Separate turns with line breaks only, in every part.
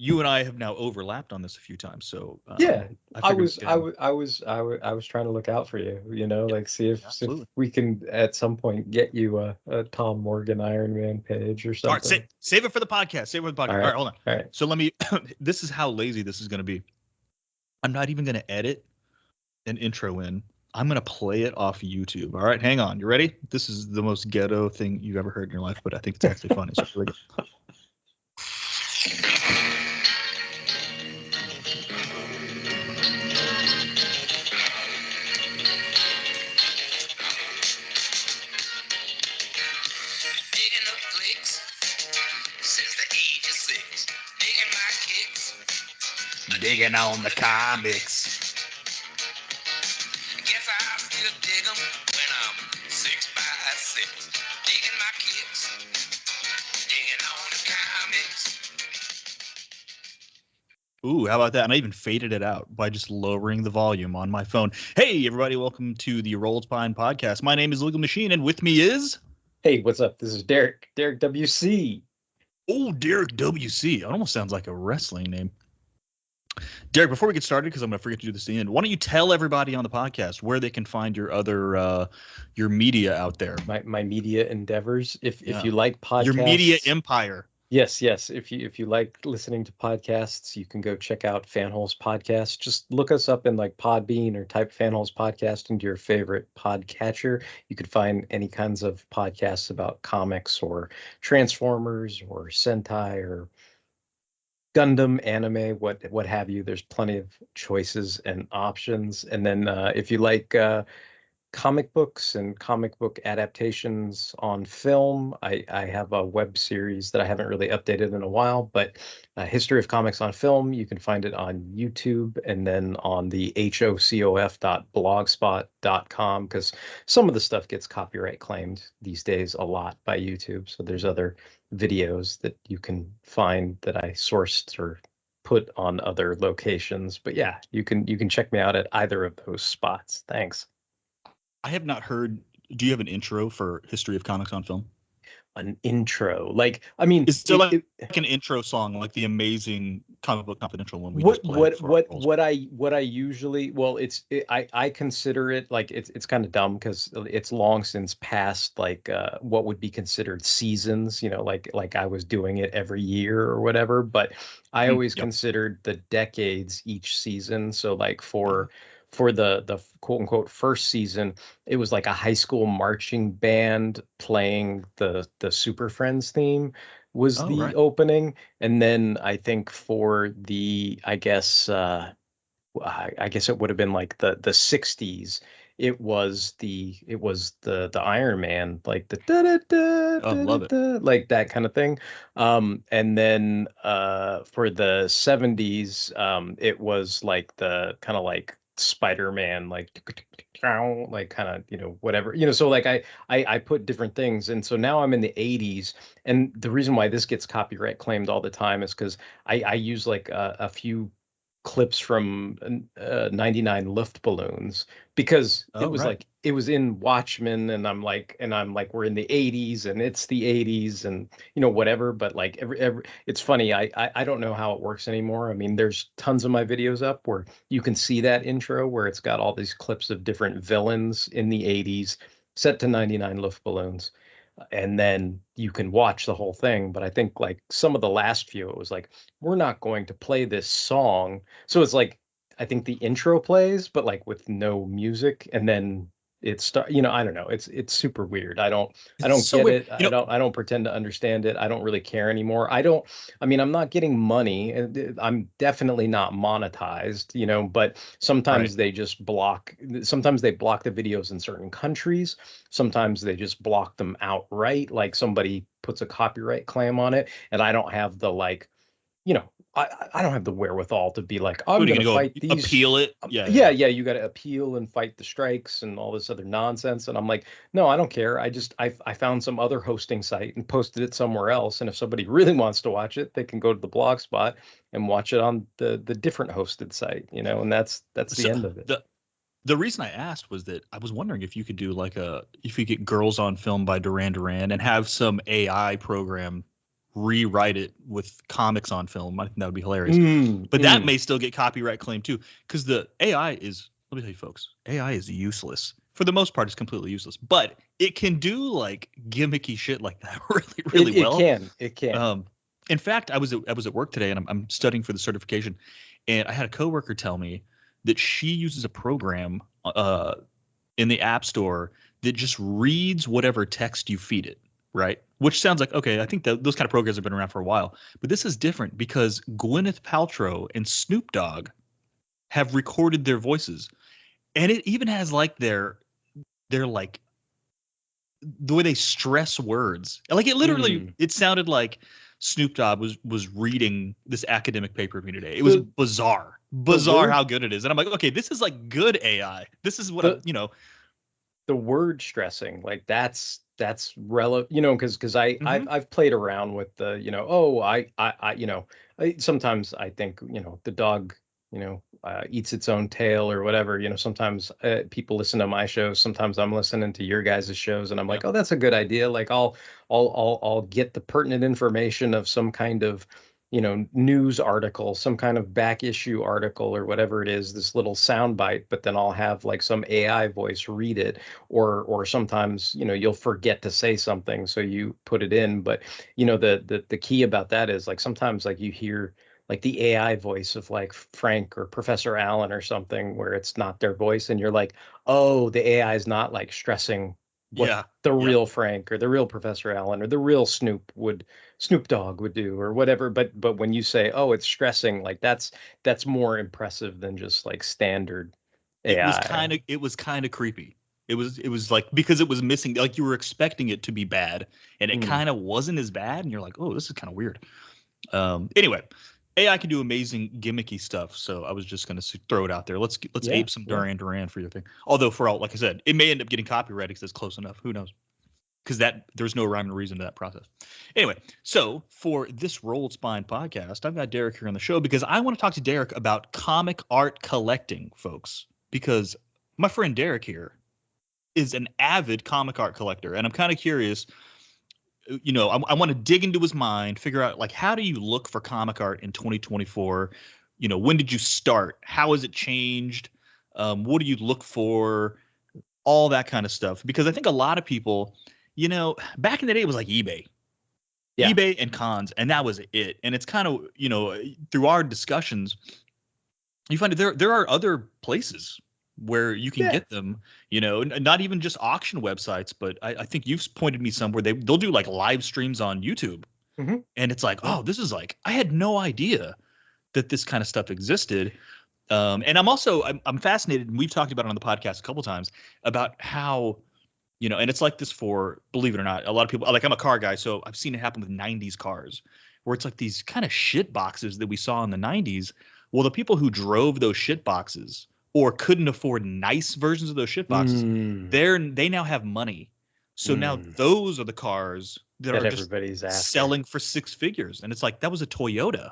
you and I have now overlapped on this a few times, so
Yeah,
I
I
figured
was,
we
I
can.
was, I was, I was trying to look out for you,
Yeah,
like see if
absolutely.
we can at some point get you a Tom Morgan Iron Man page or
All right,
something.
save it for the podcast. Save it for the
All
podcast. All
right,
right, hold on.
all right.
So let me. This is how lazy this is going to be. I'm not even going to edit an intro in. I'm going to play it off YouTube. All right, hang on. You ready? This is the most ghetto thing you've ever heard in your life, but I think it's actually funny. So here we go.
Digging up clicks since the age of 6. Digging my kicks. Digging on the comics. Guess I'll still dig 'em when I'm 6 by 6. Digging my kicks. Digging on the comics.
Ooh, how about that? And I even faded it out by just lowering the volume on my phone. Hey, everybody, welcome to the Roll Spine podcast. My name is Legal Machine, and with me is
Hey, what's up? This is Derek WC.
Derek WC. It almost sounds like a wrestling name. Derek, before we get started, because I'm going to forget to do this at the end, why don't you tell everybody on the podcast where they can find your other your media out there?
My media endeavors. If
Yeah.
you like podcasts,
Your media empire.
yes. If you like listening to podcasts, you can go check out Fanholes Podcast. Just look us up in like Podbean or type Fanholes Podcast into your favorite podcatcher. You could find any kinds of podcasts about comics or Transformers or Sentai or Gundam, anime, what have you. There's plenty of choices and options. And then if you like comic books and comic book adaptations on film. I have a web series that I haven't really updated in a while, but History of Comics on Film, you can find it on YouTube and then on the hocof.blogspot.com because some of the stuff gets copyright claimed these days a lot by YouTube. So there's other videos that you can find that I sourced or put on other locations. But yeah, you can check me out at either of those spots. Thanks.
I have not heard. Do you have an intro for History of Comics on Film?
An intro. Like, I mean,
Is there like an intro song, like the amazing Comic Book Confidential one we
what
just played for our roles?
what I usually, well, I consider it like it's kind of dumb because it's long since past like what would be considered seasons, like I was doing it every year or whatever, but I always
Yep.
considered the decades each season. So like for the quote unquote first season, it was like a high school marching band playing the Super Friends theme was
Oh,
the
right.
opening. And then I think for the, I guess it would have been like the 60s. It was the Iron Man, like the da da da
Oh,
da da
love it.
da, like that kind of thing. And then for the 70s, it was like the kind of like Spider-Man, like kind of, whatever, so like I put different things. And so now I'm in the 80s. And the reason why this gets copyright claimed all the time is because I use like a few clips from 99 Luftballons because
Oh, right.
it was in Watchmen, and I'm like we're in the 80s and it's the 80s and whatever. But like every it's funny, I don't know how it works anymore. I mean, there's tons of my videos up where you can see that intro where it's got all these clips of different villains in the 80s set to 99 Luftballons, and then you can watch the whole thing. But I think like some of the last few, it was like, we're not going to play this song. So it's like, I think the intro plays, but like with no music, and then it start, I don't know. It's super weird. I
It's
don't
so
get
weird.
it. I don't pretend to understand it. I don't really care anymore. I mean, I'm not getting money. I'm definitely not monetized, but
Right.
sometimes sometimes they block the videos in certain countries. Sometimes they just block them outright, like somebody puts a copyright claim on it, and I don't have the like, I don't have the wherewithal to be like, I'm
What are you
going to
gonna
fight
go
these.
appeal it? Yeah,
Yeah,
yeah.
yeah, you got to appeal and fight the strikes and all this other nonsense. And I'm like, no, I don't care. I found some other hosting site and posted it somewhere else. And if somebody really wants to watch it, they can go to the blog spot and watch it on the different hosted site, and that's the
So
end of it.
the reason I asked was that I was wondering if you could do if you get Girls on Film by Duran Duran and have some AI program rewrite it with comics on film. I think that would be hilarious. But that may still get copyright claim too, because the AI is. Let me tell you, folks, AI is useless. For the most part, it's completely useless. But it can do like gimmicky shit like that really well.
It can.
In fact, I was at work today, and I'm studying for the certification, and I had a coworker tell me that she uses a program in the App Store that just reads whatever text you feed it, right? Which sounds like, okay, I think that those kind of programs have been around for a while. But this is different because Gwyneth Paltrow and Snoop Dogg have recorded their voices. And it even has like their like the way they stress words. Like it literally it sounded like Snoop Dogg was reading this academic paper of me today. It was bizarre how good it is. And I'm like, okay, this is like good AI. This is what
the word stressing, like that's relevant, because I've played around with the, sometimes I think, the dog, eats its own tail or whatever. Sometimes people listen to my shows. Sometimes I'm listening to your guys' shows, and I'm like, oh, that's a good idea. Like I'll get the pertinent information of some kind of, news article, some kind of back issue article or whatever it is, this little sound bite, but then I'll have like some AI voice read it, or sometimes, you'll forget to say something, so you put it in. But, the key about that is like sometimes like you hear like the AI voice of like Frank or Professor Allen or something where it's not their voice, and you're like, oh, the AI is not like stressing what the real Frank or the real Professor Allen or the real Snoop Dogg would do or whatever. But when you say, oh, it's stressing, like that's more impressive than just like standard AI.
It was kind of creepy. It was like, because it was missing, like you were expecting it to be bad, and it kind of wasn't as bad, and you're like, oh, this is kind of weird. Anyway, AI can do amazing gimmicky stuff, so I was just going to throw it out there. Let's ape some Duran for your thing. Although, for all, like I said, it may end up getting copyrighted because it's close enough. Who knows? Because there's no rhyme or reason to that process. Anyway, so for this Rolled Spine podcast, I've got Derek here on the show because I want to talk to Derek about comic art collecting, folks. Because my friend Derek here is an avid comic art collector, and I'm kind of curious. I want to dig into his mind, figure out like, how do you look for comic art in 2024? When did you start? How has it changed? What do you look for? All that kind of stuff. Because I think a lot of people, back in the day, it was like eBay and cons, and that was it. And it's kind of, through our discussions, you find that there are other places where you can get them, not even just auction websites, but I think you've pointed me somewhere they'll do like live streams on YouTube. And it's like, oh, this is like, I had no idea that this kind of stuff existed. And I'm fascinated, and we've talked about it on the podcast a couple times about how, and it's like this for, believe it or not, a lot of people, like I'm a car guy, so I've seen it happen with 90s cars where it's like these kind of shit boxes that we saw in the 90s. Well, the people who drove those shit boxes or couldn't afford nice versions of those shit boxes, they now have money. So now those are the cars that are
everybody's
just selling for six figures. And it's like, that was a Toyota,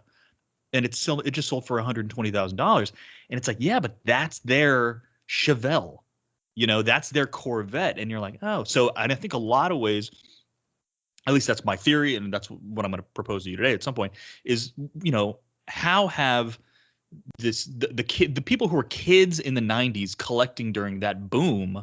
and it just sold for $120,000. And it's like, yeah, but that's their Chevelle, that's their Corvette. And you're like, oh, so, and I think a lot of ways, at least that's my theory, and that's what I'm going to propose to you today at some point, is, how have the people who were kids in the 90s collecting during that boom,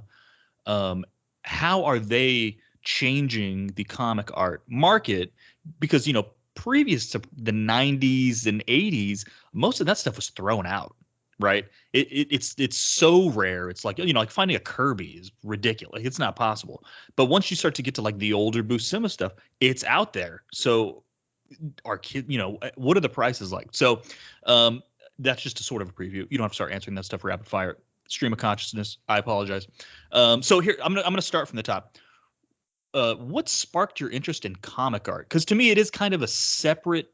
how are they changing the comic art market? Because previous to the 90s and 80s, most of that stuff was thrown out, right? It's so rare. It's like, like finding a Kirby is ridiculous. It's not possible. But once you start to get to like the older Buscema stuff, it's out there. So our kid, what are the prices like? So that's just a sort of a preview. You don't have to start answering that stuff rapid fire. Stream of consciousness. I apologize. So here, I'm gonna start from the top. What sparked your interest in comic art? Because to me, it is kind of a separate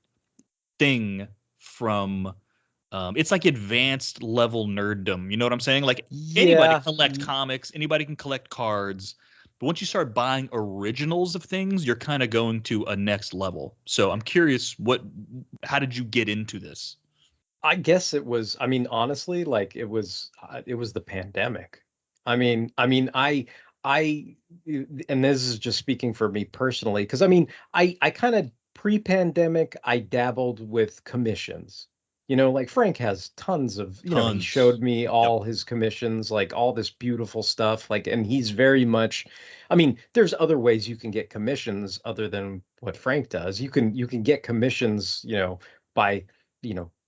thing from. It's like advanced level nerddom. You know what I'm saying? Like anybody can collect comics, anybody can collect cards, but once you start buying originals of things, you're kind of going to a next level. So I'm curious, how did you get into this?
I guess it was, honestly, like it was the pandemic. I, and this is just speaking for me personally, because I kind of pre-pandemic, I dabbled with commissions. Like Frank has tons of, he
Tons.
showed me all his commissions, like all this beautiful stuff. Like, and he's very much, I mean, there's other ways you can get commissions other than what Frank does. You can get commissions, by,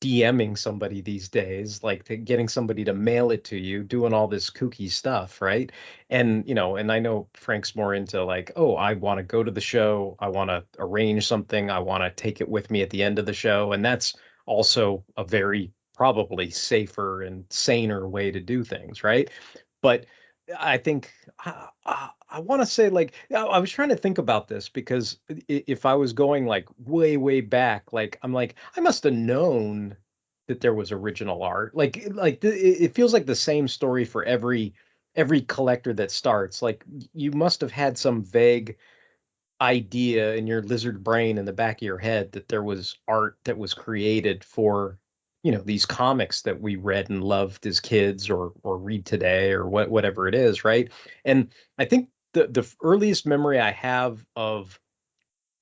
DMing somebody these days, like getting somebody to mail it to you, doing all this kooky stuff, right? And I know Frank's more into like, oh, I want to go to the show, I want to arrange something, I want to take it with me at the end of the show, and that's also a very probably safer and saner way to do things, right? But I think I want to say, like, I was trying to think about this because if I was going like way, way back, like I'm like, I must have known that there was original art. It feels like the same story for every collector that starts. Like you must have had some vague idea in your lizard brain in the back of your head that there was art that was created for these comics that we read and loved as kids or read today or whatever it is, right? And I think the earliest memory I have of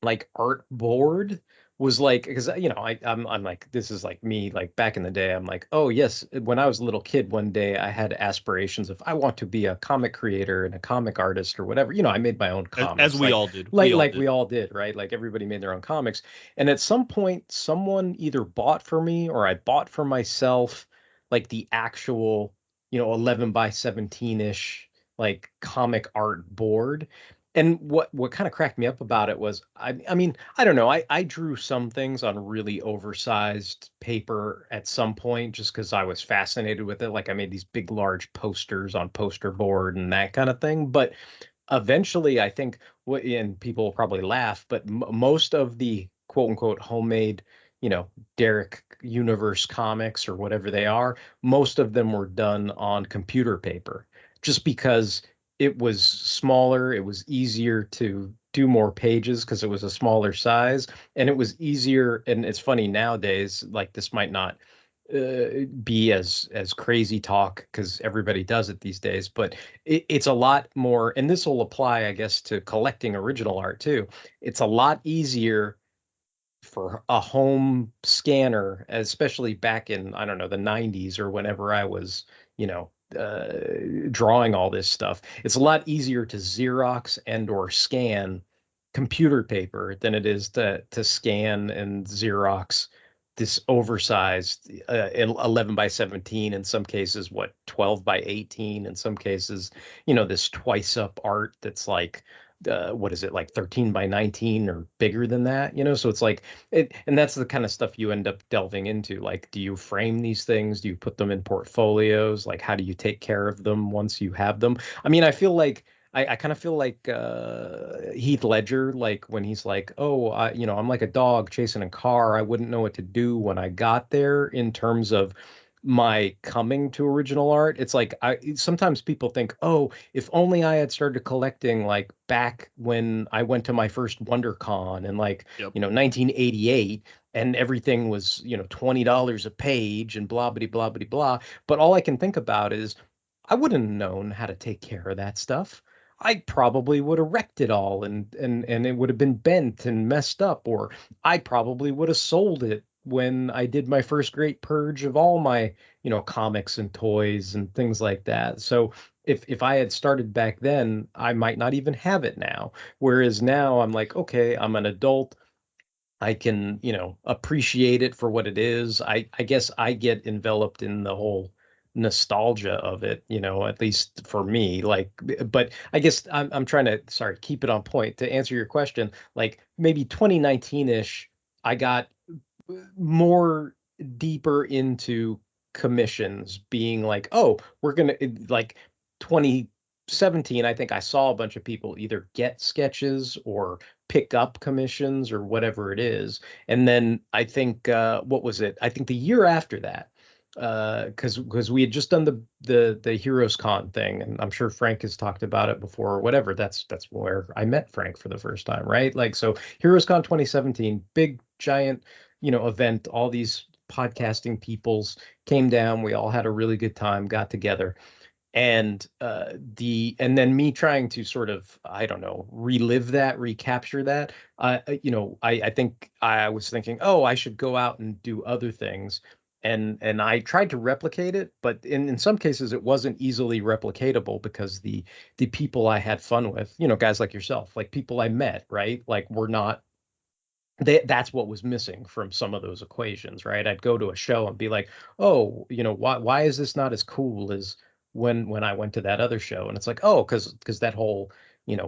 like art board was like, because I'm like, this is like me, like back in the day, I'm like, oh yes, when I was a little kid, one day I had aspirations of I want to be a comic creator and a comic artist or whatever. I made my own comics,
As we
like
all did.
we all did, right? Like everybody made their own comics. And at some point someone either bought for me or I bought for myself like the actual 11 by 17-ish like comic art board. And what kind of cracked me up about it was, I mean, I don't know. I drew some things on really oversized paper at some point just because I was fascinated with it. Like I made these big, large posters on poster board and that kind of thing. But eventually, I think what, and people will probably laugh, but most of the quote unquote homemade, Derek Universe comics or whatever they are, most of them were done on computer paper just because it was smaller, it was easier to do more pages because it was a smaller size, and it was easier. And it's funny nowadays, like this might not be as crazy talk because everybody does it these days, but it's a lot more, and this will apply, I guess, to collecting original art too. It's a lot easier for a home scanner, especially back in, I don't know, the 90s or whenever I was, drawing all this stuff. It's a lot easier to Xerox and or scan computer paper than it is to scan and Xerox this oversized 11 by 17, in some cases, what, 12 by 18, in some cases, this twice up art that's like, what is it, like 13 by 19 or bigger than that, so it's like it, and that's the kind of stuff you end up delving into. Like, do you frame these things? Do you put them in portfolios? Like, how do you take care of them once you have them? I mean, I feel like I kind of feel like Heath Ledger, like when he's like, oh, I'm like a dog chasing a car. I wouldn't know what to do when I got there in terms of my coming to original art. It's like sometimes people think, oh, if only I had started collecting like back when I went to my first WonderCon in like,
Yep.
1988, and everything was, $20 a page and blah blah blah blah blah. But all I can think about is I wouldn't have known how to take care of that stuff. I probably would have wrecked it all, and it would have been bent and messed up, or I probably would have sold it when I did my first great purge of all my, comics and toys and things like that. So if I had started back then, I might not even have it now. Whereas now I'm like, okay, I'm an adult. I can, appreciate it for what it is. I guess I get enveloped in the whole nostalgia of it, at least for me. Like, but I guess I'm trying to, sorry, keep it on point to answer your question. Like maybe 2019-ish, I got more deeper into commissions, being like, oh, we're gonna like 2017, I think I saw a bunch of people either get sketches or pick up commissions or whatever it is. And then I think what was it? I think the year after that, because we had just done the Heroes Con thing, and I'm sure Frank has talked about it before or whatever. That's where I met Frank for the first time, right? Like, so Heroes Con 2017, big giant, event. All these podcasting peoples came down. We all had a really good time, got together. and and then me trying to sort of, I don't know, relive that, recapture that. I think I was thinking, oh, I should go out and do other things, and I tried to replicate it, but in some cases it wasn't easily replicatable because the people I had fun with, guys like yourself, like people I met, right, like were not that's what was missing from some of those equations, right? I'd go to a show and be like, "Oh, why is this not as cool as when I went to that other show?" And it's like, "Oh, because that whole,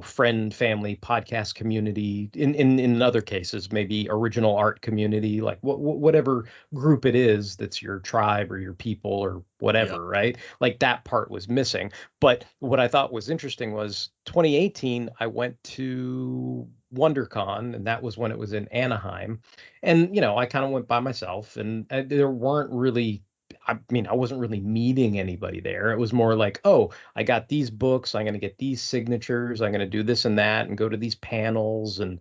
friend, family, podcast community, in other cases, maybe original art community, like whatever group it is that's your tribe or your people or
Yeah.
whatever, right? Like that part was missing. But what I thought was interesting was 2018, I went to WonderCon, and that was when it was in Anaheim. And, I kind of went by myself, and there weren't really, I mean, I wasn't really meeting anybody there. It was more like, oh, I got these books, I'm going to get these signatures, I'm going to do this and that, and go to these panels and,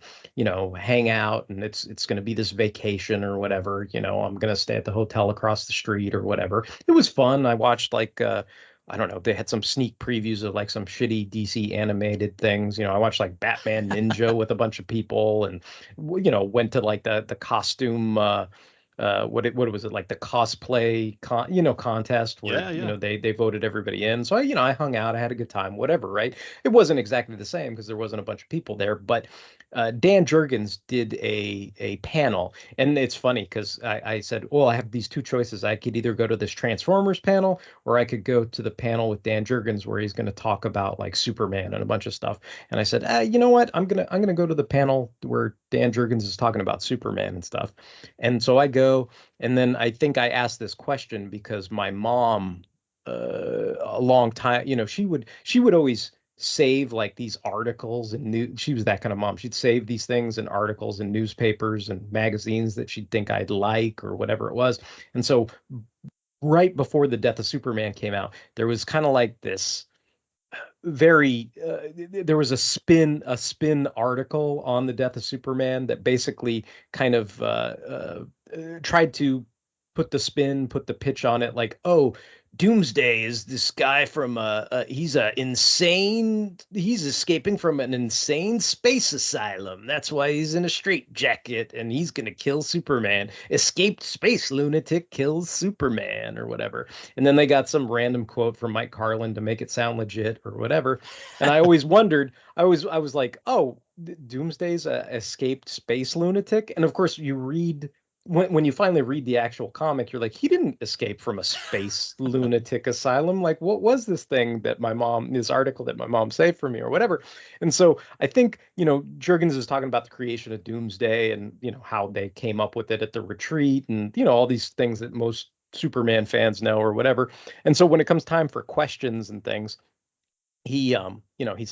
hang out. And it's going to be this vacation or whatever. I'm going to stay at the hotel across the street or whatever. It was fun. I watched like, I don't know, they had some sneak previews of like some shitty DC animated things. I watched like Batman Ninja with a bunch of people, and went to like the costume what was it, like the cosplay contest where
Yeah, yeah.
they voted everybody in. So I hung out, I had a good time, whatever, right? It wasn't exactly the same because there wasn't a bunch of people there, but Dan Jurgens did a panel, and it's funny because I said, well, I have these two choices. I could either go to this Transformers panel, or I could go to the panel with Dan Jurgens where he's going to talk about like Superman and a bunch of stuff. And I said, you know what? I'm gonna go to the panel where Dan Jurgens is talking about Superman and stuff. And so I go, and then I think I asked this question because my mom, a long time, she would always save like these articles and new. She was that kind of mom. She'd save these things and articles in newspapers and magazines that she'd think I'd like or whatever it was. And so right before the death of Superman came out, there was kind of like this very there was a spin article on the death of Superman that basically kind of tried to put the pitch on it like, oh, Doomsday is this guy from he's escaping from an insane space asylum. That's why he's in a straitjacket and he's gonna kill Superman. Escaped space lunatic kills Superman or whatever. And then they got some random quote from Mike Carlin to make it sound legit or whatever. And I always wondered, I was like, oh, Doomsday's a escaped space lunatic. And of course, you read when you finally read the actual comic, you're like, he didn't escape from a space lunatic asylum. Like, what was this this article that my mom saved for me or whatever? And so I think, Jurgens is talking about the creation of Doomsday and, how they came up with it at the retreat and, all these things that most Superman fans know or whatever. And so when it comes time for questions and things, he's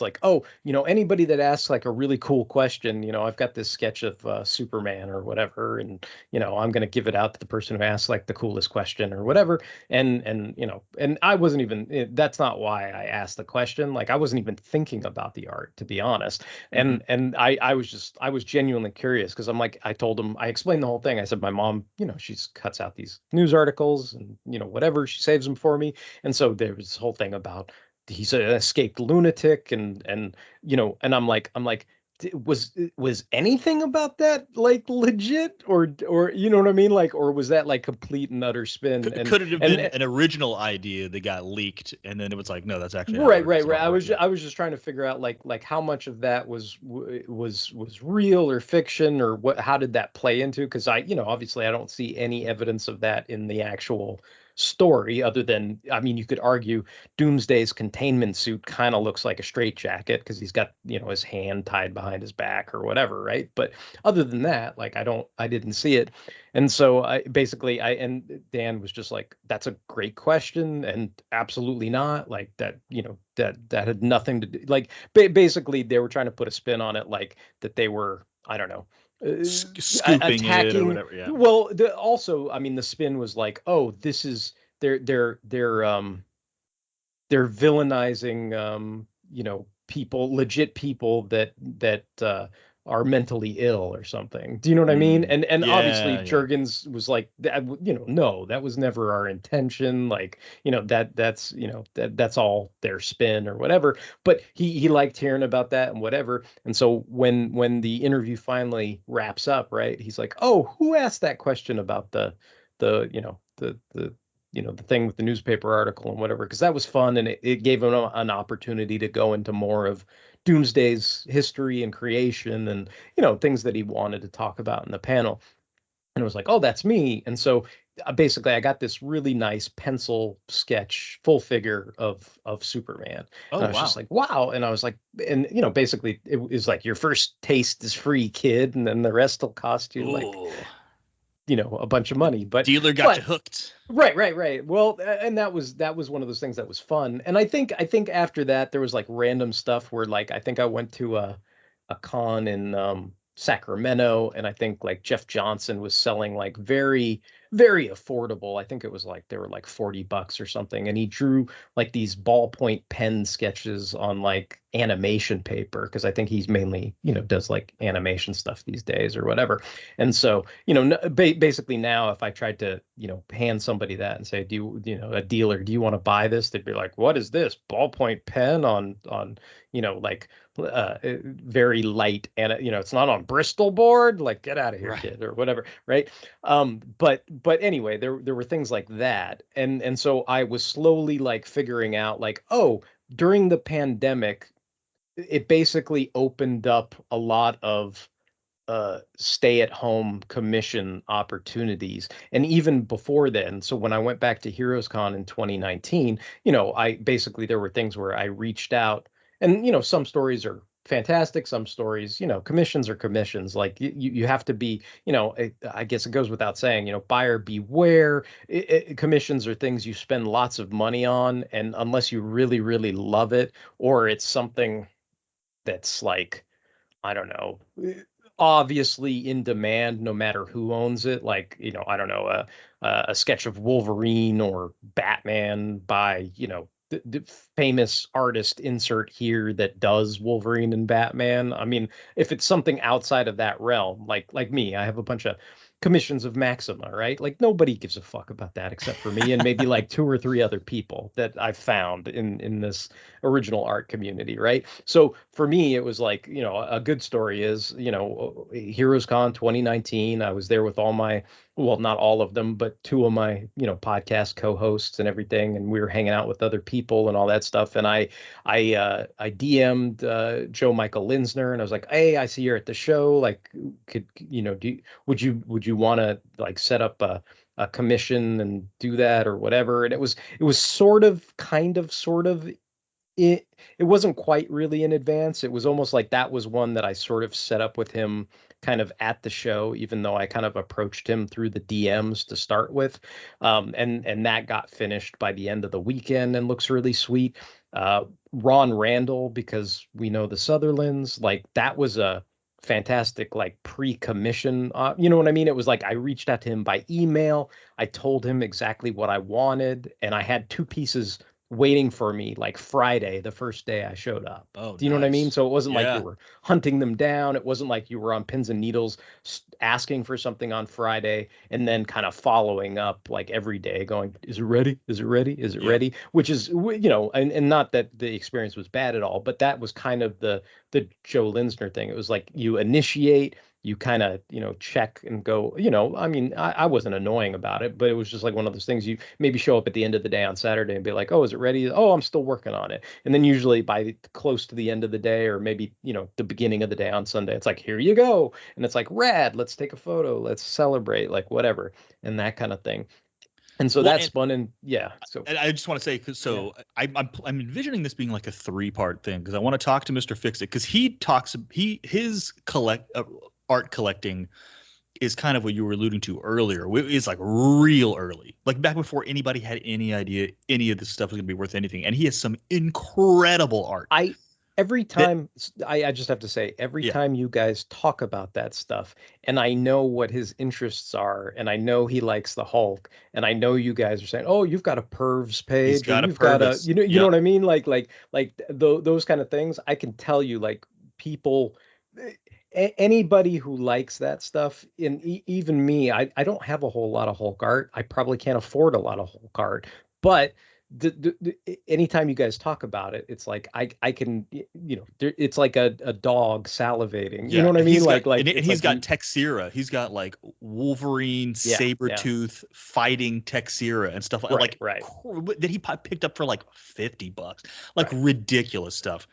like, oh, anybody that asks like a really cool question, I've got this sketch of Superman or whatever, and I'm going to give it out to the person who asks like the coolest question or whatever. And I wasn't even that's not why I asked the question. Like I wasn't even thinking about the art, to be honest.
Mhm.
And I was genuinely curious because I'm like, I told him, I explained the whole thing. I said my mom, she cuts out these news articles and whatever, she saves them for me. And so there was this whole thing about he's an escaped lunatic, and I'm like, was anything about that like legit, or you know what I mean, like, or was that like complete and utter spin? and
Could it have been
and
an original idea that got leaked, and then it was like, no, that's actually how
Right,
it is.
right,
And
right.
all right, yeah.
I was just trying to figure out like how much of that was real or fiction, or how did that play into? Because obviously I don't see any evidence of that in the actual story, other than, I mean, you could argue Doomsday's containment suit kind of looks like a straitjacket because he's got his hand tied behind his back or whatever, right? But other than that, like I didn't see it. And so and Dan was just like, that's a great question, and absolutely not. Like that, that had nothing to do. Like basically, they were trying to put a spin on it, like that they were, I don't know,
Scooping it or
attacking.
whatever. Yeah.
Well, also, I mean, the spin was like, oh, this is they're villainizing, people, legit people that are mentally ill or something. Do you know what I mean? And obviously
Yeah, yeah.
Jurgens was like, that, no, that was never our intention. Like, that's all their spin or whatever. But he liked hearing about that and whatever. And so when the interview finally wraps up, right, he's like, oh, who asked that question about the thing with the newspaper article and whatever, because that was fun, and it gave him an opportunity to go into more of Doomsday's history and creation, and things that he wanted to talk about in the panel. And it was like, oh, that's me. And so basically I got this really nice pencil sketch full figure of Superman.
Oh,
And I was
wow.
just like, wow. And I was like, and basically it was like, your first taste is free, kid, and then the rest will cost you like
Ooh.
a bunch of money. But
Dealer got you hooked.
Right. Well, and that was one of those things that was fun. And I think after that there was like random stuff where, like, I think I went to a con in Sacramento, and I think like Jeff Johnson was selling like very, very affordable. I think it was like they were like $40 or something, and he drew like these ballpoint pen sketches on like animation paper, because I think he's mainly does like animation stuff these days or whatever. And so basically now, if I tried to hand somebody that and say, a dealer, do you want to buy this, they'd be like, what is this ballpoint pen on like very light, and it's not on Bristol board, like, get out of here,
Right.
kid, or whatever, right? But anyway, there were things like that, and so I was slowly like figuring out, like, oh, during the pandemic it basically opened up a lot of stay at home commission opportunities. And even before then, so when I went back to HeroesCon in 2019, I basically, there were things where I reached out, and some stories are fantastic, some stories, commissions are commissions. Like, you have to be, I guess it goes without saying, buyer beware. Commissions are things you spend lots of money on, and unless you really, really love it, or it's something that's like, I don't know, obviously in demand no matter who owns it, like, I don't know, a sketch of Wolverine or Batman by the famous artist insert here that does Wolverine and Batman. I mean, if it's something outside of that realm, like me, I have a bunch of commissions of Maxima, right? Like, nobody gives a fuck about that except for me and maybe like two or three other people that I've found in this original art community, right? So for me, it was like, a good story is, HeroesCon 2019. I was there with all my, well, not all of them, but two of my, podcast co-hosts and everything, and we were hanging out with other people and all that stuff. And I DM'd Joe Michael Linsner, and I was like, hey, I see you're at the show. Like, would you want to like set up a commission and do that or whatever? And it was sort of, kind of, sort of, it wasn't quite really in advance. It was almost like that was one that I sort of set up with him kind of at the show, even though I kind of approached him through the DMs to start with. And that got finished by the end of the weekend and looks really sweet. Ron Randall, because we know the Sutherlands, like, that was a fantastic like pre-commission, you know what I mean? It was like I reached out to him by email. I told him exactly what I wanted, and I had two pieces waiting for me like Friday, the first day I showed up.
Oh,
Do you know what I mean?
nice.
So it wasn't like you
Yeah.
were hunting them down. It wasn't like you were on pins and needles asking for something on Friday and then kind of following up like every day going, is it ready? Is it ready? Is it
Yeah.
ready? Which is, and not that the experience was bad at all, but that was kind of the Joe Linsner thing. It was like you initiate, you kind of, check and go, I mean, I wasn't annoying about it, but it was just like one of those things. You maybe show up at the end of the day on Saturday and be like, oh, is it ready? Oh, I'm still working on it. And then usually by close to the end of the day, or maybe, the beginning of the day on Sunday, it's like, here you go. And it's like, rad, let's take a photo, let's celebrate, like, whatever, and that kind of thing. And so
Well,
that's fun. And yeah, so
and I just want to say, so I'm envisioning this being like a 3-part thing, because I want to talk to Mr. Fix It, because his art collecting is kind of what you were alluding to earlier. It's like real early, like back before anybody had any idea any of this stuff was going to be worth anything. And he has some incredible art.
Every time I just have to say, every
Yeah.
time you guys talk about that stuff, and I know what his interests are, and I know he likes the Hulk, and I know you guys are saying, oh, you've got a pervs
He's
page, or
got a
you've got a,
Purvis.
you know
Yep.
what I mean? Those kind of things. I can tell you, like, people, Anybody who likes that stuff, and even me, I don't have a whole lot of Hulk art. I probably can't afford a lot of Hulk art, but anytime you guys talk about it, it's like I can, it's like a dog salivating. You know
Yeah,
what I
and
mean?
he's got
Like
and
it's
he's
like
got
you,
Texira. He's got like Wolverine,
yeah, yeah,
Sabretooth fighting Texira and stuff
right,
like
right,
that he picked up for like $50, like
right.
ridiculous stuff.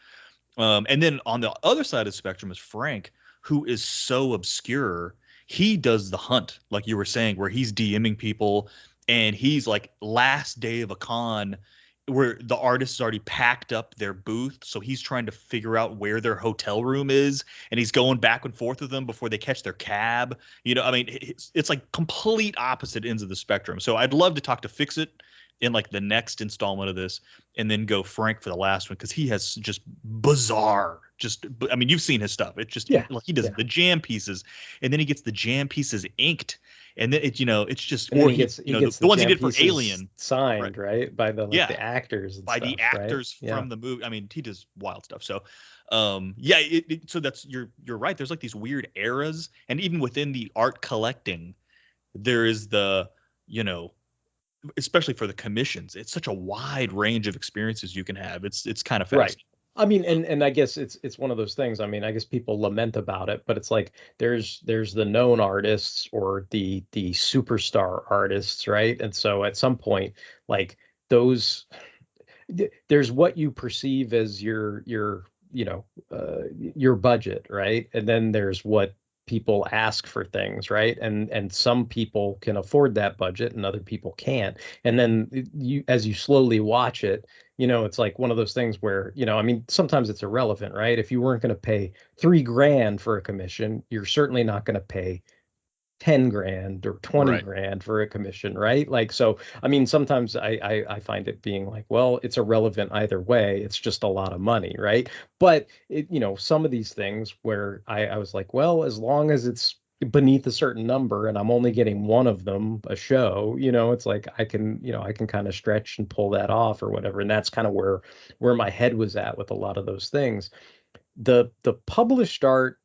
And then on the other side of the spectrum is Frank, who is so obscure. He does the hunt, like you were saying, where he's DMing people, and he's like last day of a con where the artist has already packed up their booth, so he's trying to figure out where their hotel room is, and he's going back and forth with them before they catch their cab. I mean, it's like complete opposite ends of the spectrum. So I'd love to talk to Fix It in like the next installment of this, and then go Frank for the last one, because he has just bizarre, I mean, you've seen his stuff. It's just
Yeah,
like he does
yeah.
the jam pieces, and then he gets the jam pieces inked, and then it's just,
And then
or
he
he
gets
the
the
ones he
jam
did for
pieces
Alien, right?
signed, right, by the like
Yeah,
the actors and
by the
stuff, right?
actors
Yeah.
from the movie. I mean, he does wild stuff. So, yeah, so that's, you're right. There's like these weird eras, and even within the art collecting, there is the, you know, especially for the commissions, it's such a wide range of experiences you can have. It's kind of
Right.
fascinating.
I mean, and I guess it's one of those things. I mean, I guess people lament about it, but it's like there's the known artists or the superstar artists, right? And so at some point, like those, there's what you perceive as your budget, right? And then there's what people ask for things, right? And some people can afford that budget and other people can't. And then you, as you slowly watch it, it's like one of those things where, I mean, sometimes it's irrelevant, right? If you weren't going to pay 3 grand for a commission, you're certainly not going to pay 10 grand or 20
Right.
grand for a commission, right? Like, so, I mean, sometimes I find it being like, well, it's irrelevant either way. It's just a lot of money, right? But some of these things where I was like, well, as long as it's beneath a certain number and I'm only getting one of them a show, it's like I can kind of stretch and pull that off or whatever. And that's kind of where my head was at with a lot of those things. The published art,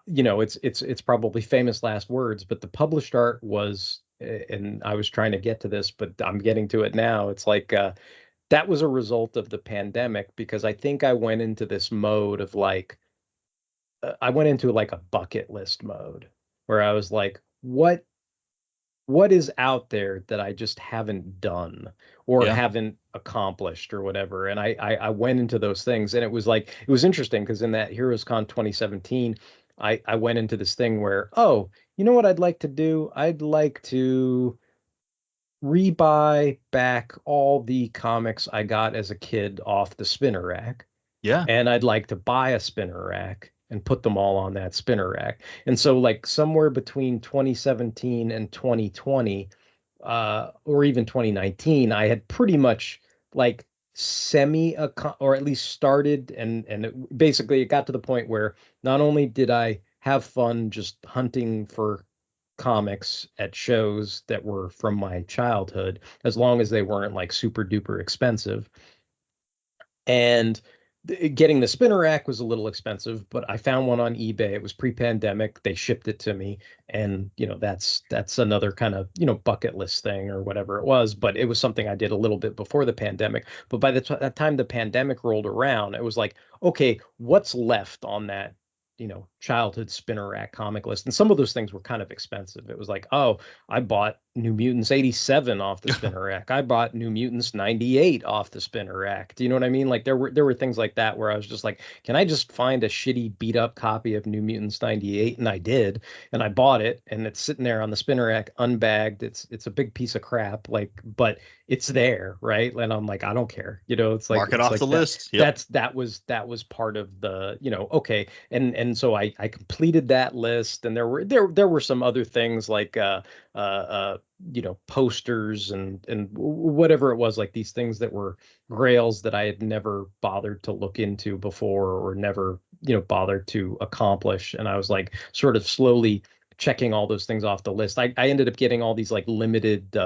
it's probably famous last words, but the published art was, and I was trying to get to this, but I'm getting to it now. It's like that was a result of the pandemic because I think I went into this mode of like I went into like a bucket list mode where I was like, what is out there that I just haven't done or
Yeah.
haven't accomplished or whatever. And I went into those things and it was like it was interesting because in that HeroesCon 2017, I went into this thing where, oh, you know what I'd like to do? I'd like to rebuy back all the comics I got as a kid off the spinner rack,
Yeah.
and I'd like to buy a spinner rack and put them all on that spinner rack. And so like somewhere between 2017 and 2020, or even 2019, I had pretty much like semi or at least started and basically it got to the point where not only did I have fun just hunting for comics at shows that were from my childhood, as long as they weren't like super duper expensive, and getting the spinner rack was a little expensive, but I found one on eBay. It was pre-pandemic. They shipped it to me, and that's another kind of bucket list thing or whatever it was. But it was something I did a little bit before the pandemic. But by that time the pandemic rolled around, it was like, okay, what's left on that childhood spinner rack comic list? And some of those things were kind of expensive. It was like, oh, I bought New Mutants 87 off the spinner rack. I bought New Mutants 98 off the spinner rack. Do you know what I mean? Like there were things like that where I was just like, can I just find a shitty beat up copy of New Mutants 98? And I did, and I bought it, and it's sitting there on the spinner rack unbagged. It's a big piece of crap, like, but it's there, right? And I'm like, I don't care. It's like
Mark it off the
that.
list. Yep.
That was part of the, okay. And so I completed that list, and there were some other things like posters and whatever it was, like these things that were grails that I had never bothered to look into before or never bothered to accomplish. And I was like sort of slowly checking all those things off the list. I ended up getting all these like limited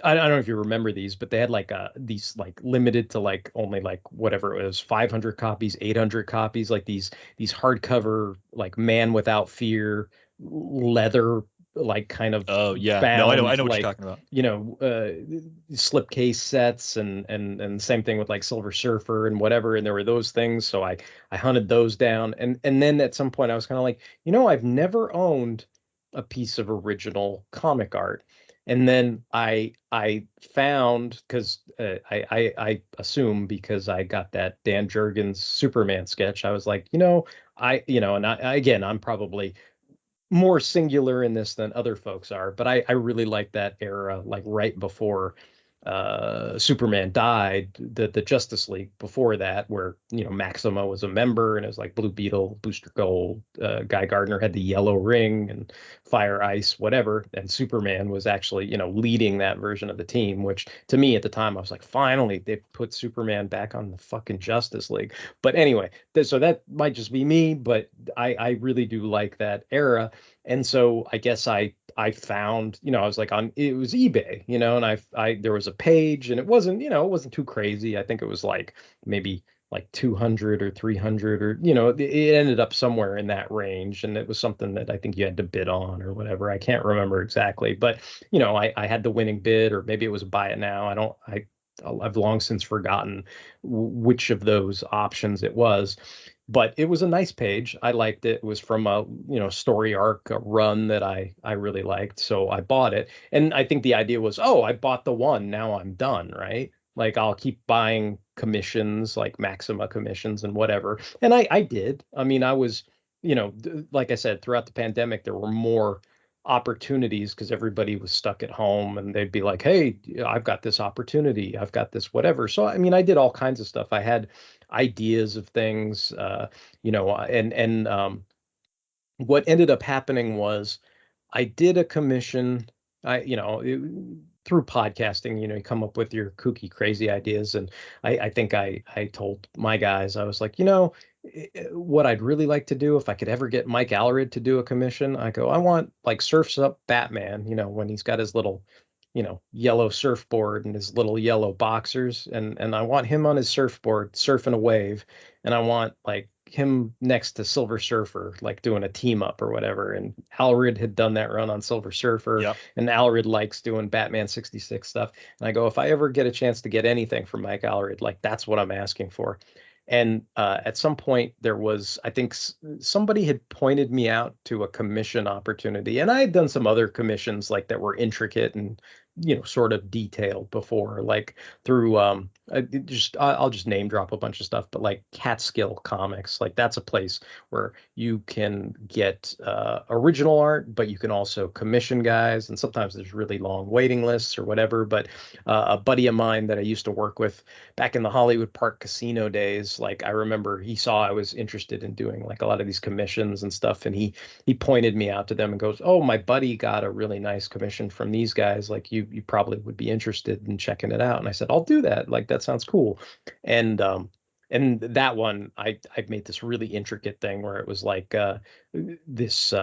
I don't know if you remember these, but they had like these like limited to like only like whatever it was, 500 copies, 800 copies, like these hardcover like Man Without Fear leather like kind of
Oh yeah, no, I
bound
know what you're
like
talking about.
slipcase sets and same thing with like Silver Surfer and whatever, and there were those things, so I hunted those down, and then at some point I was kind of like, I've never owned a piece of original comic art. And then I found, because I assume because I got that Dan Jurgens Superman sketch, I was like, and again, I'm probably more singular in this than other folks are, but I really like that era, like right before Superman died, the Justice League before that, where Maxima was a member, and it was like Blue Beetle, Booster Gold, Guy Gardner had the yellow ring, and Fire Ice, whatever, and Superman was actually leading that version of the team, which to me at the time I was like, finally they put Superman back on the fucking Justice League. But anyway, so that might just be me, but I really do like that era. And so I guess I found, I was like it was eBay, and I there was a page, and it wasn't, it wasn't too crazy. I think it was like maybe like 200 or 300, or it ended up somewhere in that range, and it was something that I think you had to bid on or whatever. I can't remember exactly, but I had the winning bid, or maybe it was buy it now. I've long since forgotten which of those options it was, but it was a nice page. I liked it. It was from a story arc, a run that I really liked, so I bought it. And I think the idea was, oh, I bought the one, now I'm done, right? Like I'll keep buying commissions, like Maxima commissions and whatever. And I did. I mean, I was, like I said, throughout the pandemic, there were more opportunities because everybody was stuck at home, and they'd be like, hey, I've got this opportunity, I've got this whatever. So I mean, I did all kinds of stuff. I had ideas of things, and what ended up happening was I did a commission. Through podcasting, you come up with your kooky, crazy ideas, and I think I told my guys, I was like, what I'd really like to do if I could ever get Mike Allred to do a commission. I go, I want like Surfs Up Batman, when he's got his little, yellow surfboard and his little yellow boxers, and I want him on his surfboard surfing a wave, and I want like him next to Silver Surfer, like doing a team up or whatever. And Allred had done that run on Silver Surfer,
Yep.
and Allred likes doing Batman 66 stuff. And I go, if I ever get a chance to get anything from Mike Allred, like that's what I'm asking for. And at some point, there was, I think somebody had pointed me out to a commission opportunity, and I had done some other commissions like that were intricate and sort of detailed before, like through I'll just name drop a bunch of stuff, but like Catskill Comics, like that's a place where you can get original art, but you can also commission guys, and sometimes there's really long waiting lists or whatever. But a buddy of mine that I used to work with back in the Hollywood Park casino days, like I remember he saw I was interested in doing like a lot of these commissions and stuff, and he pointed me out to them and goes, "Oh, my buddy got a really nice commission from these guys. Like you probably would be interested in checking it out." And I said, "I'll do that. Like that sounds cool." And that one I made this really intricate thing where it was like this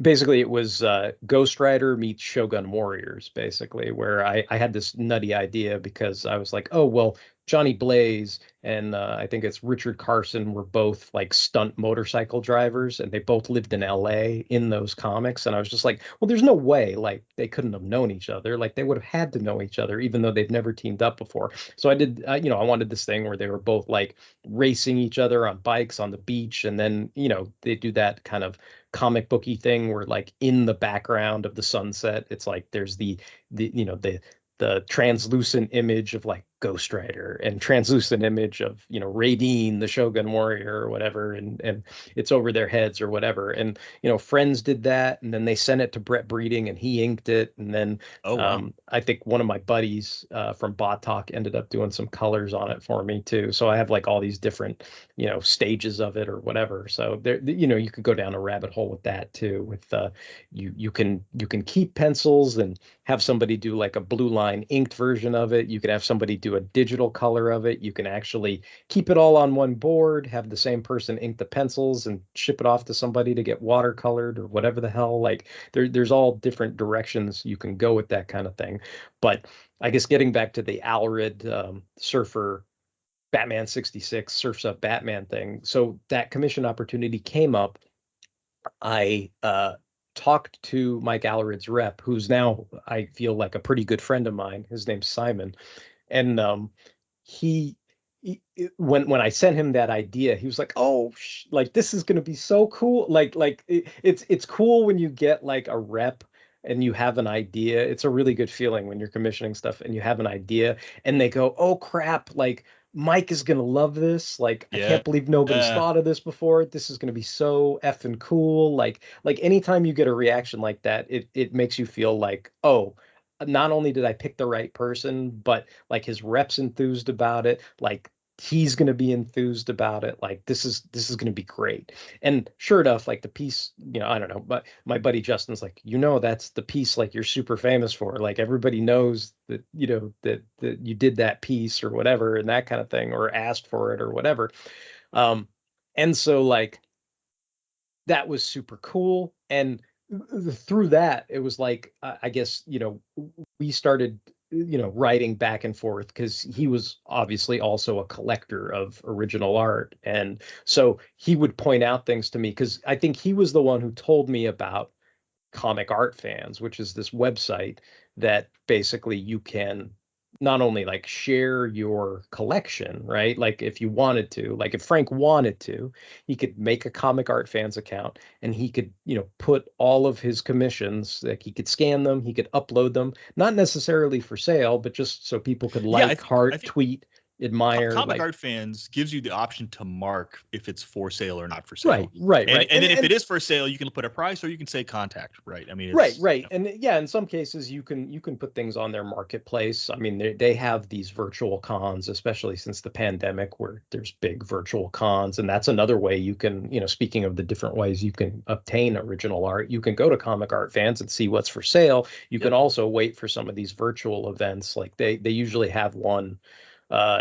basically it was Ghost Rider meets Shogun Warriors, basically, where I had this nutty idea because I was like, oh well, Johnny Blaze and I think it's Richard Carson were both like stunt motorcycle drivers, and they both lived in LA in those comics. And I was just like, well, there's no way like they couldn't have known each other. Like they would have had to know each other, even though they've never teamed up before. So I did, I wanted this thing where they were both like racing each other on bikes on the beach, and then they do that kind of comic booky thing where like in the background of the sunset, it's like there's the translucent image of like Ghost Rider and translucent image of Raideen, the Shogun Warrior or whatever, and it's over their heads or whatever. And Friends did that, and then they sent it to Brett Breeding, and he inked it. And then
Oh wow.
I think one of my buddies from Bot Talk ended up doing some colors on it for me too. So I have like all these different stages of it or whatever. So there, you could go down a rabbit hole with that too. With you can keep pencils and have somebody do like a blue line inked version of it. You could have somebody do do a digital color of it. You can actually keep it all on one board, have the same person ink the pencils and ship it off to somebody to get watercolored or whatever the hell. Like there's all different directions you can go with that kind of thing. But I guess getting back to the Alred Surfer Batman 66 Surfs Up Batman thing. So that commission opportunity came up. I talked to Mike Allered's rep, who's now, I feel like, a pretty good friend of mine. His name's Simon. And he, when I sent him that idea, he was like, "Oh, like this is going to be so cool. It's cool when you get like a rep and you have an idea. It's a really good feeling when you're commissioning stuff and you have an idea and they go, "Oh crap, like Mike is going to love this. Like I
Yeah.
can't believe nobody's thought of this before. This is going to be so effing cool." Like anytime you get a reaction like that, it makes you feel like, "Oh, not only did I pick the right person, but like his reps enthused about it, like he's going to be enthused about it. Like this is going to be great." And sure enough, like the piece, I don't know, but my buddy Justin's like, that's the piece like you're super famous for. Like everybody knows that, that you did that piece or whatever and that kind of thing, or asked for it or whatever. And so like that was super cool. And through that, it was like, I guess, we started, writing back and forth because he was obviously also a collector of original art. And so he would point out things to me because I think he was the one who told me about Comic Art Fans, which is this website that basically you can not only like share your collection, right? Like if you wanted to, like if Frank wanted to, he could make a Comic Art Fans account and he could, put all of his commissions, like he could scan them, he could upload them, not necessarily for sale, but just so people could
Yeah,
like, heart,
think
tweet, admire,
Comic
like
Art Fans gives you the option to mark if it's for sale or not for
right,
sale.
right,
And
right.
then if it is for sale, you can put a price or you can say contact, right? I mean,
Right,
it's
right. And yeah, in some cases you can put things on their marketplace. I mean, they have these virtual cons, especially since the pandemic, where there's big virtual cons, and that's another way you can, speaking of the different ways you can obtain original art, you can go to Comic Art Fans and see what's for sale. You can also wait for some of these virtual events. Like they usually have one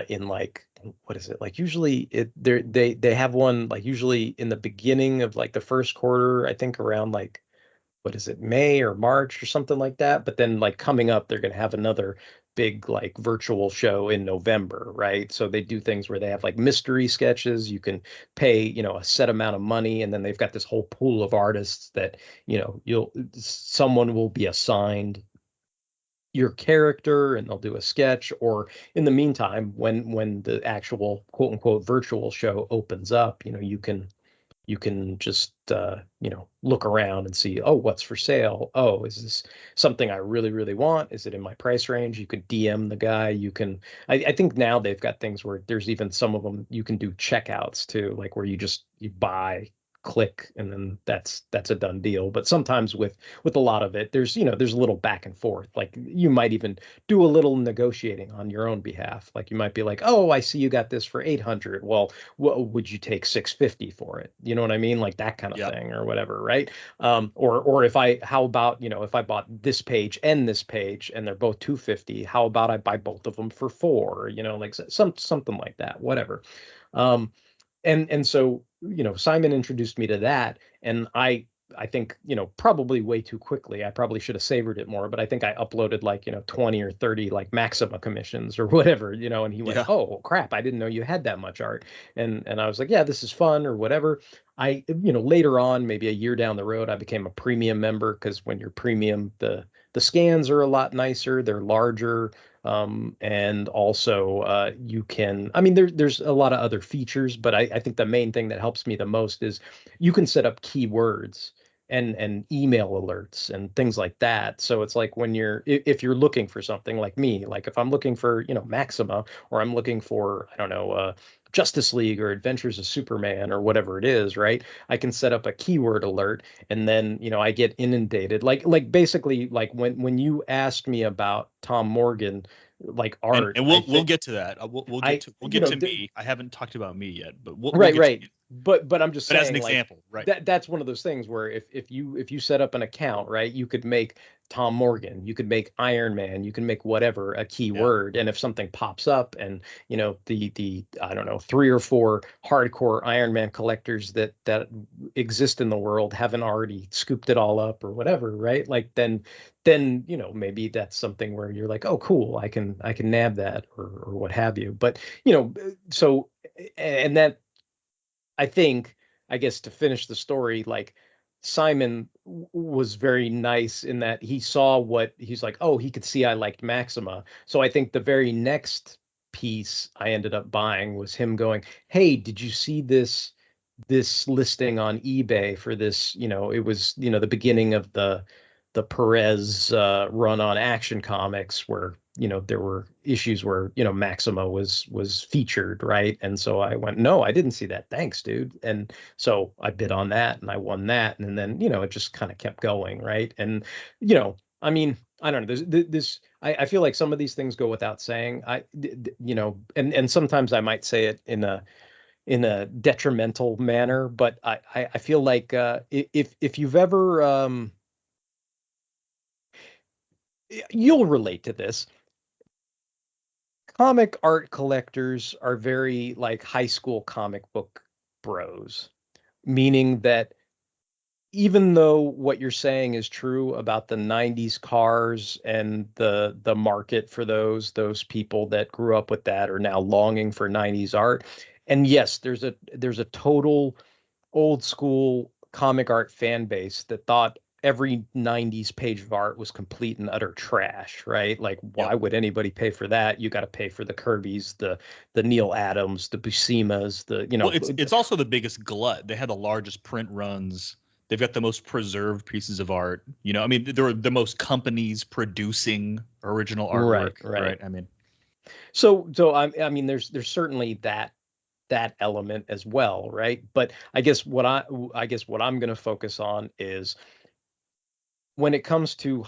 in like, what is it? Like usually they have one like usually in the beginning of like the first quarter, I think around like, what is it, May or March or something like that. But then like coming up, they're going to have another big like virtual show in November, right? So they do things where they have like mystery sketches. You can pay, a set amount of money, and then they've got this whole pool of artists that, someone will be assigned your character and they'll do a sketch. Or in the meantime, when the actual quote unquote virtual show opens up, you can just look around and see, oh, what's for sale, oh, is this something I really really want, is it in my price range? You could DM the guy. You can, I think now they've got things where there's even some of them you can do checkouts too, like where you buy, click, and then that's a done deal. But sometimes with a lot of it, there's a little back and forth. Like you might even do a little negotiating on your own behalf. Like you might be like, oh, I see you got this for 800. Well, would you take 650 for it? You know what I mean? Like that kind of thing or whatever, right? Or how about, if I bought this page and this page and they're both 250, how about I buy both of them for 4? Like something like that, whatever. And so, Simon introduced me to that, and I think, probably way too quickly. I probably should have savored it more, but I think I uploaded like, 20 or 30 like Maxima commissions or whatever, and he went,
yeah.
"Oh crap, I didn't know you had that much art." And I was like, "Yeah, this is fun," or whatever. Later on, maybe a year down the road, I became a premium member because when you're premium, the scans are a lot nicer, they're larger, and also you can, I mean, there's a lot of other features, but I think the main thing that helps me the most is you can set up keywords and email alerts and things like that. So it's like when if you're looking for something, like me, like if I'm looking for, Maxima, or I'm looking for, I don't know, Justice League or Adventures of Superman or whatever it is, right? I can set up a keyword alert, and then, I get inundated. Like basically like when you asked me about Tom Morgan, like art,
and we'll get to that. We'll get
I,
to
you know,
me. I haven't talked about me yet, but we'll
right,
get to
right.
you.
but I'm just
But as an
saying, like,
example, right?
that's one of those things where if you set up an account, right, you could make Tom Morgan, you could make Iron Man, you can make whatever a
Yeah.
keyword, and if something pops up, and the I don't know, 3 or 4 hardcore Iron Man collectors that exist in the world haven't already scooped it all up or whatever, right? Like then maybe that's something where you're like, oh cool, I can nab that or what have you. But so and that I think, I guess to finish the story, like Simon was very nice in that he saw what he's like, oh, he could see I liked Maxima. So I think the very next piece I ended up buying was him going, hey, did you see this listing on eBay for this? It was, the beginning of the Perez run on Action Comics where there were issues where Maxima was featured, right? And so I went, no, I didn't see that, thanks dude. And so I bid on that and I won that, and then it just kind of kept going, right? And I mean, I don't know, this I feel like some of these things go without saying. And sometimes I might say it in a detrimental manner, but I feel like if you've ever you'll relate to this. Comic art collectors are very like high school comic book bros, meaning that even though what you're saying is true about the 90s cars and the market for those people that grew up with that are now longing for 90s art, and yes, there's a total old school comic art fan base that thought every 90s page of art was complete and utter trash, right? Like,
Yep.
why would anybody pay for that? You got to pay for the Kirbys, the Neil Adams, the Buscemas,
Well, it's also the biggest glut. They had the largest print runs. They've got the most preserved pieces of art. I mean, there were the most companies producing original
right,
artwork,
right.
right? I mean,
So I mean, there's certainly that element as well, right? But I guess what I'm going to focus on is when it comes to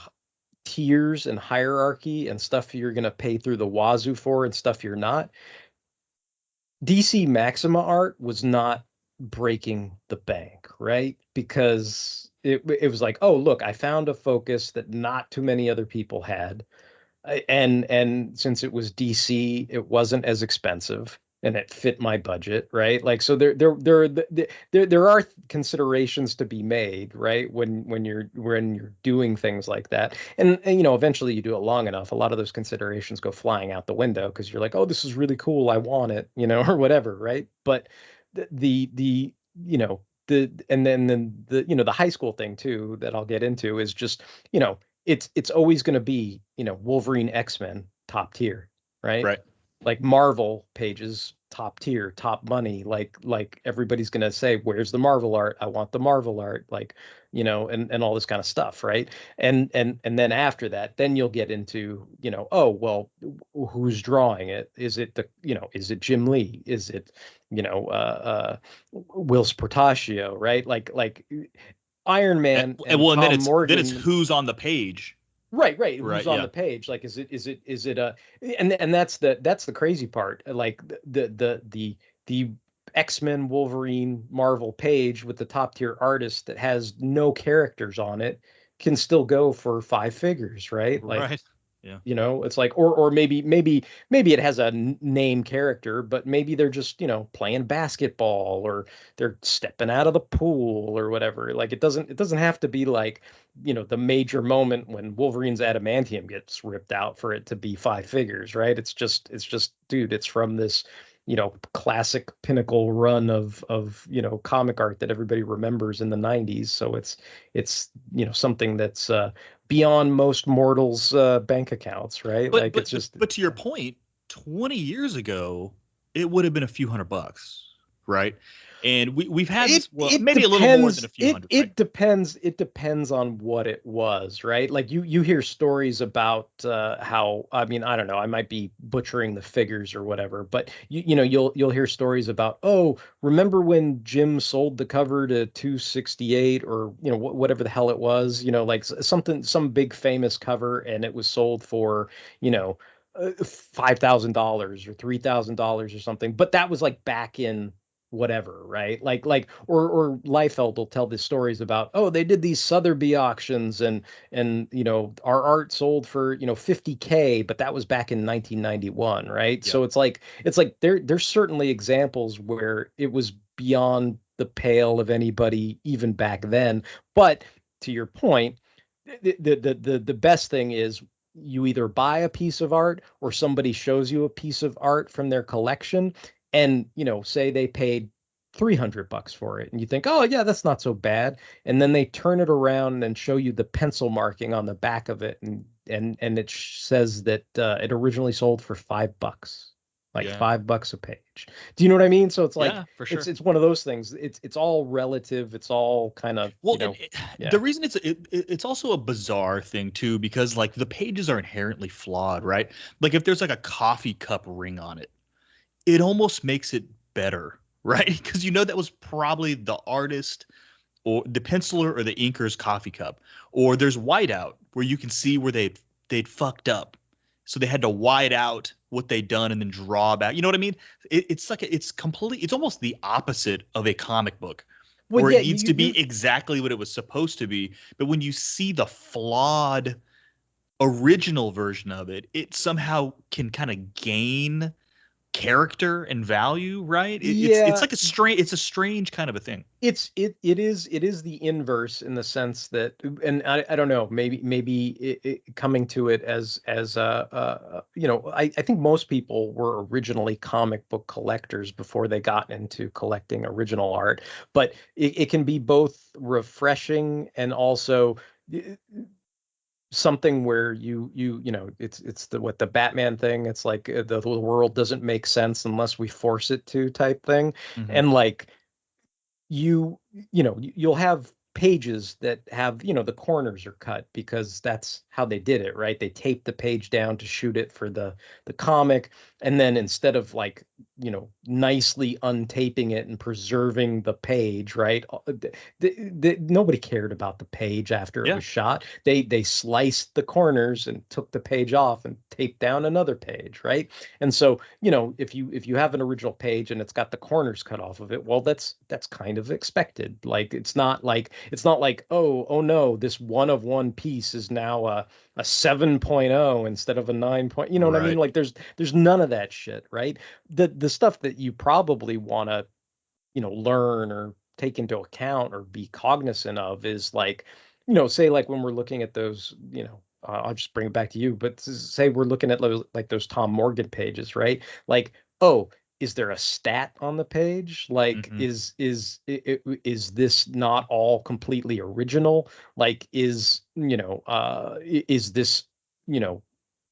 tiers and hierarchy and stuff you're going to pay through the wazoo for and stuff you're not. DC Maxima art was not breaking the bank, right? Because it was like, oh, look, I found a focus that not too many other people had. And since it was DC, it wasn't as expensive and it fit my budget, right? Like, so there are considerations to be made, right? When you're doing things like that, and eventually you do it long enough, a lot of those considerations go flying out the window because you're like, oh, this is really cool, I want it, or whatever, right? But the and then the high school thing too that I'll get into is just it's always going to be Wolverine, X-Men top tier, right?
right.
Like Marvel pages top tier, top money. Like everybody's going to say, where's the Marvel art? I want the Marvel art, like and all this kind of stuff, right? And then after that, then you'll get into oh well, who's drawing it? Is it is it Jim Lee? Is it Will Portacio, right? Like Iron Man and
Well, and then
Tom
it's
Morgan.
who's on the page,
Right.
right?
Who's on
Yeah,
the page? Like, is it and that's the crazy part. Like the X-Men, Wolverine, Marvel page with the top tier artist that has no characters on it can still go for 5 figures, right? Like,
right. Yeah.
it's like, or maybe it has a name character, but maybe they're just playing basketball or they're stepping out of the pool or whatever. Like, it doesn't have to be like the major moment when Wolverine's adamantium gets ripped out for it to be 5 figures, right? It's just dude, it's from this classic pinnacle run of comic art that everybody remembers in the 90s. So it's something that's beyond most mortals' bank accounts, right?
But
Like,
but
it's just
but to your point, 20 years ago, it would have been a few $100, right? And we've had
it
this, well,
it
maybe a little more than
depends.
a few
It
hundred, right?
it depends. It depends on what it was, right? Like, you hear stories about how, I mean, I don't know, I might be butchering the figures or whatever, but you'll hear stories about, oh, remember when Jim sold the cover to 268 or whatever the hell it was, like something, some big famous cover, and it was sold for $5,000 or $3,000 or something. But that was like back in whatever, right? Or Liefeld will tell the stories about, oh, they did these Sotheby auctions, and our art sold for 50K, but that was back in 1991, right?
Yeah.
So it's like there's certainly examples where it was beyond the pale of anybody even back then. But to your point, the best thing is you either buy a piece of art or somebody shows you a piece of art from their collection, and say they paid $300 for it, and you think, oh yeah, that's not so bad, and then they turn it around and show you the pencil marking on the back of it, and it says that it originally sold for $5, like
Yeah.
$5 a page. Do you know what I mean? So it's like
Yeah, for sure.
it's one of those things. It's all relative. It's all kind of
Well,
yeah.
the reason it's also a bizarre thing too, because like the pages are inherently flawed, right? Like if there's like a coffee cup ring on it, it almost makes it better, right? Because that was probably the artist or the penciler or the inker's coffee cup. Or there's whiteout where you can see where they'd fucked up, so they had to white out what they'd done and then draw back. You know what I mean? It's like it's almost the opposite of a comic book,
Well,
where
yeah,
it needs to be exactly what it was supposed to be. But when you see the flawed original version of it, it somehow can kind of gain character and value, right? It's
yeah,
like a strange kind of a thing.
it is the inverse in the sense that, and I don't know, maybe coming to it as I think most people were originally comic book collectors before they got into collecting original art, but it can be both refreshing and also something where it's the Batman thing. It's like the world doesn't make sense unless we force it to type thing.
Mm-hmm.
And like you'll have pages that have the corners are cut because that's how they did it, right? They taped the page down to shoot it for the comic, and then instead of like nicely untaping it and preserving the page, right? Nobody cared about the page after it
Yeah.
was shot. They sliced the corners and took the page off and taped down another page, right? And so if you have an original page and it's got the corners cut off of it, well, that's kind of expected. Like it's not like, oh no, this one of one piece is now a 7.0 instead of a 9 point. You know what I mean?
Right.
Like there's none of that shit, right? The stuff that you probably want to learn or take into account or be cognizant of is like, say like when we're looking at those, I'll just bring it back to you, but say we're looking at like those Tom Morgan pages, right? Like, oh, is there a stat on the page? Like,
Mm-hmm.
is this not all completely original? Like, is this, you know,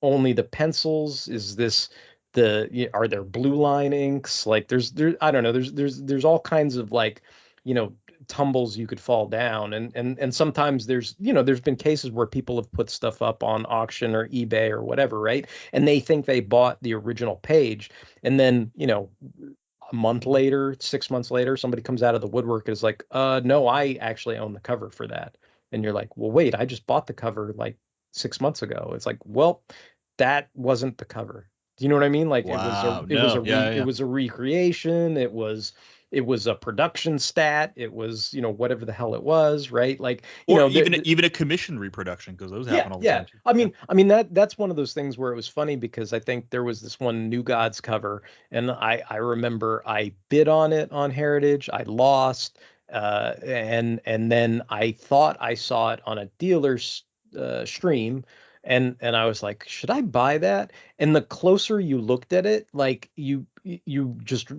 only the pencils? Is this are there blue line inks? Like there I don't know, there's all kinds of like, you know, tumbles you could fall down, and sometimes there's been cases where people have put stuff up on auction or eBay or whatever, right? And they think they bought the original page, and then a month later, 6 months later, somebody comes out of the woodwork and is like, no, I actually own the cover for that. And you're like, well, wait, I just bought the cover like 6 months ago. It's like, well, that wasn't the cover. Do you know what I mean? Like
Wow.
it was a
No. Yeah.
it
Yeah.
was a recreation. It was a production stat. It was, whatever the hell it was, right? Like,
Or
the,
even a commission reproduction, because those
yeah,
happen all the
yeah.
time too.
I
Yeah.
mean, I mean that's one of those things where it was funny because I think there was this one New Gods cover, and I remember I bid on it on Heritage. I lost, and then I thought I saw it on a dealer's stream, and I was like, should I buy that? And the closer you looked at it, like you just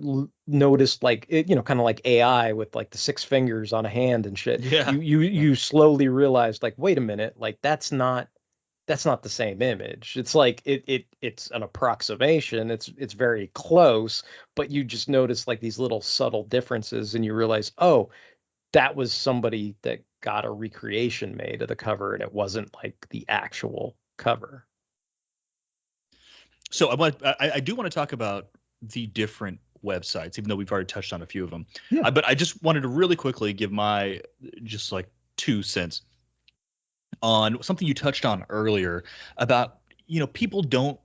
noticed like it, kind of like AI with like the six fingers on a hand and shit.
Yeah. Yeah.
You slowly realized like, wait a minute, like that's not the same image. It's like it's an approximation. It's very close, but you just notice like these little subtle differences, and you realize, oh, that was somebody that got a recreation made of the cover, and it wasn't like the actual cover.
So I do want to talk about the different websites, even though we've already touched on a few of them.
Yeah.
But I just wanted to really quickly give my just like 2 cents on something you touched on earlier about, people don't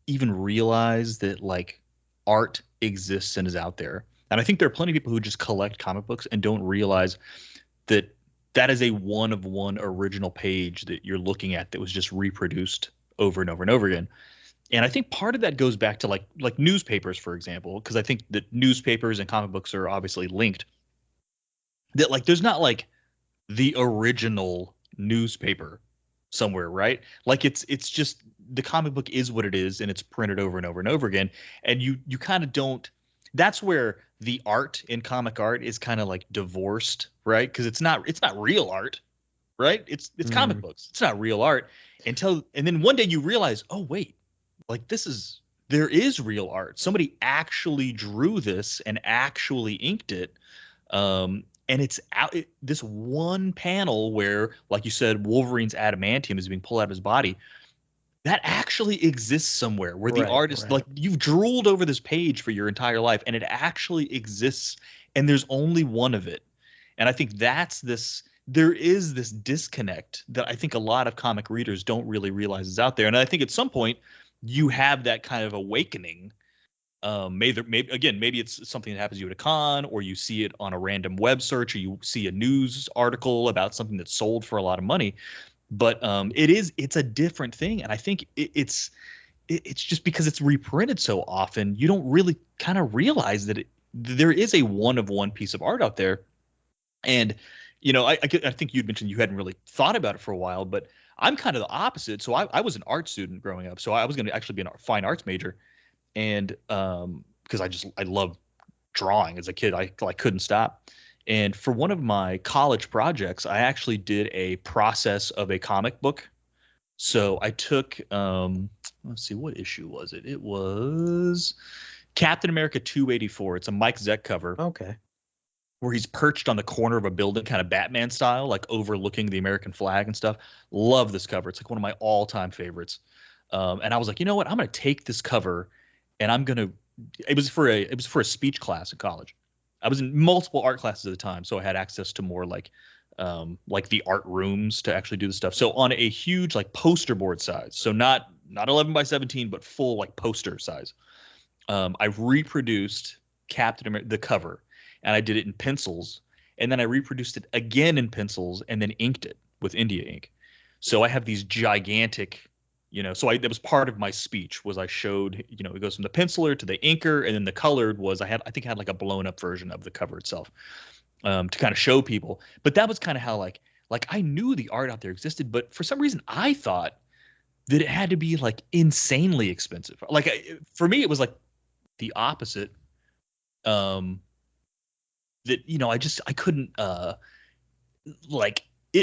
even realize that like art exists and is out there. And I think there are plenty of people who just collect comic books and don't realize that that is a one of one original page that you're looking at that was just reproduced over and over and over again. And I think part of that goes back to like newspapers, for example, because I think that newspapers and comic books are obviously linked. That like there's not like the original newspaper somewhere, right? Like it's just the comic book is what it is and it's printed over and over and over again. And you kind of don't that's where the art in comic art is kind of like divorced, right? Because it's not real art, right? It's comic books. It's not real art and then one day you realize, oh wait, like there is real art. Somebody actually drew this and actually inked it. And it's out this one panel where, like you said, Wolverine's adamantium is being pulled out of his body. That actually exists somewhere where the artist, like you've drooled over this page for your entire life and it actually exists and there's only one of it. And I think there is this disconnect that I think a lot of comic readers don't really realize is out there. And I think at some point you have that kind of awakening. Maybe it's something that happens to you at a con, or you see it on a random web search, or you see a news article about something that's sold for a lot of money. But it's a different thing, and I think it's just because it's reprinted so often, you don't really kind of realize that there is a one of one piece of art out there. And I think you'd mentioned you hadn't really thought about it for a while, but I'm kind of the opposite. So I was an art student growing up, so I was going to actually be a fine arts major. And because I love drawing as a kid, I couldn't stop. And for one of my college projects, I actually did a process of a comic book. So I took let's see, what issue was it? It was Captain America 284. It's a Mike Zeck cover.
Okay.
Where he's perched on the corner of a building, kind of Batman style, like overlooking the American flag and stuff. Love this cover. It's like one of my all-time favorites. And I was like, you know what? I'm going to take this cover and it was for a speech class in college. I was in multiple art classes at the time, so I had access to more like the art rooms to actually do the stuff. So on a huge like poster board size, so not 11 by 17, but full like poster size. I reproduced Captain America, the cover, and I did it in pencils, and then I reproduced it again in pencils, and then inked it with India ink. So I have these gigantic. That was part of my speech was I showed, it goes from the penciler to the inker, and then the colored was I think I had like a blown up version of the cover itself to kind of show people. But that was kind of how like I knew the art out there existed, but for some reason I thought that it had to be like insanely expensive. Like for me, it was like the opposite. That I couldn't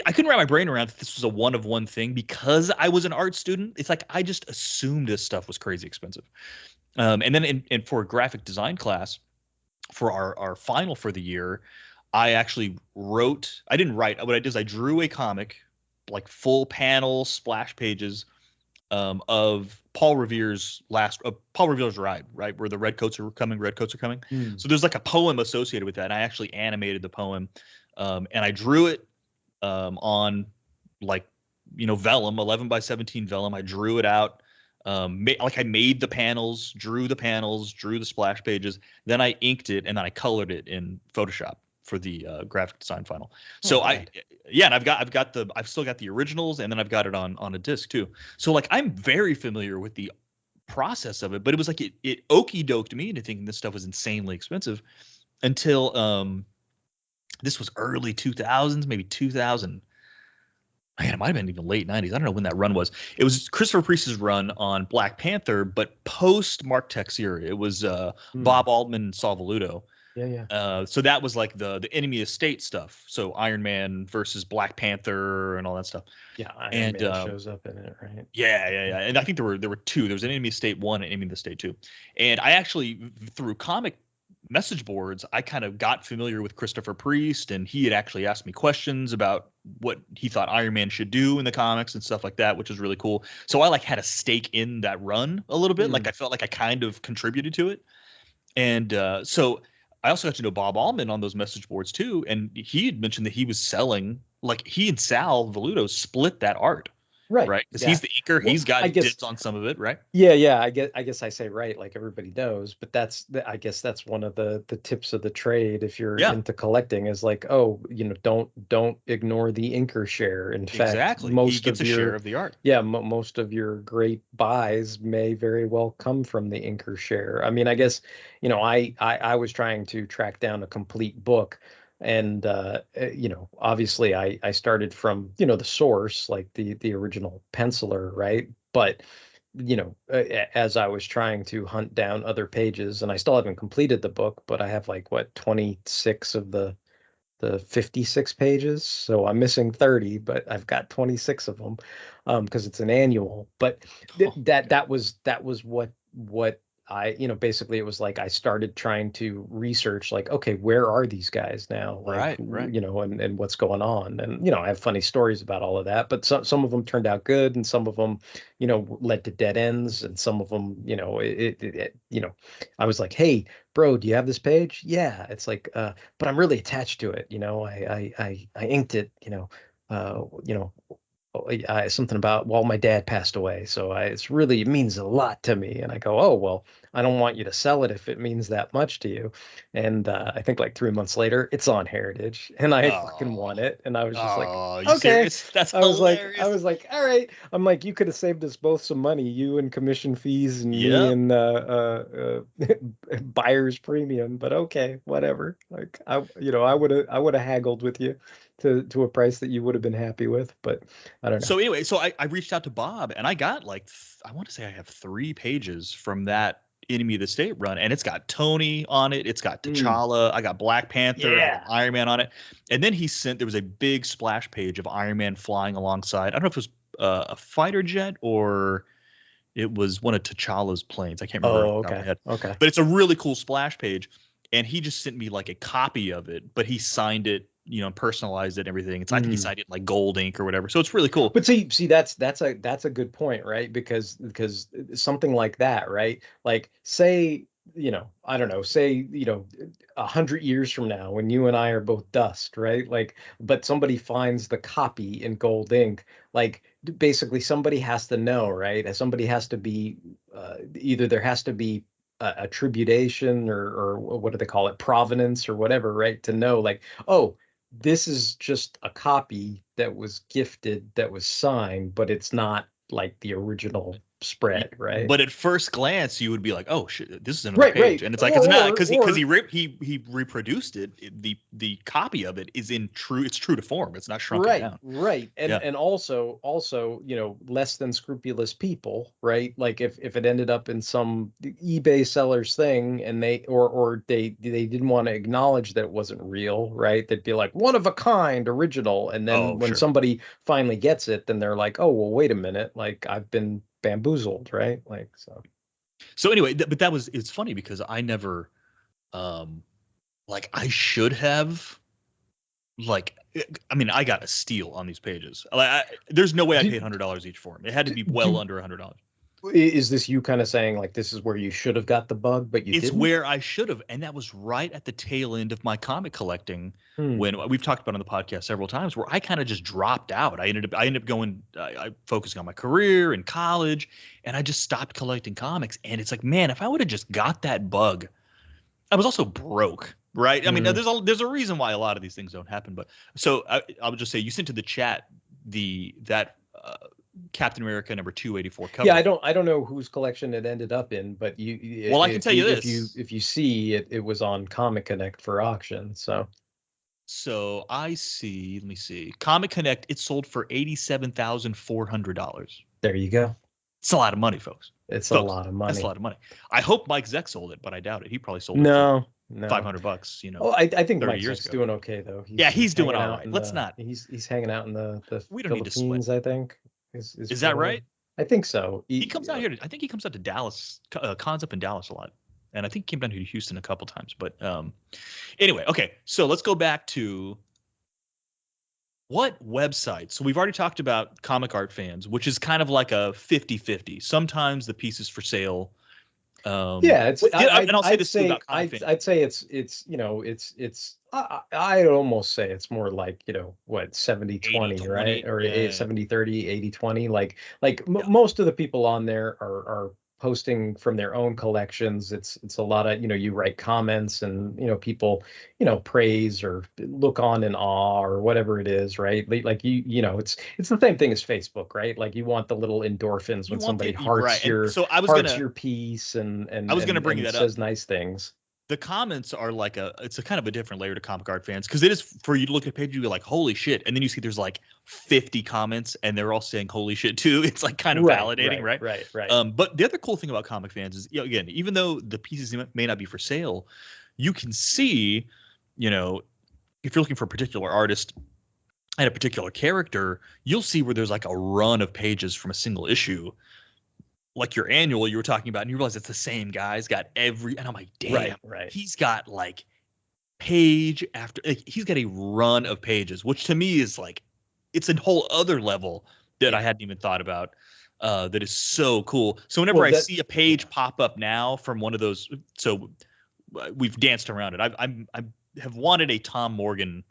I couldn't wrap my brain around that this was a one of one thing because I was an art student. It's like I just assumed this stuff was crazy expensive. And then for a graphic design class, for our final for the year, I actually I didn't write. What I did is I drew a comic, like full panel splash pages of Paul Revere's ride, right? Where the redcoats are coming. So there's like a poem associated with that. And I actually animated the poem and I drew it on vellum, 11 by 17 vellum. I drew it out. I made the panels, drew the splash pages. Then I inked it and then I colored it in Photoshop for the graphic design final. So and I've still got the originals, and then I've got it on a disc too. So like I'm very familiar with the process of it, but it was like it okey doked me into thinking this stuff was insanely expensive until this was early 2000s, maybe 2000. Man, it might have been even late 90s. I don't know when that run was. It was Christopher Priest's run on Black Panther, but post Mark Texier. It was Bob Altman and Saul Valuto.
Yeah.
So that was like the Enemy Estate stuff. So Iron Man versus Black Panther and all that stuff.
Yeah, Iron Man shows up in it, right?
Yeah. And I think there were two. There was an Enemy Estate 1 and Enemy Estate 2. And I actually, through comic message boards, I kind of got familiar with Christopher Priest, and he had actually asked me questions about what he thought Iron Man should do in the comics and stuff like that, which was really cool. So I had a stake in that run a little bit. Like I felt like I kind of contributed to it. And so I also got to know Bob Allman on those message boards too. And he had mentioned that he was selling, like he and Sal Valuto split that art.
Right.
right? Because
Yeah.
he's the inker.
Well,
He's got
I guess.
dibs on some of it, right?
Yeah. I guess I say right, like everybody knows, but I guess that's one of the tips of the trade if you're
Yeah,
into collecting is like, oh, don't ignore the inker share. In fact,
exactly. He gets a share of the art.
most of your great buys may very well come from the inker share. I mean, I guess, I was trying to track down a complete book. And obviously I started from, the source, like the original penciler, right? But as I was trying to hunt down other pages, and I still haven't completed the book, but I have like what 26 of the 56 pages, so I'm missing 30, but I've got 26 of them because it's an annual. But
Oh my God.
that was what I, basically it was like I started trying to research, like, okay, where are these guys now? Like,
Right, right.
and what's going on? And, I have funny stories about all of that, but some of them turned out good, and some of them, led to dead ends, and some of them, I was like, hey, bro, do you have this page? Yeah. It's like, but I'm really attached to it. I inked it, uh, you know, something about, well, my dad passed away, so it means a lot to me. And I go, oh well, I don't want you to sell it if it means that much to you. And I think like 3 months later, it's on Heritage, and I fucking
Oh,
want it. And I was just like,
oh, you
okay.
serious? That's
I was like,
hilarious.
all right. I'm like, you could have saved us both some money, you and commission fees, and me
Yep.
and buyer's premium. But okay, whatever. Like I would have haggled with you to a price that you would have been happy with, but I don't know.
So anyway, so I reached out to Bob and I got like I want to say I have 3 pages from that Enemy of the State run, and it's got Tony on it, it's got
Mm,
T'Challa, I got Black Panther, I got
yeah.
Iron Man on it, and then there was a big splash page of Iron Man flying alongside. I don't know if it was a fighter jet or it was one of T'Challa's planes. I can't remember off
Oh,
the top of
okay.
my head,
Okay.
but it's a really cool splash page. And he just sent me like a copy of it, but he signed it, personalized it, and everything. I think he
Mm.
signed it in like gold ink or whatever. So it's really cool.
But see, that's a good point, right? Because something like that, right? Like, say, I don't know, say, 100 years from now, when you and I are both dust, right? Like, but somebody finds the copy in gold ink, like basically somebody has to know, right? And somebody has to be either there has to be attribution, or what do they call it, provenance or whatever, right? To know, like, oh, this is just a copy that was gifted, that was signed, but it's not like the original spread, right?
But at first glance, you would be like, "Oh shit, this is another
Right,
page,"
right.
and it's like it's
Or
not
or
because
or
he reproduced it. The copy of it is it's true to form. It's not shrunken
Right,
down.
right. And
Yeah.
and also, less than scrupulous people, right? Like if it ended up in some eBay seller's thing, and they didn't want to acknowledge that it wasn't real, right? They'd be like, one of a kind, original. And then
Oh
when
sure.
somebody finally gets it, then they're like, oh, well, wait a minute, like I've been bamboozled, right? Like, so.
So anyway, but it's funny because I never, um, like I should have. Like, I mean, I got a steal on these pages. Like, there's no way I
Do,
paid $100 each for them. It had to be well
do
under $100.
is this you kind of saying like this is where you should have got the bug, but you
It's
didn't?
where I should have, and that was right at the tail end of my comic collecting.
Hmm.
When we've talked about on the podcast several times, where I kind of just dropped out. I ended up going, I focusing on my career in college, and I just stopped collecting comics. And it's like, man, if I would have just got that bug, I was also broke, right? I mean,
Hmm.
there's a reason why a lot of these things don't happen. But so I would just say, you sent to the chat that Captain America number 284
Yeah,
cover.
I don't know whose collection it ended up in, but
Well, I can
if
tell you
you
this.
if you see it, it was on Comic Connect for auction. So
So I see. Let me see. Comic Connect. It sold for $87,400.
there you go.
It's a lot of money, folks.
It's a
Folks,
lot of
that's a
money.
lot of money. I hope Mike Zeck sold it, but I doubt it. He probably sold it for
No, no.
$500.
Oh, I think
30
Mike
years
Zeck's
ago.
doing okay though.
Yeah,
He's
he's doing
hanging
all
out
right.
in
Let's not.
he's hanging out in the
We don't need to sweat.
Philippines, I think. Is
Is that
Florida.
right?
I think so.
He comes out here. I think he comes out to Dallas. Cons up in Dallas a lot, and I think he came down here to Houston a couple times. But anyway, okay. So let's go back to what website. So we've already talked about Comic Art Fans, which is kind of like a 50-50. Sometimes the piece is for sale.
Yeah, it's
And I'll say
I'd
this too
say
about Comic Fan.
I'd say it's I'd almost say it's more like, what,
80
70-20, right?
20.
Or
Yeah.
70-30, 80-20. Like
Yeah.
most of the people on there are posting from their own collections. It's a lot of, you write comments and, people, praise or look on in awe or whatever it is, right? Like it's the same thing as Facebook, right? Like you want the little endorphins
You
when
want
somebody
right. And so
hearts your piece and
I was gonna
and
bring
and
that up.
says nice things.
The comments are like it's a kind of a different layer to comic art fans because it is for you to look at a page, you be like, holy shit. And then you see there's like 50 comments and they're all saying holy shit too. It's like kind of
Right,
validating,
right,
right?
right, right.
But the other cool thing about comic fans is, again, even though the pieces may not be for sale, you can see, you know, if you're looking for a particular artist and a particular character, you'll see where there's like a run of pages from a single issue, like your annual you were talking about, and you realize it's the same guy's got and I'm like, damn,
Right, right.
he's got like page after, like, he's got a run of pages, which to me is like, it's a whole other level that I
Yeah.
hadn't even thought about. That is so cool. So whenever
Well,
I see a
yeah.
page pop up now from one of those, so we've danced around it. I have wanted a Tom Morgan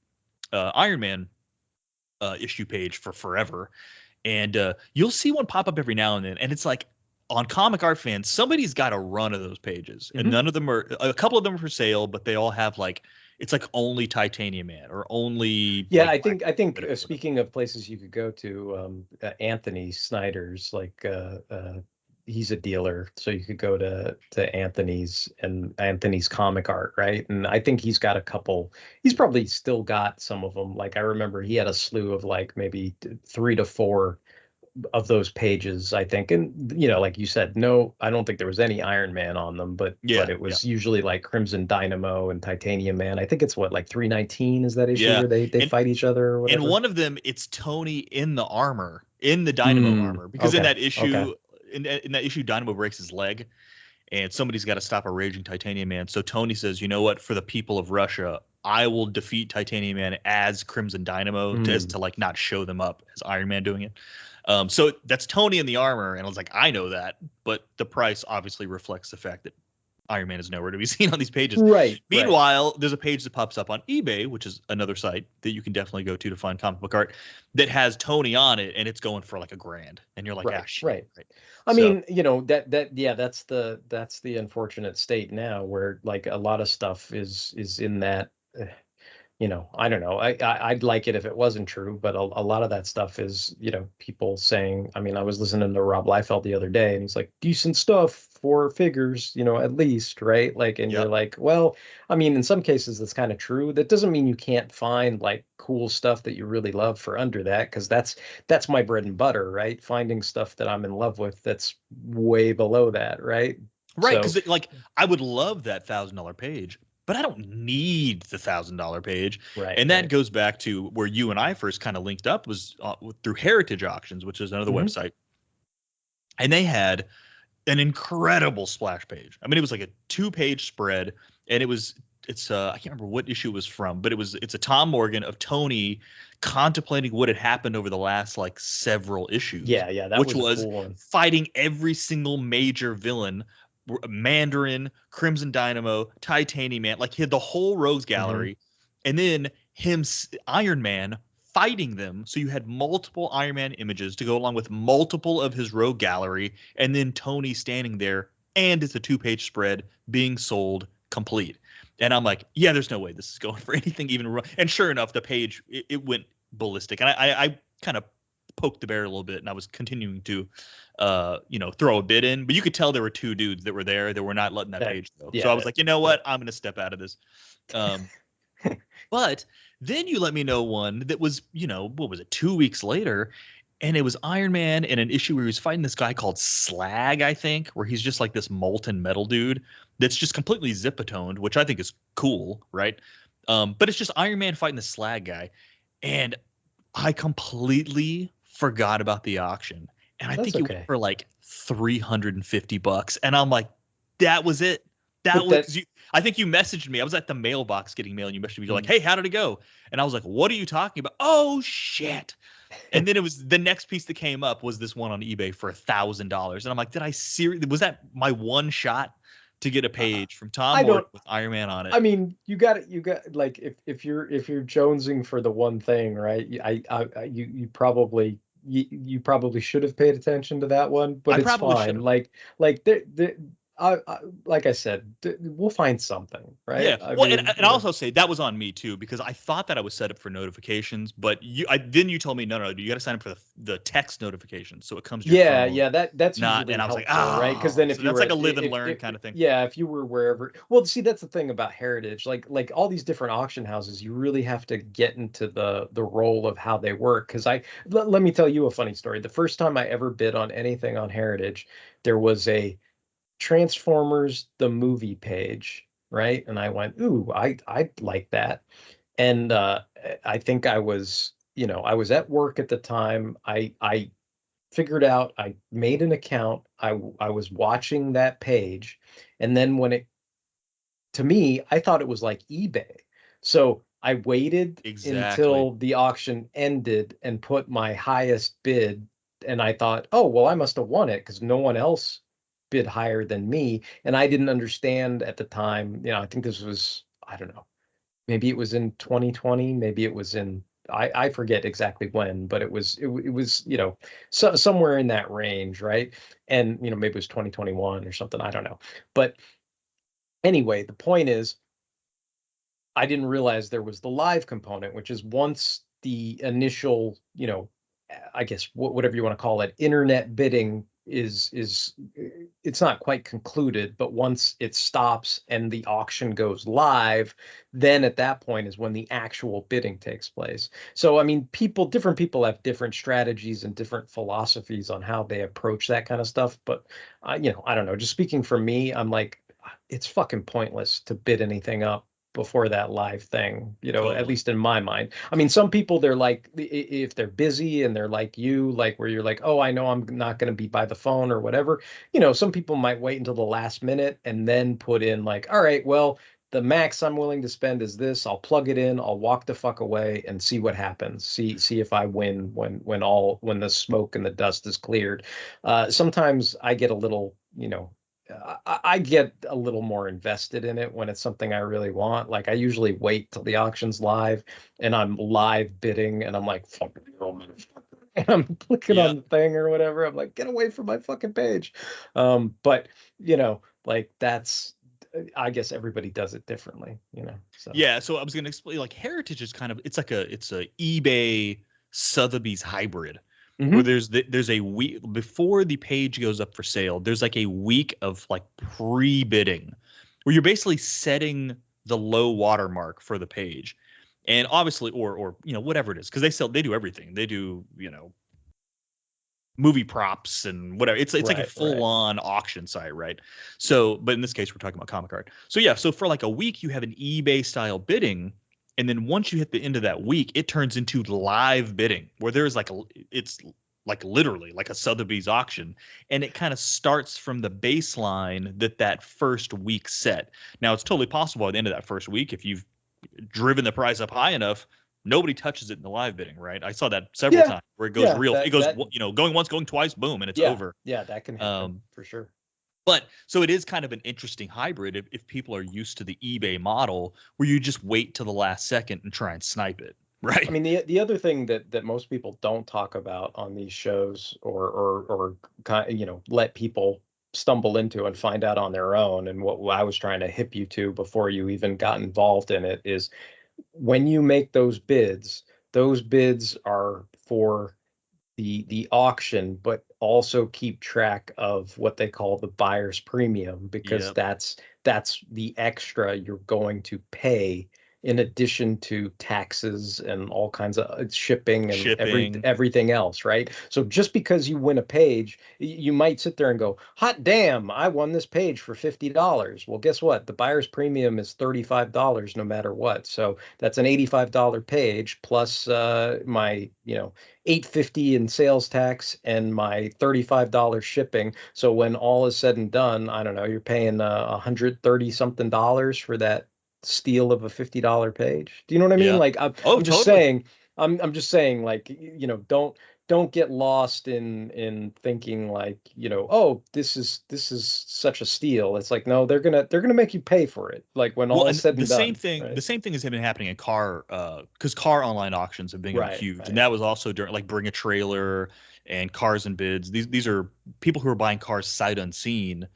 Iron Man issue page for forever, and you'll see one pop up every now and then, and it's like on Comic Art Fans, somebody's got a run of those pages, and
Mhm.
none of them are. A couple of them are for sale, but they all have like it's like only Titanium Man or only
Yeah,
like
I
Black
think I think
Widow.
speaking of places you could go to, Anthony Snyder's, like he's a dealer, so you could go to Anthony's and Anthony's Comic Art, right? And I think he's got a couple. He's probably still got some of them. Like I remember he had a slew of like maybe 3 to 4 of those pages, I think. And like you said, no, I don't think there was any Iron Man on them, but
Yeah,
it
yeah,
was usually like Crimson Dynamo and Titanium Man. I think it's what, like 319 is that issue
yeah,
where they
and
fight each other or
in
whatever.
one of them, it's Tony in the armor, in the Dynamo
Hmm.
armor, because in
Okay.
that
Okay.
issue, in that issue, Dynamo breaks his leg, and somebody's got to stop a raging Titanium Man. So Tony says, you know what, for the people of Russia, I will defeat Titanium Man as Crimson Dynamo as
Hmm.
to like not show them up as Iron Man doing it. So that's Tony in the armor, and I was like, I know that, but the price obviously reflects the fact that Iron Man is nowhere to be seen on these pages.
Right. Right.
Meanwhile, there's a page that pops up on eBay, which is another site that you can definitely go to find comic book art, that has Tony on it, and it's going for like $1,000, and you're like, ah,
Right.
shit,
Right.
right?
I
So
mean, yeah, that's the unfortunate state now where like a lot of stuff is in that. I don't know. I'd like it if it wasn't true, but a lot of that stuff is, people saying. I mean, I was listening to Rob Liefeld the other day, and he's like, decent stuff for figures, at least, right? Like, and you're
yep.
like, well, I mean, in some cases, that's kind of true. That doesn't mean you can't find like cool stuff that you really love for under that, because that's my bread and butter, right? Finding stuff that I'm in love with that's way below that, right?
Right,
So,
because like I would love that $1,000 page, but I don't need the $1,000 page.
right,
And that
right.
goes back to where you and I first kind of linked up was through Heritage Auctions, which is another
Hmm.
website, and they had an incredible splash page. I mean, it was like a 2-page spread, and it's I can't remember what issue it was from, but it's a Tom Morgan of Tony contemplating what had happened over the last like several issues,
Yeah, yeah, that
which
was a
was
cool one.
fighting every single major villain, Mandarin, Crimson Dynamo, Titanium Man, like he had the whole Rogues
Hmm.
Gallery, and then Iron Man fighting them. So you had multiple Iron Man images to go along with multiple of his Rogue Gallery, and then Tony standing there, and it's a 2-page spread being sold complete. And I'm like, yeah, there's no way this is going for anything even. And sure enough, the page it went ballistic, and I kind of poked the bear a little bit, and I was continuing to, throw a bid in, but you could tell there were two dudes that were there that were not letting that
That
page go. So I was
yeah,
like, you know
that
what, I'm going to step out of this. Um, but then you let me know one that was, what was it, 2 weeks later, and it was Iron Man in an issue where he was fighting this guy called Slag, I think, where he's just like this molten metal dude that's just completely zipatoned, which I think is cool, right? But it's just Iron Man fighting the Slag guy, and I completely forgot about the auction, and I
that's
think it went
okay.
for like $350, and I'm like, that was it. That
But
was
that
'cause I think you messaged me. I was at the mailbox getting mail, and you messaged me. You're like,
mm,
"Hey, how did it go?" And I was like, "What are you talking about?" Oh shit! And then it was the next piece that came up was this one on eBay for $1,000, and I'm like, "Did I seriously? Was that my one shot to get a page from Tom
I don't.
Morton with Iron Man on it.
I mean, you got like if you're jonesing for the one thing, right? You probably you probably should have paid attention to that one, but
I
it's
probably should
fine.
have.
Like like I said, we'll find something, right?
Yeah.
I
Well,
mean,
and I'll also say that was on me too, because I thought that I was set up for notifications, but then you told me no, you got to sign up for the text notifications, so it comes to your
yeah,
phone.
yeah, that's
Not,
usually
and I was like,
helpful, right? Because then
so
if you
that's
were
like a
at
live and learn kind of thing.
yeah, if you were wherever, well, see, that's the thing about Heritage, like all these different auction houses, you really have to get into the role of how they work. Because let me tell you a funny story. The first time I ever bid on anything on Heritage, there was a Transformers the movie page, right? And I went, ooh, I like that. And I think I was, I was at work at the time. I figured out, I made an account. I was watching that page, and then when it to me, I thought it was like eBay. So I waited
Exactly.
until the auction ended and put my highest bid, and I thought, oh, well, I must have won it because no one else bid higher than me. And I didn't understand at the time, I think this was, I don't know, maybe it was in 2020, maybe it was in, I forget exactly when, but it was, somewhere in that range, right? And maybe it was 2021 or something, I don't know. But anyway, the point is, I didn't realize there was the live component, which is once the initial, I guess whatever you want to call it, internet bidding is it's not quite concluded, but once it stops and the auction goes live, then at that point is when the actual bidding takes place. So I mean, different people have different strategies and different philosophies on how they approach that kind of stuff. But I don't know. Just speaking for me, I'm like, it's fucking pointless to bid anything up before that live thing, at
Totally.
least in my mind. I mean, some people, they're like, if they're busy and they're like you, like where you're like, oh, I know I'm not going to be by the phone or whatever. Some people might wait until the last minute and then put in like, all right, well, the max I'm willing to spend is this. I'll plug it in. I'll walk the fuck away and see what happens. See if I win when the smoke and the dust is cleared. Sometimes I get a little, I get a little more invested in it when it's something I really want. Like I usually wait till the auction's live and I'm live bidding and I'm like, fucking hell, motherfucker. And I'm clicking
Yeah.
on the thing or whatever. I'm like, get away from my fucking page. But like that's, I guess everybody does it differently, so.
Yeah. So I was gonna explain, like, Heritage is kind of, it's a eBay Sotheby's hybrid, where
Mhm.
there's a week before the page goes up for sale. There's like a week of like pre-bidding, where you're basically setting the low watermark for the page, and obviously, or whatever it is, because they do everything. They do movie props and whatever. It's like a
Right,
full on auction site, right? So, but in this case, we're talking about comic art. So yeah, so for like a week, you have an eBay style bidding, and then once you hit the end of that week, it turns into live bidding, where there's like it's like literally like a Sotheby's auction, and it kind of starts from the baseline that first week set. Now, it's totally possible at the end of that first week, if you've driven the price up high enough, nobody touches it in the live bidding, right? I saw that several
Yeah.
times where it goes
Yeah.
real, it goes,
That,
going once, going twice, boom, and it's
yeah.
over.
Yeah. That can happen for sure.
But so it is kind of an interesting hybrid if people are used to the eBay model, where you just wait till the last second and try and snipe it,
I
right?
mean, the other thing that most people don't talk about on these shows, or kind of, let people stumble into and find out on their own, and what I was trying to hip you to before you even got involved in it, is when you make those bids are for the auction, but also keep track of what they call the buyer's premium, because
Yep.
that's the extra you're going to pay in addition to taxes and all kinds of shipping and
Shipping.
everything else, right? So just because you win a page, you might sit there and go, hot damn, I won this page for $50. Well, guess what? The buyer's premium is $35 no matter what. So that's an $85 page plus my, 850 in sales tax and my $35 shipping. So when all is said and done, I don't know, you're paying 130 something dollars for that steal of a $50 page. Do you know what I mean?
Yeah.
Like I'm,
Oh,
I'm just
totally.
saying, I'm just saying, like, don't don't get lost in thinking like, oh, this is such a steal. It's like, no, they're gonna make you pay for it, like when
Well,
all is
and
said
the
and
same
done,
thing,
right?
the same thing has been happening in car, because car online auctions have been going
Right,
huge, and
right.
that was also during like Bring a Trailer and Cars and Bids. These are people who are buying cars sight unseen,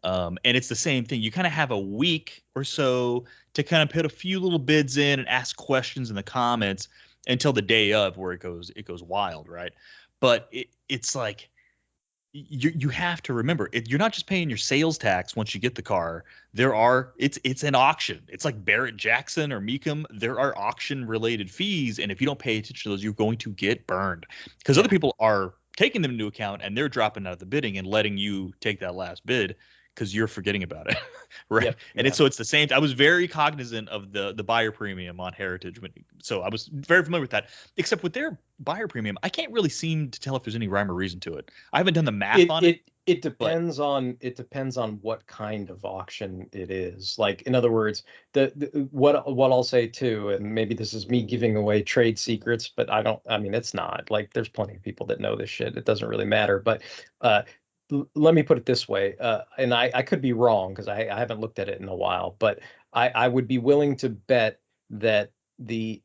and it's the same thing. You kind of have a week or so to kind of put a few little bids in and ask questions in the comments until the day of where it goes wild, right? But it's like you have to remember you're not just paying your sales tax once you get the car. It's an auction. It's like Barrett Jackson or Meekum. There are auction related fees, and if you don't pay attention to those, you're going to get burned because other
Yeah.
people are taking them into account and they're dropping out of the bidding and letting you take that last bid because you're forgetting about it. Right.
Yep.
And
Yeah.
it's the same. I was very cognizant of the buyer premium on Heritage, so I was very familiar with that. Except with their buyer premium, I can't really seem to tell if there's any rhyme or reason to it. I haven't done the math
It
on it,
it it
but
depends on what kind of auction it is. Like, in other words, what I'll say too, and maybe this is me giving away trade secrets, but I mean, it's not. Like, there's plenty of people that know this shit. It doesn't really matter. But uh let me put it this way, and I could be wrong because I haven't looked at it in a while, but I would be willing to bet that the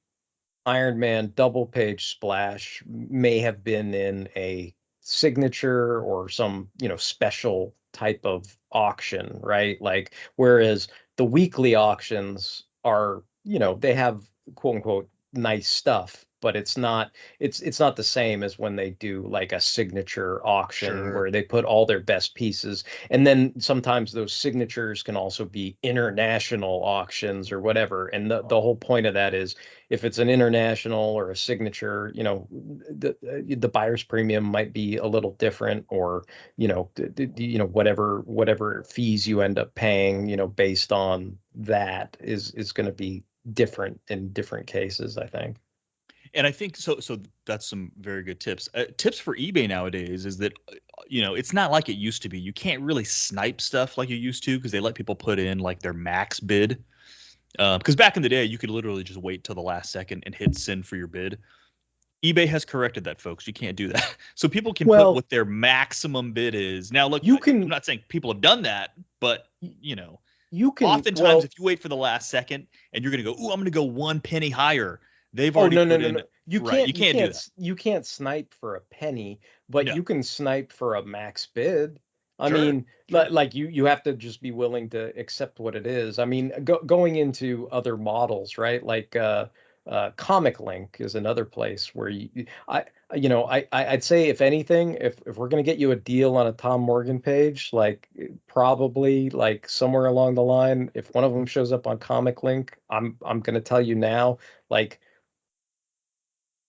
Iron Man double page splash may have been in a signature or some, special type of auction, right? Like, whereas the weekly auctions are, they have quote unquote nice stuff, but it's not the same as when they do like a signature auction
sure.
where they put all their best pieces. And then sometimes those signatures can also be international auctions or whatever. And the whole point of that is, if it's an international or a signature, the buyer's premium might be a little different, or whatever fees you end up paying, based on that is going to be different in different cases, I think.
And I think so. So that's some very good tips. Tips for eBay nowadays is that it's not like it used to be. You can't really snipe stuff like you used to because they let people put in like their max bid. Because back in the day, you could literally just wait till the last second and hit send for your bid. eBay has corrected that, folks. You can't do that. So people can put
Well,
what their maximum bid is. Now, look,
you
I'm
can
not saying people have done that, but oftentimes
well,
if you wait for the last second and you're going to go, ooh, I'm going to go 1 penny higher, they've
oh,
already
no, no,
put
no,
in.
no. You
Right. You
can't you
can't do
can't
that.
you can't snipe for a penny, but
No.
you can snipe for a max bid. I
Sure.
mean,
Sure.
like, you have to just be willing to accept what it is. I mean, going into other models, right? Like, Comic Link is another place where I'd say, if anything, if we're gonna get you a deal on a Tom Morgan page, like, probably like somewhere along the line, if one of them shows up on Comic Link, I'm gonna tell you now, like,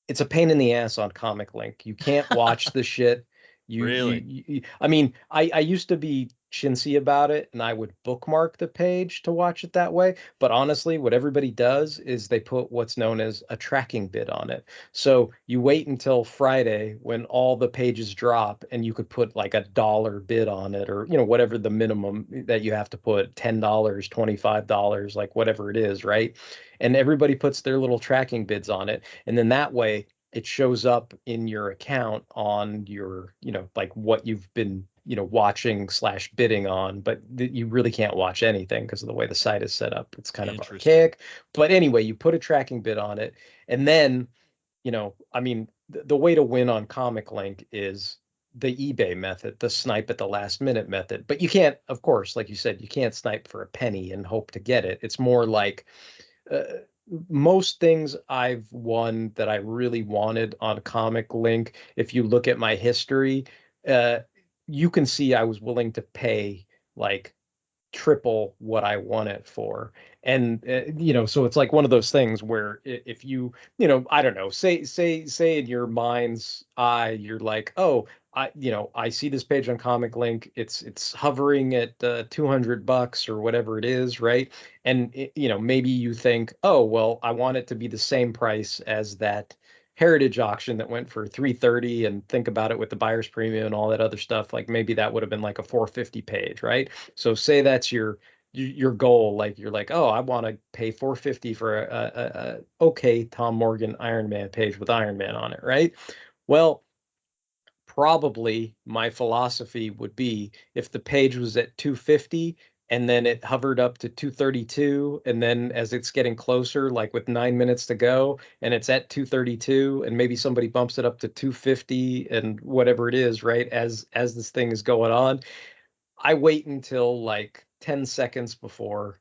it's a pain in the ass on Comic Link. You can't watch the shit.
Really.
I mean, I used to be chintzy about it, and I would bookmark the page to watch it that way. But honestly, what everybody does is they put what's known as a tracking bid on it. So you wait until Friday when all the pages drop, and you could put like $1 bid on it, or whatever the minimum that you have to put, $10, $25, like whatever it is, right? And everybody puts their little tracking bids on it, and then that way it shows up in your account on your, like, what you've been, watching slash bidding on, but you really can't watch anything because of the way the site is set up. It's kind of
Interesting.
archaic. But anyway, you put a tracking bid on it, and then, I mean, the way to win on Comic Link is the eBay method, the snipe at the last minute method. But you can't, of course, like you said, you can't snipe for a penny and hope to get it. It's more like, uh, most things I've won that I really wanted on Comic Link, if you look at my history, uh, you can see I was willing to pay like triple what I won it for. And so it's like one of those things where, if you, I don't know, say in your mind's eye, you're like, oh, I see this page on Comic Link. It's hovering at $200 or whatever it is, right? And maybe you think, oh, well, I want it to be the same price as that Heritage auction that went for 330, and think about it with the buyer's premium and all that other stuff. Like, maybe that would have been like a 450 page, right? So say that's your goal. Like, you're like, oh, I want to pay 450 for a okay Tom Morgan Iron Man page with Iron Man on it, right? Well, probably my philosophy would be if the page was at 250 and then it hovered up to 232, and then as it's getting closer, like with 9 minutes to go, and it's at 232, and maybe somebody bumps it up to 250 and whatever it is, right? As this thing is going on, I wait until like 10 seconds before,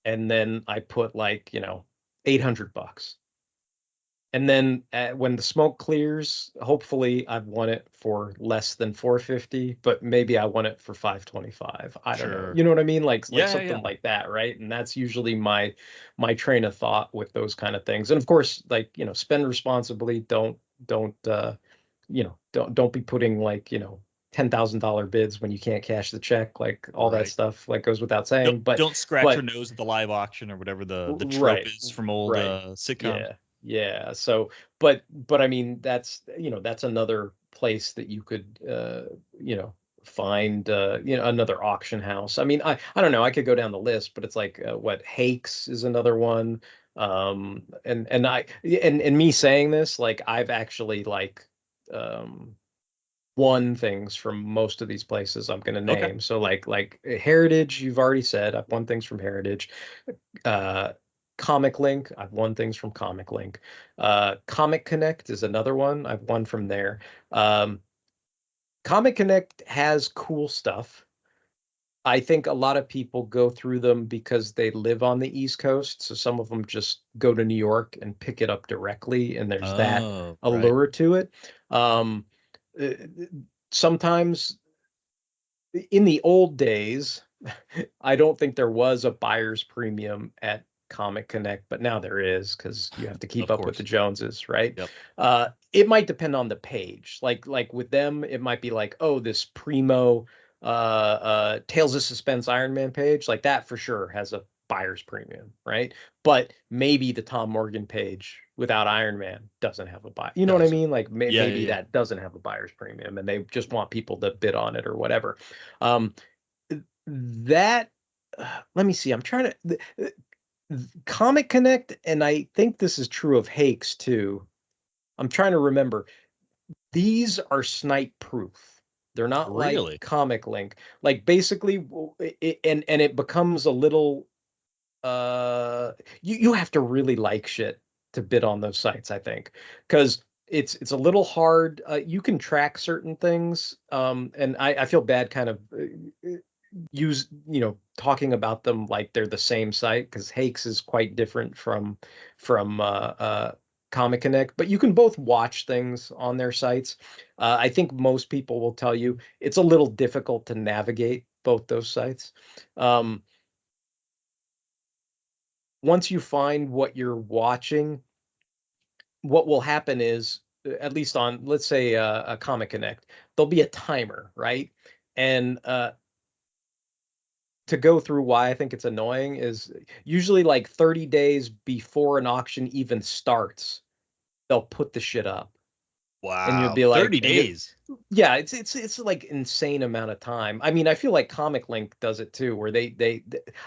and then I put like, 800 bucks. And then when the smoke clears, hopefully I've won it for less than 450, but maybe I won it for 525. I don't know.
Sure.
You know what I mean? Like
Yeah,
something
yeah.
like that, right? And that's usually my train of thought with those kind of things. And of course, like, spend responsibly. Don't be putting like, $10,000 bids when you can't cash the check, like all that
Right.
stuff like goes without saying.
Don't scratch your nose at the live auction or whatever the trope
right,
is from old
right.
sitcoms.
Yeah. So, but I mean, that's another place that you could, find, another auction house. I mean, I don't know. I could go down the list, but it's like, what Hakes is another one. And me saying this, like I've actually like, won things from most of these places I'm going to
Okay.
name. So like Heritage, you've already said I've won things from Heritage. Uh, Comic Link, I've won things from Comic Link. Comic Connect is another one I've won from there. Um, Comic Connect has cool stuff. I think a lot of people go through them because they live on the East Coast. So some of them just go to New York and pick it up directly, and there's that
Oh, right.
allure to it. Um, uh, Sometimes in the old days, I don't think there was a buyer's premium at Comic Connect, but now there is because you have to keep
Of
up with the
course.
Joneses, right?
Yep.
It might depend on the page. Like with them, it might be like, oh, this primo Tales of Suspense Iron Man page, like that for sure has a buyer's premium, right? But maybe the Tom Morgan page without Iron Man doesn't have a buy. You know what I
Doesn't.
mean? Like
Yeah, yeah,
maybe
yeah.
that doesn't have a buyer's premium, and they just want people to bid on it or whatever. Um, that Let me see. I'm trying to Comic Connect, and I think this is true of Hakes too. I'm trying to remember. These are snipe proof. They're not like
Really?
Comic Link. Like basically, and it becomes a little. You have to really like shit to bid on those sites, I think, because it's a little hard. You can track certain things, and I feel bad kind of use talking about them like they're the same site because Hakes is quite different from Comic Connect, but you can both watch things on their sites. I think most people will tell you it's a little difficult to navigate both those sites. Um, Once you find what you're watching, what will happen is, at least on, let's say, a Comic Connect, there'll be a timer, right? And to go through why I think it's annoying is usually like 30 days before an auction even starts, they'll put the shit up. And you'll
Wow.
be like,
30 days.
yeah, it's like insane amount of time. I mean, I feel like Comic Link does it too, where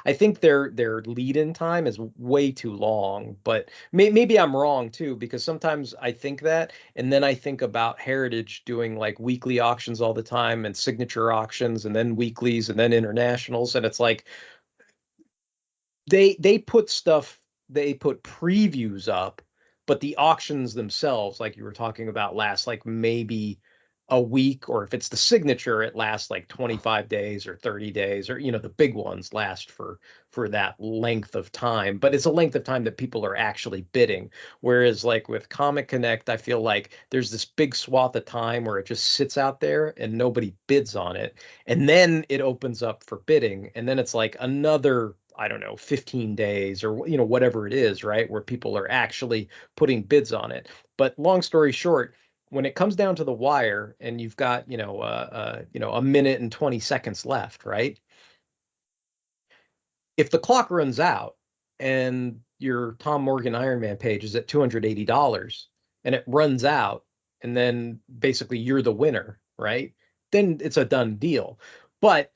I think their lead-in time is way too long, but maybe I'm wrong too, because sometimes I think that, and then I think about Heritage doing like weekly auctions all the time and signature auctions and then weeklies and then internationals, and it's like they put previews up, but the auctions themselves, like you were talking about, last like maybe a week, or if it's the signature, it lasts like 25 days or 30 days, or the big ones last for that length of time, but it's a length of time that people are actually bidding. Whereas like with Comic Connect, I feel like there's this big swath of time where it just sits out there and nobody bids on it, and then it opens up for bidding, and then it's like another, I don't know, 15 days or whatever it is, right, where people are actually putting bids on it. But long story short, when it comes down to the wire and you've got a minute and 20 seconds left, right? If the clock runs out and your Tom Morgan Iron Man page is at $280 and it runs out, and then basically you're the winner, right? Then it's a done deal. But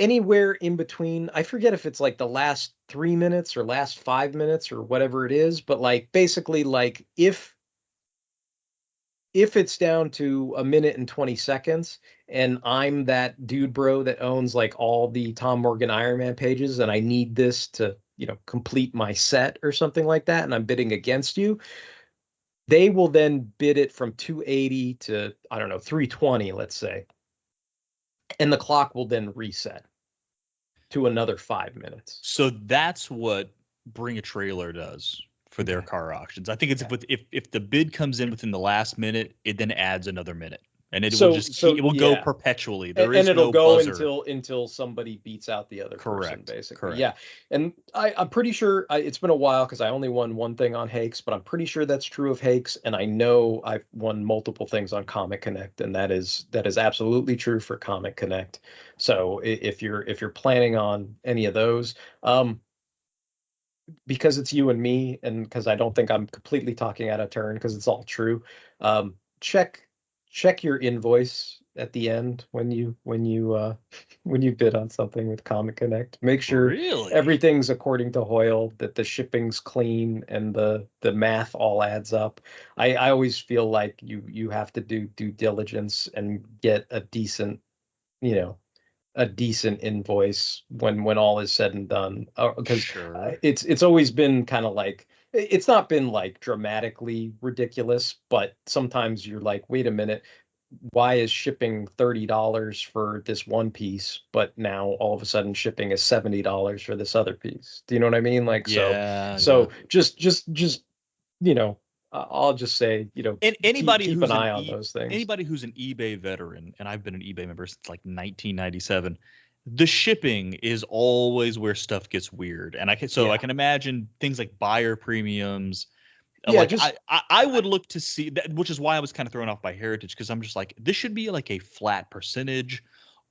anywhere in between, I forget if it's like the last 3 minutes or last 5 minutes or whatever it is, but like basically, like if it's down to a minute and 20 seconds, and I'm that dude bro that owns like all the Tom Morgan Iron Man pages, and I need this to, complete my set or something like that, and I'm bidding against you, they will then bid it from 280 to, I don't know, 320, let's say. And the clock will then reset to another 5 minutes.
So that's what Bring a Trailer does for their car auctions. I think it's if the bid comes in within the last minute, it then adds another minute, and it will just it will go perpetually. There is
it'll
no
go
buzzer.
until somebody beats out the other person, basically.
Correct.
Yeah, and I'm pretty sure it's been a while because I only won one thing on Hakes, but I'm pretty sure that's true of Hakes, and I know I've won multiple things on Comic Connect, and that is absolutely true for Comic Connect. So if you're planning on any of those, because it's you and me, and because I don't think I'm completely talking out of turn, because it's all true, check your invoice at the end when you when you bid on something with Comic Connect. Make sure everything's according to Hoyle, that the shipping's clean and the math all adds up. I always feel like you have to do due diligence and get a decent, invoice when all is said and done, because it's always been kind of like, it's not been like dramatically ridiculous, but sometimes you're like, wait a minute, why is shipping $30 for this one piece, but now all of a sudden shipping is $70 for this other piece? Do you know what I mean? Like, so just I'll just say,
and anybody
keep
who's
an eye on those things.
Anybody who's an eBay veteran, and I've been an eBay member since like 1997, the shipping is always where stuff gets weird. And I can imagine things like buyer premiums. I would look to see that, which is why I was kind of thrown off by Heritage, because I'm just like, this should be like a flat percentage,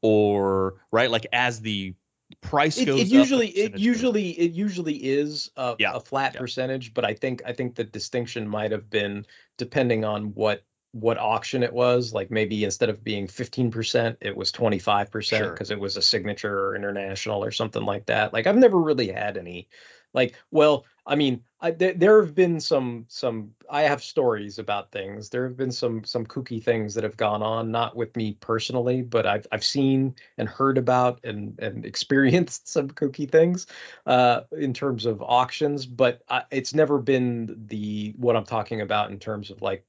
or right, like as the price goes up.
It usually is a flat percentage, but I think the distinction might have been depending on what auction it was. Like maybe instead of being 15%, it was 25% because it was a signature or international or something like that. Like I've never really had any, like, well, I mean, there have been some. I have stories about things. There have been some kooky things that have gone on, not with me personally, but I've seen and heard about and experienced some kooky things in terms of auctions. But it's never been what I'm talking about in terms of, like,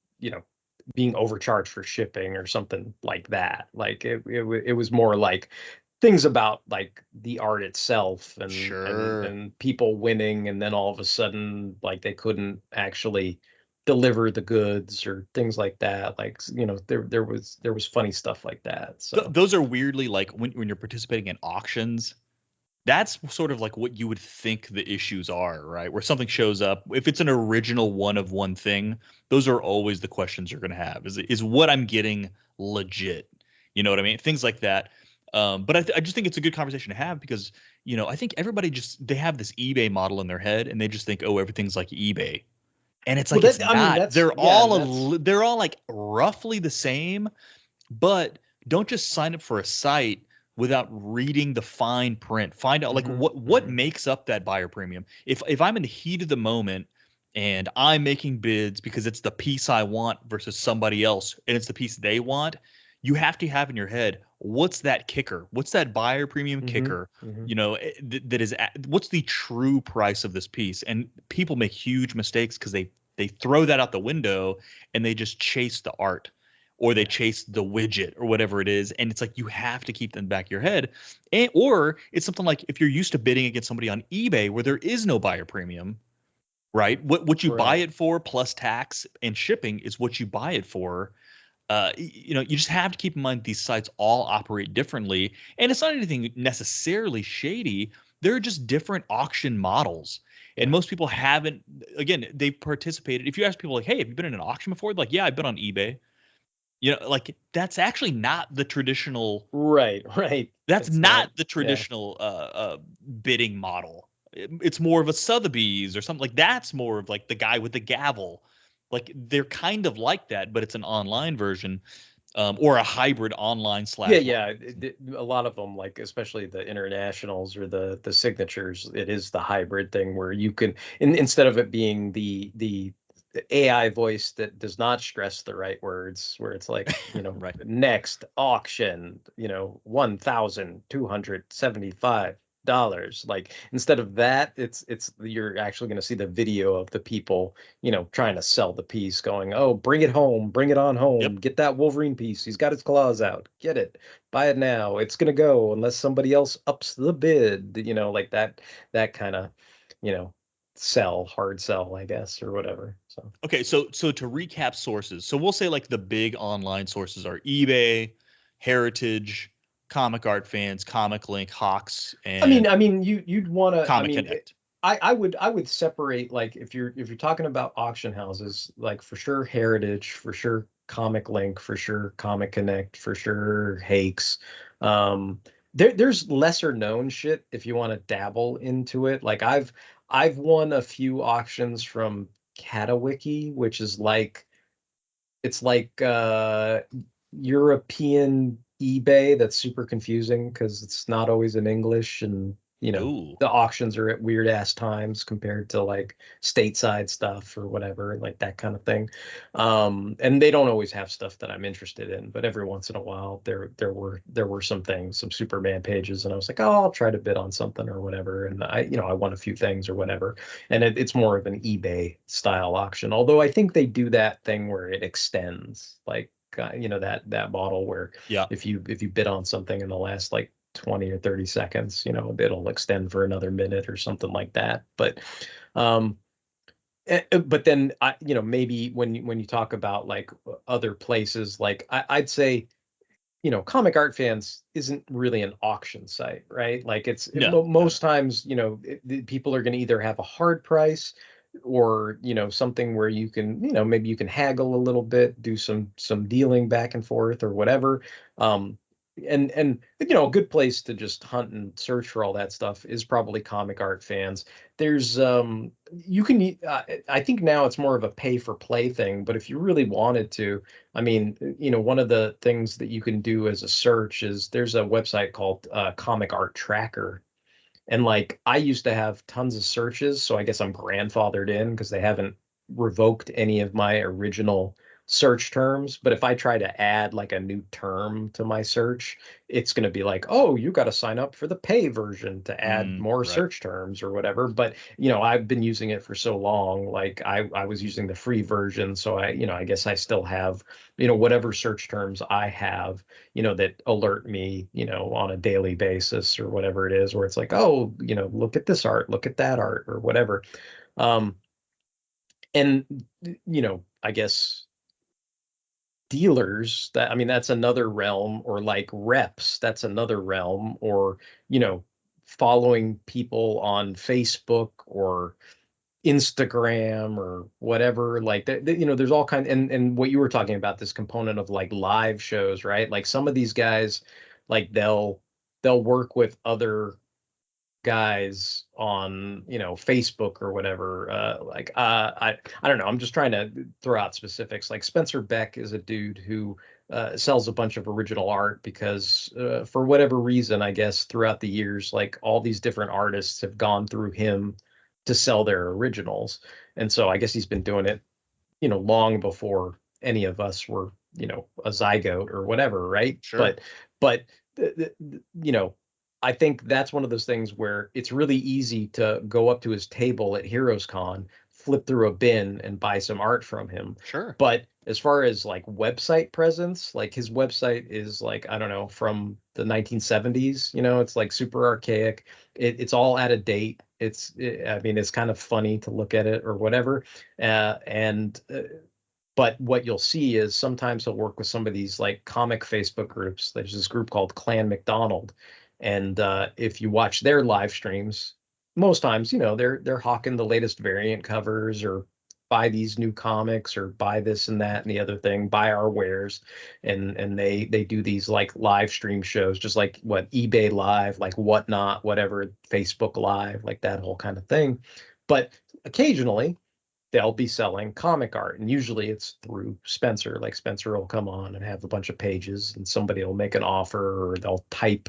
being overcharged for shipping or something like that. Like it was more like things about like the art itself and people winning, and then all of a sudden like they couldn't actually deliver the goods or things like that. Like, there was funny stuff like that. So
those are weirdly, like, when you're participating in auctions, that's sort of like what you would think the issues are, right? Where something shows up, if it's an original one of one thing, those are always the questions you're going to have. Is what I'm getting legit? You know what I mean? Things like that. But I just think it's a good conversation to have, because, I think everybody they have this eBay model in their head, and they just think, oh, everything's like eBay. And it's like, it's not. They're all like roughly the same, but don't just sign up for a site without reading the fine print. Find out like what makes up that buyer premium. If I'm in the heat of the moment and I'm making bids because it's the piece I want versus somebody else and it's the piece they want, you have to have in your head, what's that kicker? What's that buyer premium kicker? That is, what's the true price of this piece? And people make huge mistakes because they throw that out the window and they just chase the art, or they chase the widget or whatever it is. And it's like, you have to keep them in the back of your head. Or it's something like, if you're used to bidding against somebody on eBay where there is no buyer premium, right? What you buy it for plus tax and shipping is what you buy it for. You just have to keep in mind these sites all operate differently, and it's not anything necessarily shady. They're just different auction models. And most people haven't, again, they've participated. If you ask people like, hey, have you been in an auction before? They're like, yeah, I've been on eBay. Like, that's actually not the traditional.
Right.
That's not the traditional bidding model. It's more of a Sotheby's or something. Like, that's more of like the guy with the gavel. Like, they're kind of like that, but it's an online version, or a hybrid online /
a lot of them, like especially the internationals or the signatures, it is the hybrid thing where you can, instead of it being the AI voice that does not stress the right words, where it's like,
Right.
next auction, $1,275. Like, instead of that, it's you're actually going to see the video of the people, trying to sell the piece, going, oh, bring it home, bring it on home,
Yep.
get that Wolverine piece. He's got his claws out. Get it. Buy it now. It's going to go unless somebody else ups the bid, like that kind of, you know, hard sell, I guess, or whatever. So
Okay, so to recap sources, so we'll say like the big online sources are eBay, Heritage, Comic Art Fans, Comic Link, Hawks, and
you'd want to.
Comic Connect.
I would separate, like, if you're talking about auction houses, like, for sure Heritage, for sure Comic Link, for sure Comic Connect, for sure Hakes. There's lesser known shit if you want to dabble into it. Like, I've won a few auctions from Katawiki, which is like, it's like European eBay that's super confusing because it's not always in English, and
Ooh,
the auctions are at weird ass times compared to like stateside stuff or whatever, and like that kind of thing. And they don't always have stuff that I'm interested in, but every once in a while there were some things, some Superman pages, and I was like, oh, I'll try to bid on something or whatever, and I won a few things or whatever. And it's more of an eBay style auction, although I think they do that thing where it extends, like, that model where
yeah.
if you bid on something in the last like 20 or 30 seconds, it'll extend for another minute or something like that. Um but then, maybe when you talk about like other places, like, I'd say, Comic Art Fans isn't really an auction site, right? Like,
No, no, no.
most times, people are going to either have a hard price, or something where you can, maybe you can haggle a little bit, do some dealing back and forth or whatever. Um and a good place to just hunt and search for all that stuff is probably Comic Art Fans. There's you can I think now it's more of a pay for play thing, but if you really wanted to, I mean, one of the things that you can do as a search is there's a website called Comic Art Tracker. And like, I used to have tons of searches, so I guess I'm grandfathered in because they haven't revoked any of my original search terms. But if I try to add like a new term to my search, it's going to be like, oh, you got to sign up for the pay version to add more
Right.
search terms or whatever. But I've been using it for so long, like, I was using the free version, so I guess I still have whatever search terms I have, that alert me, on a daily basis or whatever it is, where it's like, oh, look at this art, look at that art or whatever. Um, and, I guess dealers, that, I mean, that's another realm, or like reps, that's another realm, or, following people on Facebook or Instagram or whatever, like that, there's all kind, and what you were talking about, this component of like live shows, right? Like, some of these guys, like, they'll work with other guys on, Facebook or whatever. I don't know, I'm just trying to throw out specifics. Like, Spencer Beck is a dude who sells a bunch of original art because, for whatever reason, I guess throughout the years, like, all these different artists have gone through him to sell their originals. And so I guess he's been doing it, long before any of us were, a zygote or whatever, right?
Sure.
But I think that's one of those things where it's really easy to go up to his table at Heroes Con, flip through a bin, and buy some art from him.
Sure.
But as far as like website presence, like, his website is like, I don't know, from the 1970s. It's like super archaic. It's all out of date. I mean, it's kind of funny to look at it or whatever. And But what you'll see is sometimes he'll work with some of these like comic Facebook groups. There's this group called Clan McDonald, and if you watch their live streams, most times, they're hawking the latest variant covers, or buy these new comics, or buy this and that and the other thing, buy our wares, and they do these like live stream shows, just like what eBay Live, like Whatnot, whatever, Facebook Live, like that whole kind of thing. But occasionally they'll be selling comic art, and usually it's through Spencer. Like, Spencer will come on and have a bunch of pages, and somebody will make an offer, or they'll type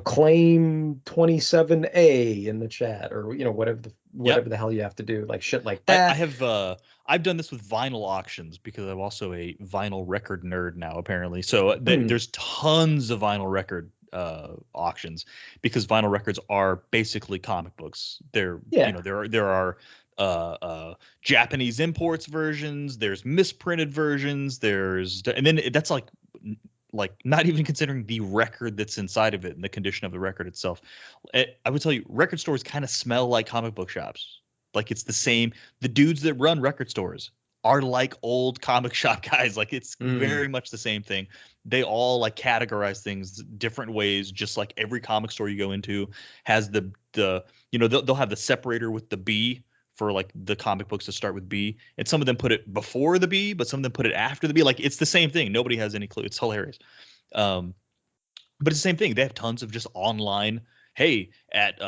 claim 27A in the chat, or whatever the
Yep.
hell you have to do, like shit like
I
that.
have I've done this with vinyl auctions because I'm also a vinyl record nerd now, apparently. So there's tons of vinyl record auctions because vinyl records are basically comic books.
Yeah.
There are Japanese imports versions, there's misprinted versions, and then that's like not even considering the record that's inside of it and the condition of the record itself. I would tell you, record stores kind of smell like comic book shops. Like it's the same. The dudes that run record stores are like old comic shop guys. Like it's very much the same thing. They all like categorize things different ways, just like every comic store you go into has they'll have the separator with the B for like the comic books to start with B, and some of them put it before the B, but some of them put it after the B. Like it's the same thing. Nobody has any clue. It's hilarious. Um, but it's the same thing. They have tons of just online. Hey, at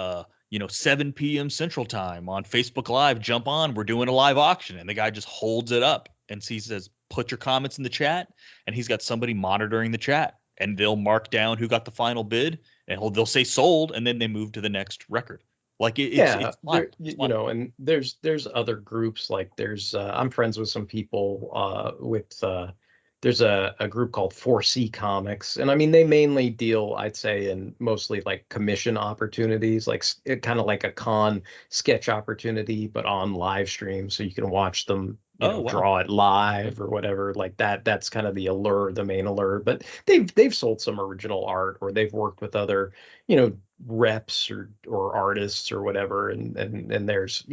7 p.m. Central Time on Facebook Live, jump on. We're doing a live auction, and the guy just holds it up and he says, "Put your comments in the chat," and he's got somebody monitoring the chat, and they'll mark down who got the final bid, and they'll say sold, and then they move to the next record. Like it's
there,
wild. It's wild.
and there's other groups, like there's I'm friends with some people with there's a group called 4C Comics, and I mean they mainly deal, I'd say, in mostly like commission opportunities, like kind of like a con sketch opportunity, but on live stream, so you can watch them,
Oh wow.
draw it live or whatever, like that. That's kind of the allure, the main allure. But they've sold some original art, or they've worked with other, reps or artists or whatever, and there's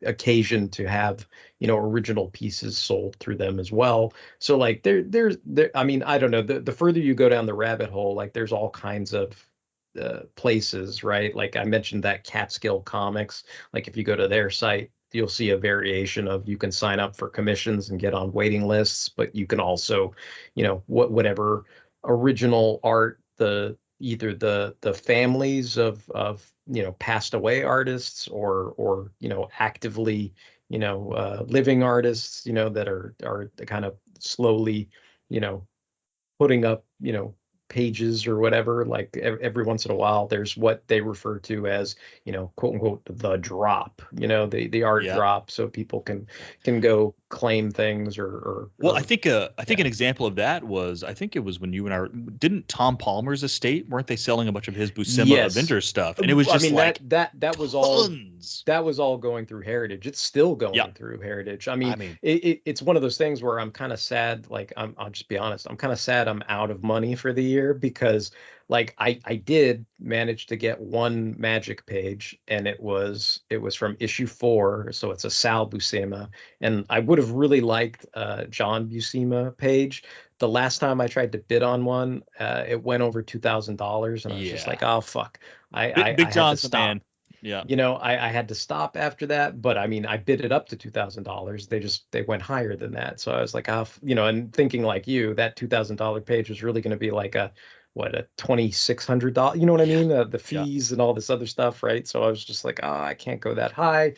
occasion to have original pieces sold through them as well. So like there's I mean, I don't know, the further you go down the rabbit hole, like there's all kinds of places, right? Like I mentioned that Catskill Comics. Like if you go to their site, you'll see a variation of, you can sign up for commissions and get on waiting lists, but you can also, whatever original art either the families of passed away artists, or actively living artists, that are kind of slowly putting up pages or whatever. Like every once in a while there's what they refer to as, quote unquote, the drop, the art
Yeah.
drop, so people can go claim things,
Well,
or
I think an example of that was, I think it was when you and I didn't Tom Palmer's estate, weren't they selling a bunch of his Buscema
yes.
Avengers stuff? And it was
I
just
mean,
like
that was all
tons.
going through Heritage. It's still
Yeah.
going through Heritage. I
I
mean,
mean,
it's one of those things where I'm kind of sad. Like I'll just be honest. I'm kind of sad I'm out of money for the year, because like I did manage to get one Magic page, and it was from issue 4, so it's a Sal Buscema, and I would have really liked John Buscema page. The last time I tried to bid on one, it went over $2,000, and I was just
yeah.
like, oh fuck. I
Big
had to
John's the
stop.
man. Yeah.
I had to stop after that, but I mean, I bid it up to $2,000. They went higher than that. So I was like, and thinking like you, that $2,000 page was really going to be like a $2,600, you know what I
Yeah.
mean? The
Yeah.
fees and all this other stuff, right? So I was just like, I can't go that high.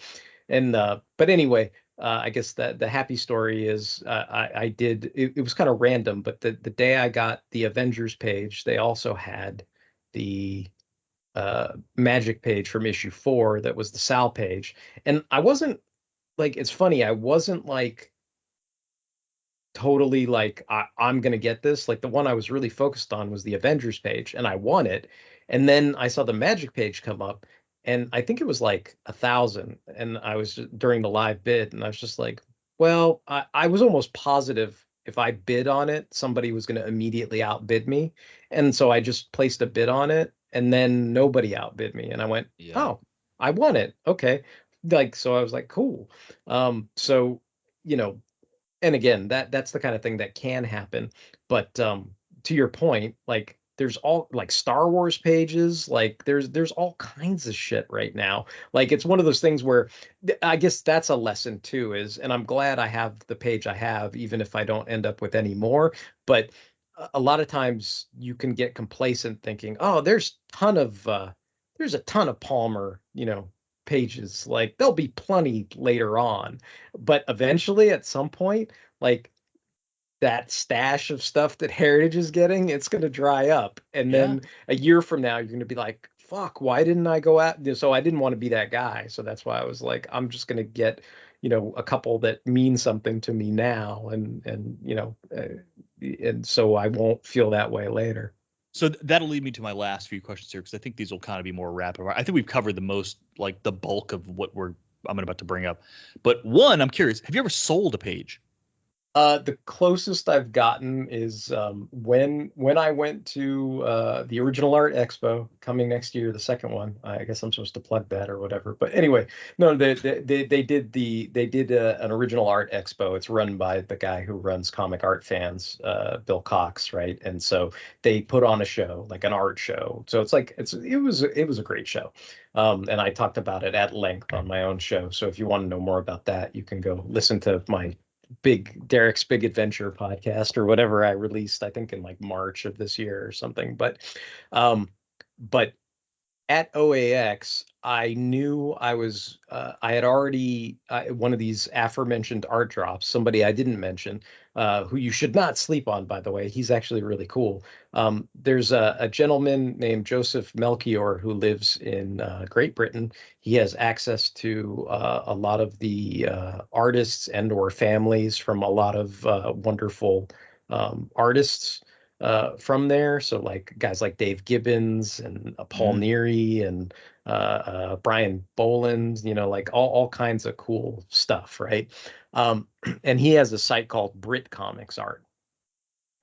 And but anyway, I guess that the happy story is, I did. It was kind of random, but the day I got the Avengers page, they also had the Magic page from issue 4, that was the Sal page. And I wasn't like, it's funny, I wasn't like totally like, I'm gonna get this. Like the one I was really focused on was the Avengers page, and I won it. And then I saw the Magic page come up, and I think it was like 1,000. And I was during the live bid, and I was just like, well, I was almost positive if I bid on it, somebody was going to immediately outbid me. And so I just placed a bid on it, and then nobody outbid me. And I went,
Yeah.
oh, I won it. Okay. Like, so I was like, cool. So, you know, and again, that's the kind of thing that can happen. But to your point, like there's all like Star Wars pages, like there's all kinds of shit right now. Like it's one of those things where I guess that's a lesson too, is, and I'm glad I have the page I have, even if I don't end up with any more. But a lot of times you can get complacent thinking, oh, there's a ton of Palmer, pages. Like there'll be plenty later on, but eventually at some point, like that stash of stuff that Heritage is getting, it's going to dry up. And
Yeah.
then a year from now, you're going to be like, fuck, why didn't I go out? So I didn't want to be that guy. So that's why I was like, I'm just going to get, a couple that mean something to me now. And so I won't feel that way later.
So that'll lead me to my last few questions here, because I think these will kind of be more rapid. I think we've covered the most, like the bulk of what I'm about to bring up. But one, I'm curious, have you ever sold a page?
The closest I've gotten is when I went to the Original Art Expo coming next year, the second one. I guess I'm supposed to plug that or whatever. But anyway, no, they did an Original Art Expo. It's run by the guy who runs Comic Art Fans, Bill Cox, right? And so they put on a show, like an art show. So it was a great show. And I talked about it at length on my own show. So if you want to know more about that, you can go listen to my Derek's Big Adventure podcast or whatever I released, I think in like March of this year or something. Um, but at OAX, I knew I had already one of these aforementioned art drops, somebody I didn't mention, who you should not sleep on, by the way. He's actually really cool. There's a gentleman named Joseph Melchior who lives in Great Britain. He has access to a lot of the artists and or families from a lot of wonderful artists from there. So like guys like Dave Gibbons and Paul Neary and Brian Boland, like all kinds of cool stuff, right? And he has a site called Brit Comics Art.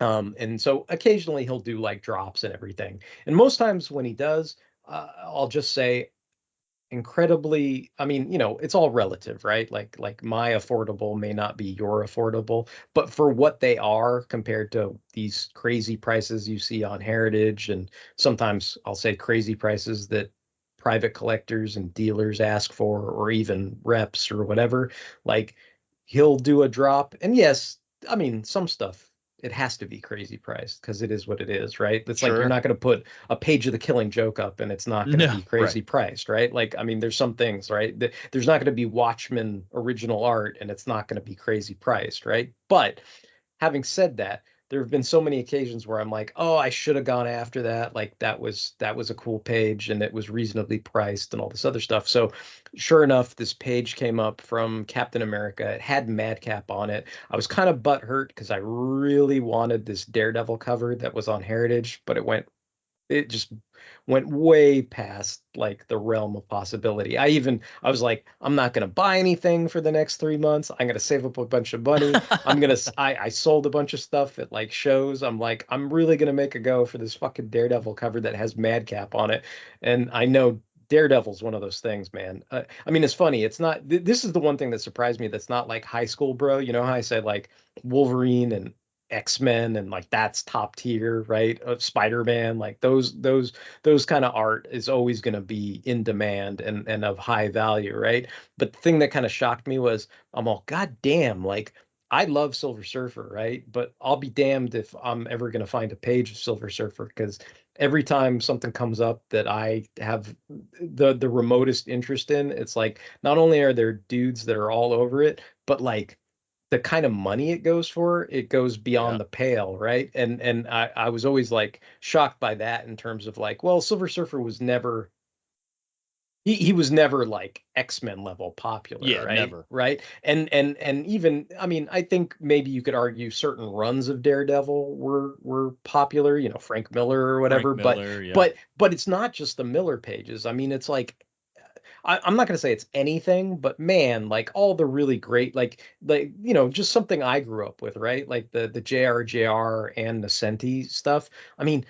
And so occasionally he'll do like drops and everything. And most times when he does, I'll just say, incredibly, I mean, it's all relative, right? Like my affordable may not be your affordable, but for what they are compared to these crazy prices you see on Heritage, and sometimes I'll say crazy prices that private collectors and dealers ask for, or even reps or whatever, like he'll do a drop. And yes, I mean, some stuff it has to be crazy priced because it is what it is, right? It's like you're
Sure.
not going to put a Page of the Killing Joke up and it's not going to
No,
be crazy
right.
priced, right? Like, I mean, there's some things, right? There's not going to be Watchmen original art and it's not going to be crazy priced, right? But having said that, there have been so many occasions where I'm like, oh, I should have gone after that. Like that was a cool page and it was reasonably priced and all this other stuff. So sure enough, this page came up from Captain America. It had Madcap on it. I was kind of butthurt because I really wanted this Daredevil cover that was on Heritage, but it just went way past like the realm of possibility. I was like, I'm not gonna buy anything for the next 3 months. I'm gonna save up a bunch of money. I sold a bunch of stuff at like shows. I'm like, I'm really gonna make a go for this fucking Daredevil cover that has Madcap on it. And I know Daredevil's one of those things, man. I mean, it's funny. It's not. This is the one thing that surprised me. That's not like high school, bro. You know how I said like Wolverine and X-Men and like that's top tier, right? Spider-Man, like those kind of art is always going to be in demand and of high value, right? But the thing that kind of shocked me was I'm all, God damn, like I love Silver Surfer, right? But I'll be damned if I'm ever going to find a page of Silver Surfer because every time something comes up that I have the remotest interest in, it's like not only are there dudes that are all over it, but like the kind of money it goes for, it goes
Yeah.
beyond the pale, right? And I was always like shocked by that in terms of like, well, Silver Surfer was never he was never like X-Men level popular,
Yeah,
right?
never.
Right. And even I mean, I think maybe you could argue certain runs of Daredevil were popular, Frank Miller or
Frank
whatever, but
Miller, yeah.
but it's not just the Miller pages. I mean, it's like I'm not going to say it's anything, but man, like all the really great, like just something I grew up with, right? Like the JRJR and Nascenti stuff. I mean,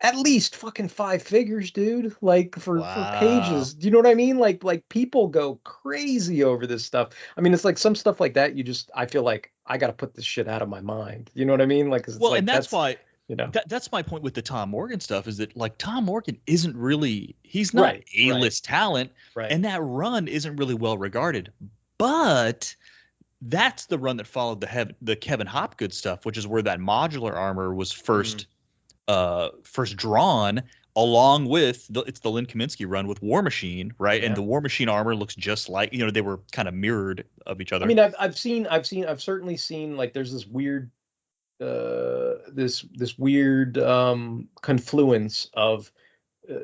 at least fucking five figures, dude. Like for
Wow.
pages, do you know what I mean? Like people go crazy over this stuff. I mean, it's like some stuff like that. I feel like I got to put this shit out of my mind. You know what I mean? Like, 'cause it's
Well, and
like
that's
that's
why
you know
that's my point with the Tom Morgan stuff, is that like Tom Morgan isn't really, he's not
right, right,
A-list talent,
right.
and that run isn't really well regarded. But that's the run that followed the Kevin Hopgood stuff, which is where that modular armor was
Mm,
first drawn, along with it's the Lynn Kaminsky run with War Machine, right? And
yeah.
the War Machine armor looks just like, they were kind of mirrored of each
I
other.
mean, I've certainly seen like there's this weird this weird confluence of uh,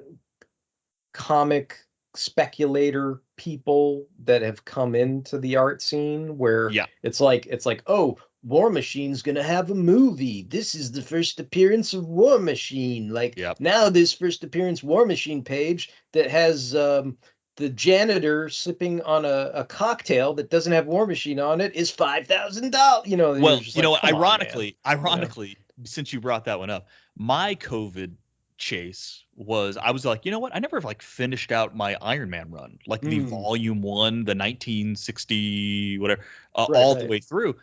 comic speculator people that have come into the art scene where
Yeah.
it's like, oh, War Machine's gonna have a movie. This is the first appearance of War Machine. Like
Yep.
now this first appearance War Machine page that has the janitor sipping on a cocktail that doesn't have War Machine on it is $5,000. You're
Well,
just
you know
like,
what?
come on, man.
Ironically, since you brought that one up, my COVID chase was I was like, you know what? I never like finished out my Iron Man run, like the
Mm,
volume one, the 1960 whatever,
right,
all the
right.
way through.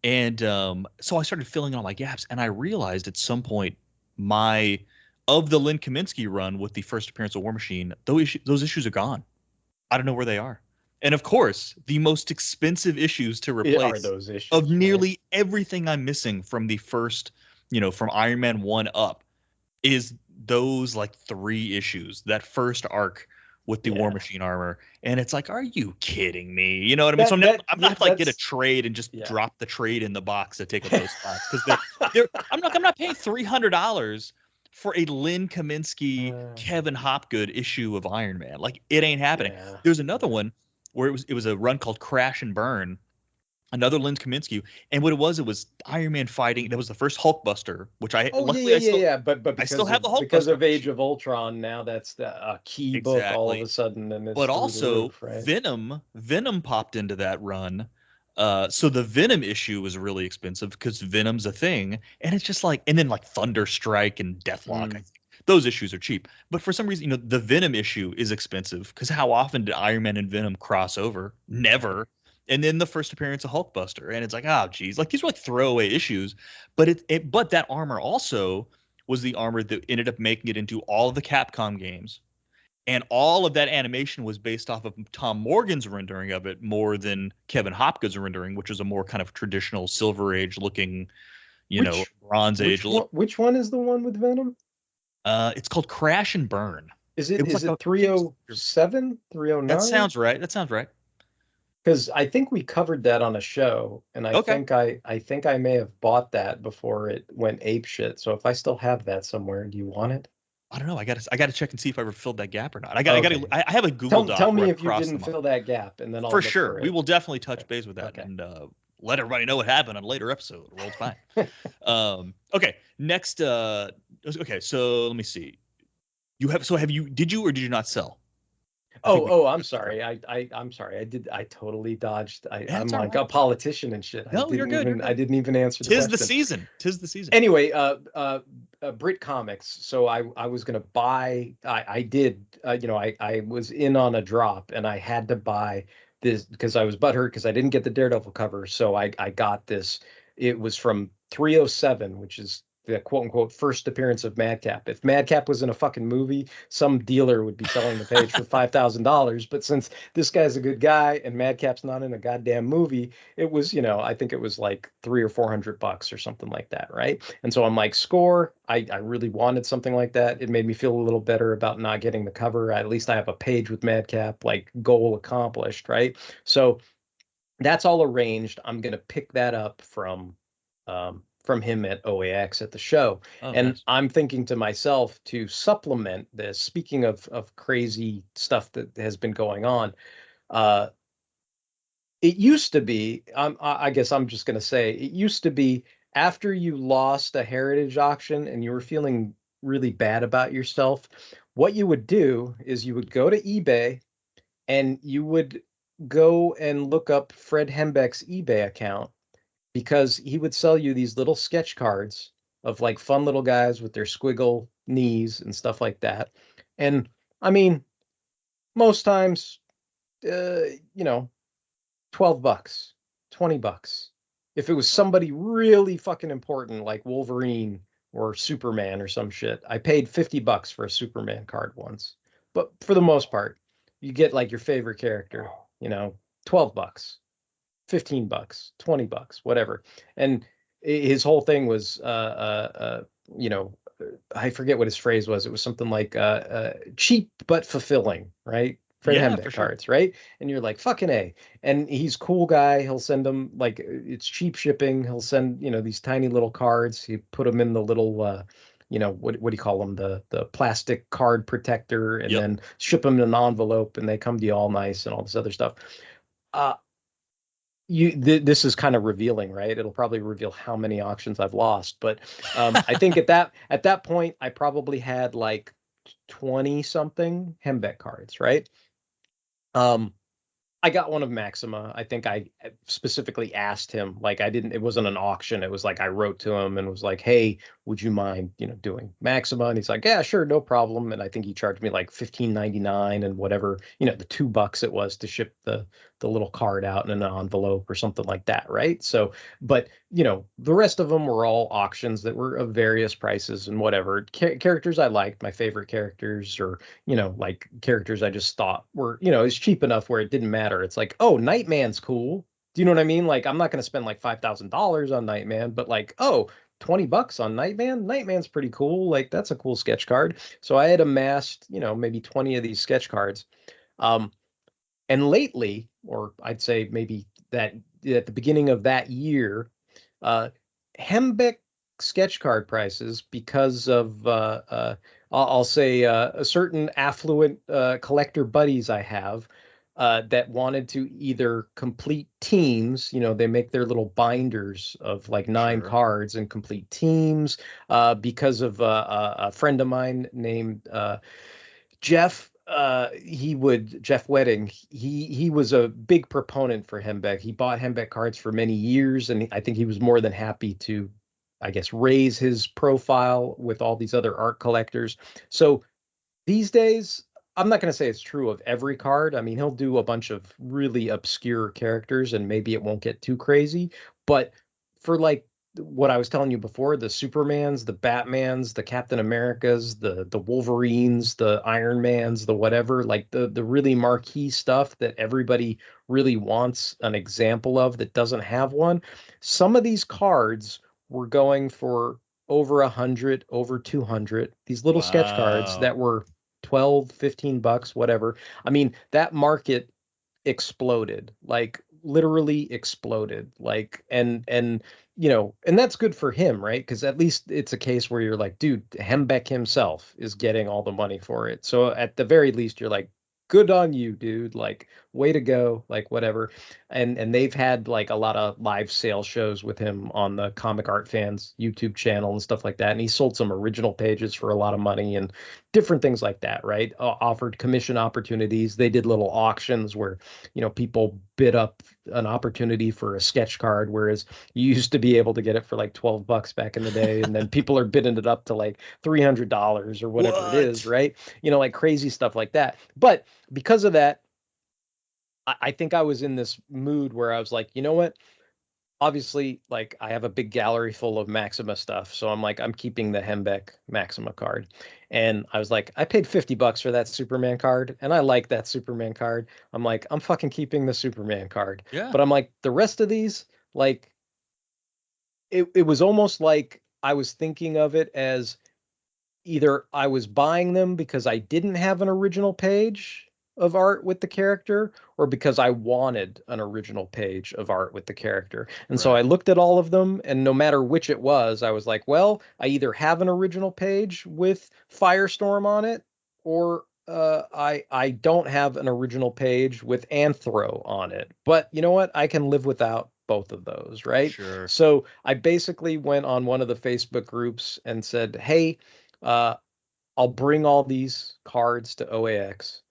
And so I started filling in all my gaps, and I realized at some point my of the Lynn Kaminsky run with the first appearance of War Machine, those issues are gone. I don't know where they are. And of course, the most expensive issues to
It are
replace
those
of
issues, right?
nearly everything I'm missing from the first, from Iron Man 1 up is those like 3 issues, that first arc with the War
Yeah.
Machine armor. And it's like, are you kidding me? You know what I mean? So I'm
Yeah,
not like get a
that's
trade and just
yeah.
drop the trade in the box to take up those spots because I'm not paying $300 for a Lynn Kaminsky,
Uh,
Kevin Hopgood issue of Iron Man. Like it ain't happening.
yeah.
There's another
Yeah.
one where it was a run called Crash and Burn, another Lynn Kaminsky, and what it was Iron Man fighting. That was the first Hulkbuster, which I
Oh yeah,
luckily
yeah, yeah, yeah. But
I still
because
have
of
the
because
Hulkbuster
of Age
issue.
of Ultron, now that's the key book all of a
Exactly.
sudden, and it's
But
through the
also
roof, right?
Venom popped into that run. So the Venom issue was really expensive because Venom's a thing, and it's just like, and then like Thunderstrike and Deathlock, I
Mm.
think those issues are cheap. But for some reason, the Venom issue is expensive because how often did Iron Man and Venom cross over?
Right.
Never. And then the first appearance of Hulkbuster, and it's like, oh geez, like these were like throwaway issues. But but that armor also was the armor that ended up making it into all of the Capcom games, and all of that animation was based off of Tom Morgan's rendering of it more than Kevin Hopgood's rendering, which is a more kind of traditional Silver Age looking,
Which
Bronze Age
which
look.
one which one is the one with Venom?
It's called Crash and Burn.
Is
It
it
was
is
like
it
a few.
307,
That
309?
sounds right. That sounds right.
Because I think we covered that on a show, and
Okay.
I think I may have bought that before it went ape shit. So if I still have that somewhere, do you want it?
I don't know. I gotta check and see if I ever filled that gap or not.
Okay.
I have a Google
Tell
Doc where
me
I've
if you
crossed
didn't
them off.
fill that gap, and then I'll
For
look
sure.
for
We
it.
will definitely touch
Okay.
base with that
Okay.
and let everybody know what happened on a later episode. World's fine. Okay. Next. Okay. So let me see. Did you or did you not sell? I think we
Oh, I'm
touched this
sorry.
already.
I'm sorry. I totally dodged.
Yeah,
I'm
it's all
like
right.
a politician and shit.
No, you're good. You're
I
good.
didn't even answer the
Tis the
question.
season. Tis the season.
Anyway, Brit Comics. So I was gonna buy. I did. I was in on a drop, and I had to buy this because I was butthurt because I didn't get the Daredevil cover. So I got this. It was from 307, which is the quote unquote first appearance of Madcap. If Madcap was in a fucking movie, some dealer would be selling the page for $5,000. But since this guy's a good guy and Madcap's not in a goddamn movie, it was, I think it was like 300 or $400 or something like that, right? And so I'm like, score. I really wanted something like that. It made me feel a little better about not getting the cover. At least I have a page with Madcap, like goal accomplished, right? So that's all arranged. I'm gonna pick that up from him at OAX at the show.
Oh,
And
nice.
I'm thinking to myself to supplement this, speaking of crazy stuff that has been going on, uh, it used to be, I guess I'm just going to say, it used to be after you lost a heritage auction and you were feeling really bad about yourself, what you would do is you would go to eBay and you would go and look up Fred Hembeck's eBay account because he would sell you these little sketch cards of like fun little guys with their squiggle knees and stuff like that. And I mean, most times, uh, you know, $12, $20. If it was somebody really fucking important like Wolverine or Superman or some shit, I paid $50 for a Superman card once. But for the most part, you get like your favorite character, 12 bucks, $15, $20, whatever. And his whole thing was, you know, I forget what his phrase was. It was something like cheap but fulfilling, right? Fred
Yeah,
Hembeck
for sure.
cards, right? And you're like, fucking A. And he's cool guy. He'll send them like it's cheap shipping. He'll send, these tiny little cards. He put them in the little what do you call them? The plastic card protector, and
Yep.
then ship them in an envelope, and they come to you all nice and all this other stuff. Uh this is kind of revealing, right? It'll probably reveal how many auctions I've lost, but I think at that point I probably had like 20 something Hembeck cards, right? Um, I got one of Maxima. I think I specifically asked him, like it wasn't an auction. It was like I wrote to him and was like, "Hey, would you mind, doing Maxima?" And he's like, "Yeah, sure, no problem." And I think he charged me like 15.99 and whatever, the $2 it was to ship the little card out in an envelope or something like that, right? So, but the rest of them were all auctions that were of various prices and whatever. Characters I liked, my favorite characters, or like characters I just thought were, it's cheap enough where it didn't matter. It's like, oh, Nightman's cool. Do you know what I mean? Like, I'm not going to spend like $5,000 on Nightman, but like, oh, $20 on Nightman. Nightman's pretty cool. Like, that's a cool sketch card. So I had amassed, maybe 20 of these sketch cards. Um, and lately, or I'd say maybe that at the beginning of that year, uh, Hembeck sketch card prices, because of I'll say a certain affluent collector buddies I have that wanted to either complete teams. They make their little binders of like 9
Sure.
cards and complete teams. Because of a friend of mine named Jeff, Jeff Wedding, he was a big proponent for Hembeck. He bought Hembeck cards for many years, and I think he was more than happy to, I guess, raise his profile with all these other art collectors. So these days, I'm not going to say it's true of every card. I mean, he'll do a bunch of really obscure characters, and maybe it won't get too crazy. But for like what I was telling you before, the Supermans, the Batmans, the Captain Americas, the Wolverines, the Iron Mans, the whatever, like the really marquee stuff that everybody really wants an example of that doesn't have one. Some of these cards were going for over 100, over 200. These little sketch cards
Wow.
that were 12, $15, whatever. I mean, that market exploded, like literally exploded. Like, and that's good for him, right? Because at least it's a case where you're like, dude, Hembeck himself is getting all the money for it. So at the very least, you're like, good on you, dude. Like, way to go, like whatever. And they've had like a lot of live sale shows with him on the Comic Art Fans YouTube channel and stuff like that. And he sold some original pages for a lot of money and different things like that, right? Offered commission opportunities. They did little auctions where people bid up an opportunity for a sketch card, whereas you used to be able to get it for like $12 back in the day, and then people are bidding it up to like $300 or whatever it is,
What?
right? Like crazy stuff like that. But because of that, I think I was in this mood where I was like, you know what? Obviously, like I have a big gallery full of Maxima stuff, so I'm like, I'm keeping the Hembeck Maxima card. And I was like, I paid $50 for that Superman card, and I like that Superman card. I'm like, I'm fucking keeping the Superman card.
Yeah.
But I'm like, the rest of these, like, it was almost like I was thinking of it as either I was buying them because I didn't have an original page of art with the character, or because I wanted an original page of art with the character. And so I
Right.
looked at all of them, and no matter which it was, I was like, well, I either have an original page with Firestorm on it, or I don't have an original page with Anthro on it. But you know what? I can live without both of those, right?
Sure.
So I basically went on one of the Facebook groups and said, hey, uh, I'll bring all these cards to OAX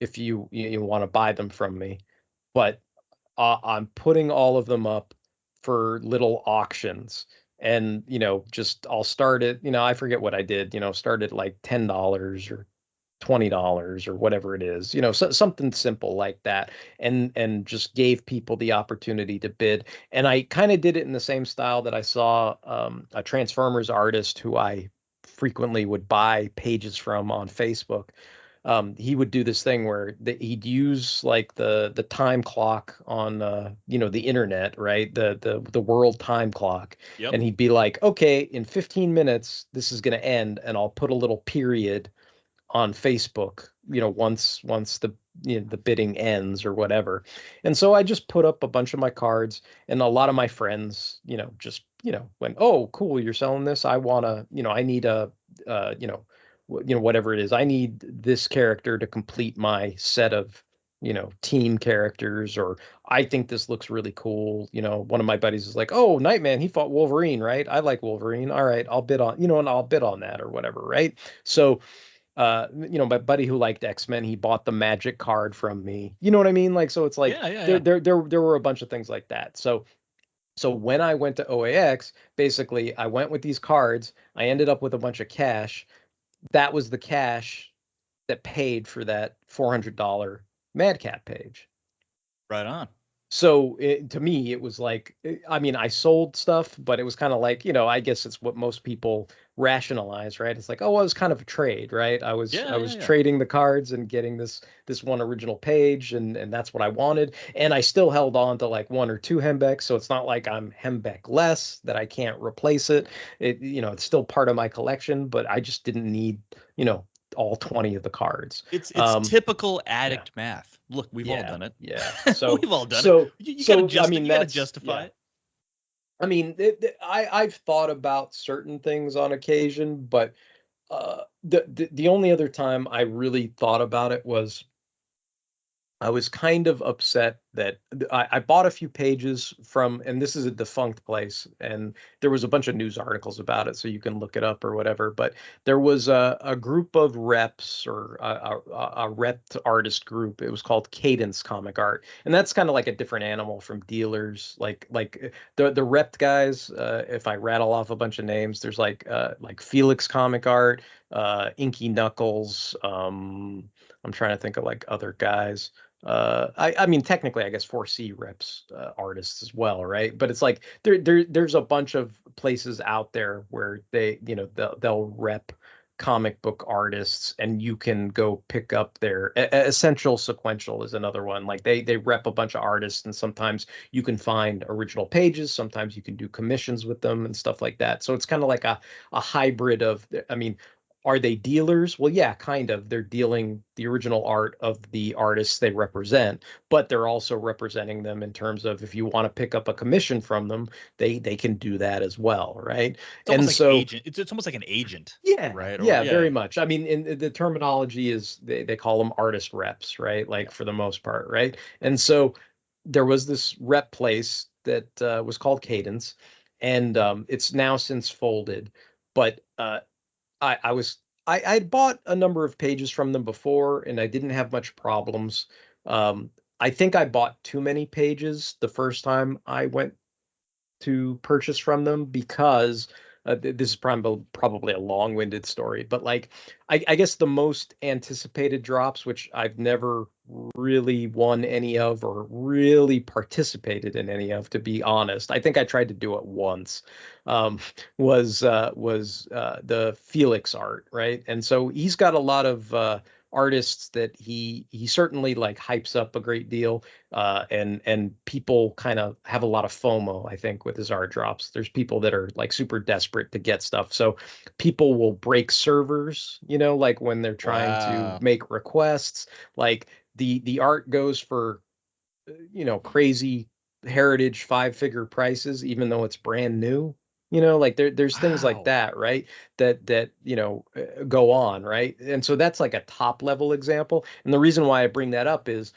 if you want to buy them from me, but I'm putting all of them up for little auctions. And just I'll start it. I forget what I did. Start at like $10 or $20 or whatever it is. Something simple like that, and just gave people the opportunity to bid. And I kind of did it in the same style that I saw a Transformers artist who I frequently would buy pages from on Facebook. He would do this thing where he'd use like the time clock on the internet, right? The world time clock,
Yep.
and he'd be like, okay, in 15 minutes this is going to end, and I'll put a little period on Facebook, once the bidding ends or whatever. And so I just put up a bunch of my cards, and a lot of my friends, just went, oh, cool, you're selling this. I want to, I need a, whatever it is. I need this character to complete my set of, team characters, or I think this looks really cool. One of my buddies is like, oh, Nightman, he fought Wolverine, right? I like Wolverine. All right, I'll bid on, and I'll bid on that or whatever, right? So my buddy who liked X-Men, he bought the Magic card from me. You know what I mean? Like, so it's like there were a bunch of things like that. So when I went to OAX, basically I went with these cards. I ended up with a bunch of cash. That was the cash that paid for that $400 Madcap page.
Right on.
So to me, it was like, I mean, I sold stuff, but it was kind of like, I guess it's what most people rationalize, right? It's like, oh, well, it was kind of a trade, right? I was trading the cards and getting this one original page, and that's what I wanted. And I still held on to like one or two Hembecks, so it's not like I'm Hembeck less that I can't replace it. It's still part of my collection, but I just didn't need, all 20 of the cards.
It's typical addict math. Look, we've all done it.
Yeah. So
we've all done it. You gotta justify it.
I mean, I've thought about certain things on occasion, but the only other time I really thought about it was I was kind of upset that I bought a few pages from, and this is a defunct place, and there was a bunch of news articles about it, so you can look it up or whatever. But there was a group of reps, or a rep artist group. It was called Cadence Comic Art, and that's kind of like a different animal from dealers. Like the rep guys. If I rattle off a bunch of names, there's like Felix Comic Art, Inky Knuckles. I'm trying to think of like other guys. I mean, technically, I guess 4C reps artists as well, right? But it's like there's a bunch of places out there where they'll rep comic book artists, and you can go pick up their Essential Sequential is another one. Like they rep a bunch of artists, and sometimes you can find original pages, sometimes you can do commissions with them and stuff like that. So it's kind of like a hybrid of, I mean, are they dealers? Well, yeah, kind of. They're dealing the original art of the artists they represent, but they're also representing them in terms of, if you want to pick up a commission from them, they can do that as well, right?
It's almost like agent. It's almost like an agent.
Yeah,
right.
Yeah, very much. I mean, in the terminology is they call them artist reps, right? Like for the most part, right? And so there was this rep place that was called Cadence, and it's now since folded, but I'd bought a number of pages from them before, and I didn't have much problems. I think I bought too many pages the first time I went to purchase from them, because this is probably a long-winded story, but like I guess the most anticipated drops, which I've never really won any of or really participated in any of, to be honest. I think I tried to do it once. Was the Felix art, right? And so he's got a lot of artists that he certainly like hypes up a great deal, and people kind of have a lot of FOMO, I think, with his art drops. There's people that are like super desperate to get stuff, so people will break servers, like when they're trying to make requests. Like the art goes for crazy heritage 5-figure prices, even though it's brand new. Like there's things like that, right? That go on, right? And so that's like a top level example. And the reason why I bring that up is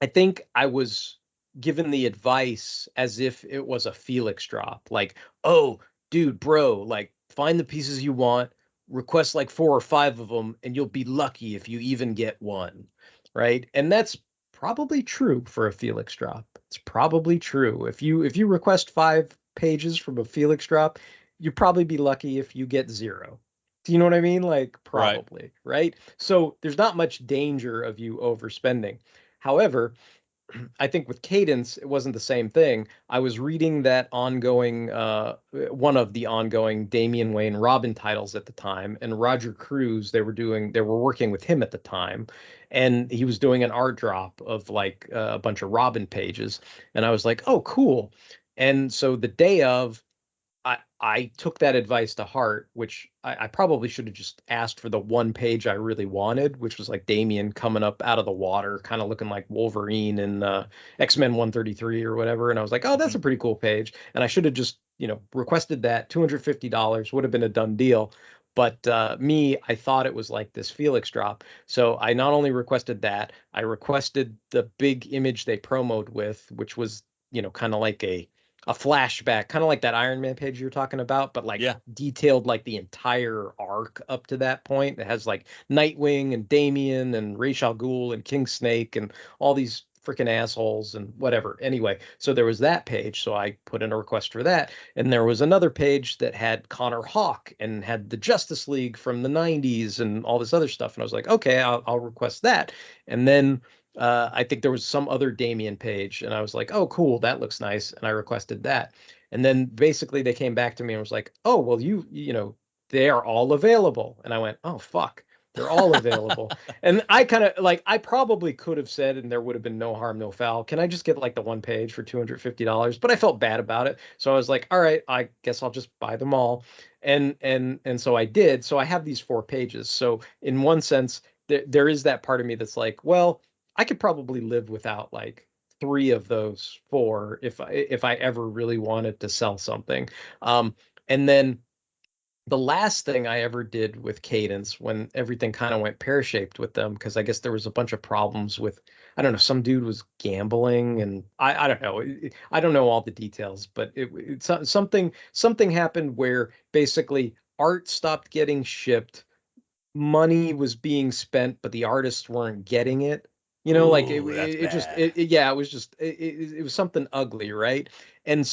I think I was given the advice as if it was a Felix drop. Like, oh, dude, bro, like find the pieces you want, request like 4 or 5 of them, and you'll be lucky if you even get one, right? And that's probably true for a Felix drop. It's probably true. If you request 5 pages from a Felix drop, you'd probably be lucky if you get 0. Do you know what I mean? Like, probably, right? So there's not much danger of you overspending. However, I think with Cadence, it wasn't the same thing. I was reading that ongoing, one of the ongoing Damian Wayne Robin titles at the time, and Roger Cruz, they were working with him at the time, and he was doing an art drop of like a bunch of Robin pages, and I was like, oh, cool. And so the day of, I took that advice to heart, which I probably should have just asked for the one page I really wanted, which was like Damien coming up out of the water, kind of looking like Wolverine in X-Men 133 or whatever. And I was like, oh, that's a pretty cool page. And I should have just, requested that. $250 would have been a done deal. But I thought it was like this Felix drop. So I not only requested that, I requested the big image they promoted with, which was, kind of like a flashback, kind of like that Iron Man page you're talking about, but like
Yeah.
detailed like the entire arc up to that point. It has like Nightwing and Damian and Ra's al Ghul and King Snake and all these freaking assholes and whatever. Anyway, so there was that page, so I put in a request for that, and there was another page that had Connor Hawke and had the Justice League from the '90s and all this other stuff, and I was like, okay, I'll request that, and then I think there was some other Damien page, and I was like, oh, cool, that looks nice. And I requested that. And then basically they came back to me and was like, oh, well, they are all available. And I went, oh, fuck, they're all available. And I kind of like, I probably could have said, and there would have been no harm, no foul. Can I just get like the one page for $250? But I felt bad about it. So I was like, all right, I guess I'll just buy them all. And so I did. So I have these 4 pages. So in one sense, there is that part of me that's like, well, I could probably live without like 3 of those 4 if I ever really wanted to sell something. And then the last thing I ever did with Cadence, when everything kind of went pear-shaped with them, because I guess there was a bunch of problems with, I don't know, some dude was gambling, and I don't know, I don't know all the details, but something happened where basically art stopped getting shipped, money was being spent, but the artists weren't getting it. Like
Ooh, that's bad.
yeah, it was just, it was something ugly, right? And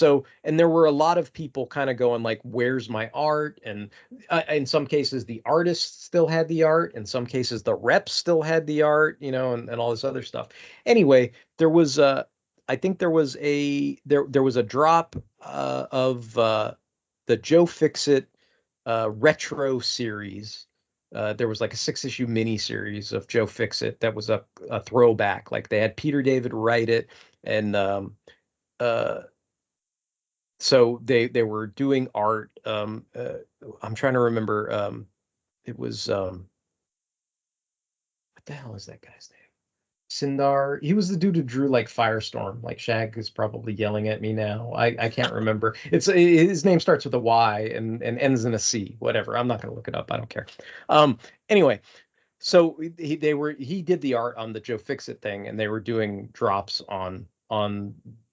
there were a lot of people kind of going like, where's my art? And in some cases, the artists still had the art. In some cases, the reps still had the art, and all this other stuff. Anyway, I think there was a drop of the Joe Fixit retro series. There was like a 6-issue mini series of Joe Fixit that was a throwback. Like they had Peter David write it, and uh, so they were doing art. I'm trying to remember. It was what the hell is that guy's name? Sindar. He was the dude who drew like Firestorm. Like Shag is probably yelling at me now. I can't remember. His name starts with a Y and ends in a C. Whatever. I'm not gonna look it up. I don't care. Anyway, so he did the art on the Joe Fixit thing, and they were doing drops on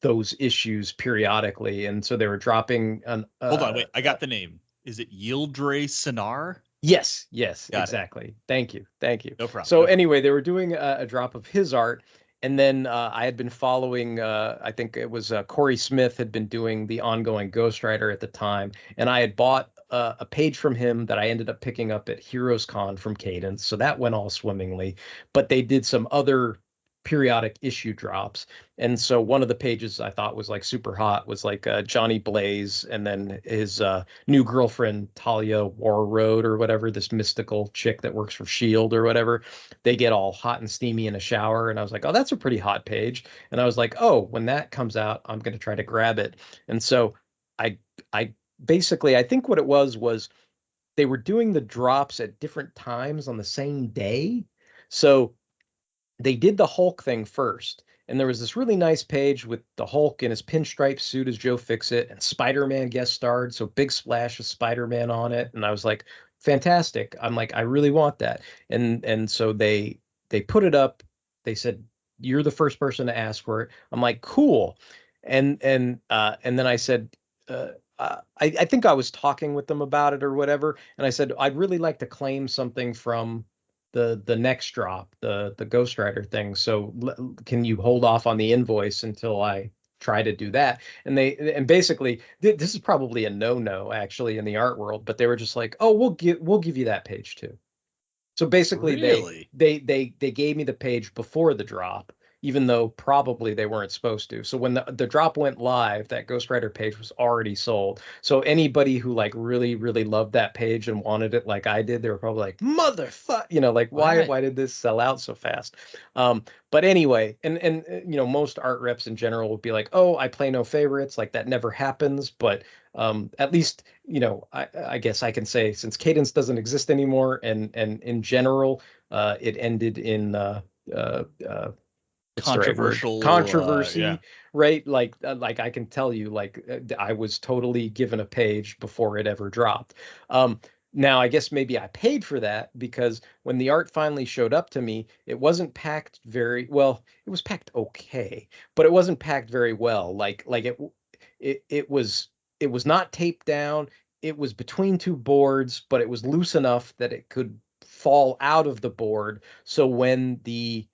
those issues periodically, and so they were dropping on.
Hold on, wait. I got the name. Is it Yildre Sinar?
Yes,
Got it.
exactly. Thank you.
No problem.
So anyway, they were doing a drop of his art, and then I had been following. I think it was Corey Smith had been doing the ongoing Ghost Rider at the time, and I had bought a page from him that I ended up picking up at Heroes Con from Cadence. So that went all swimmingly. But they did some other periodic issue drops, and so one of the pages I thought was like super hot was like Johnny Blaze, and then his new girlfriend Talia Warroad or whatever, this mystical chick that works for Shield or whatever. They get all hot and steamy in a shower, and I was like, oh, that's a pretty hot page. And I was like, oh, when that comes out, I'm going to try to grab it. And so I basically, I think what it was they were doing the drops at different times on the same day. So they did the Hulk thing first, and there was this really nice page with the Hulk in his pinstripe suit as Joe Fixit, and Spider-Man guest starred, so big splash of Spider-Man on it, and I was like, fantastic. I'm like, I really want that. And so they put it up. They said, you're the first person to ask for it. I'm like, cool. And then I said, I think I was talking with them about it or whatever, and I said, I'd really like to claim something from the next drop, the Ghost Rider thing. So can you hold off on the invoice until I try to do that? And basically this is probably a no actually in the art world, but they were just like, oh, we'll give you that page too. So basically
Really?
they gave me the page before the drop, even though probably they weren't supposed to. So when the drop went live, that Ghost Rider page was already sold. So anybody who like really, really loved that page and wanted it like I did, they were probably like, motherfuck, like
Right.
why did this sell out so fast? But anyway, and most art reps in general would be like, oh, I play no favorites, like that never happens. But at least, I guess I can say, since Cadence doesn't exist anymore, and in general, it ended in what's the right word?
Controversial. Yeah.
Controversy, right? Like I can tell you, like I was totally given a page before it ever dropped. Um, Now I guess maybe I paid for that because when the art finally showed up to me, it wasn't packed very well. It was packed okay, but it wasn't packed very well. Like it was not taped down. It was between two boards, but it was loose enough that it could fall out of the board. So when the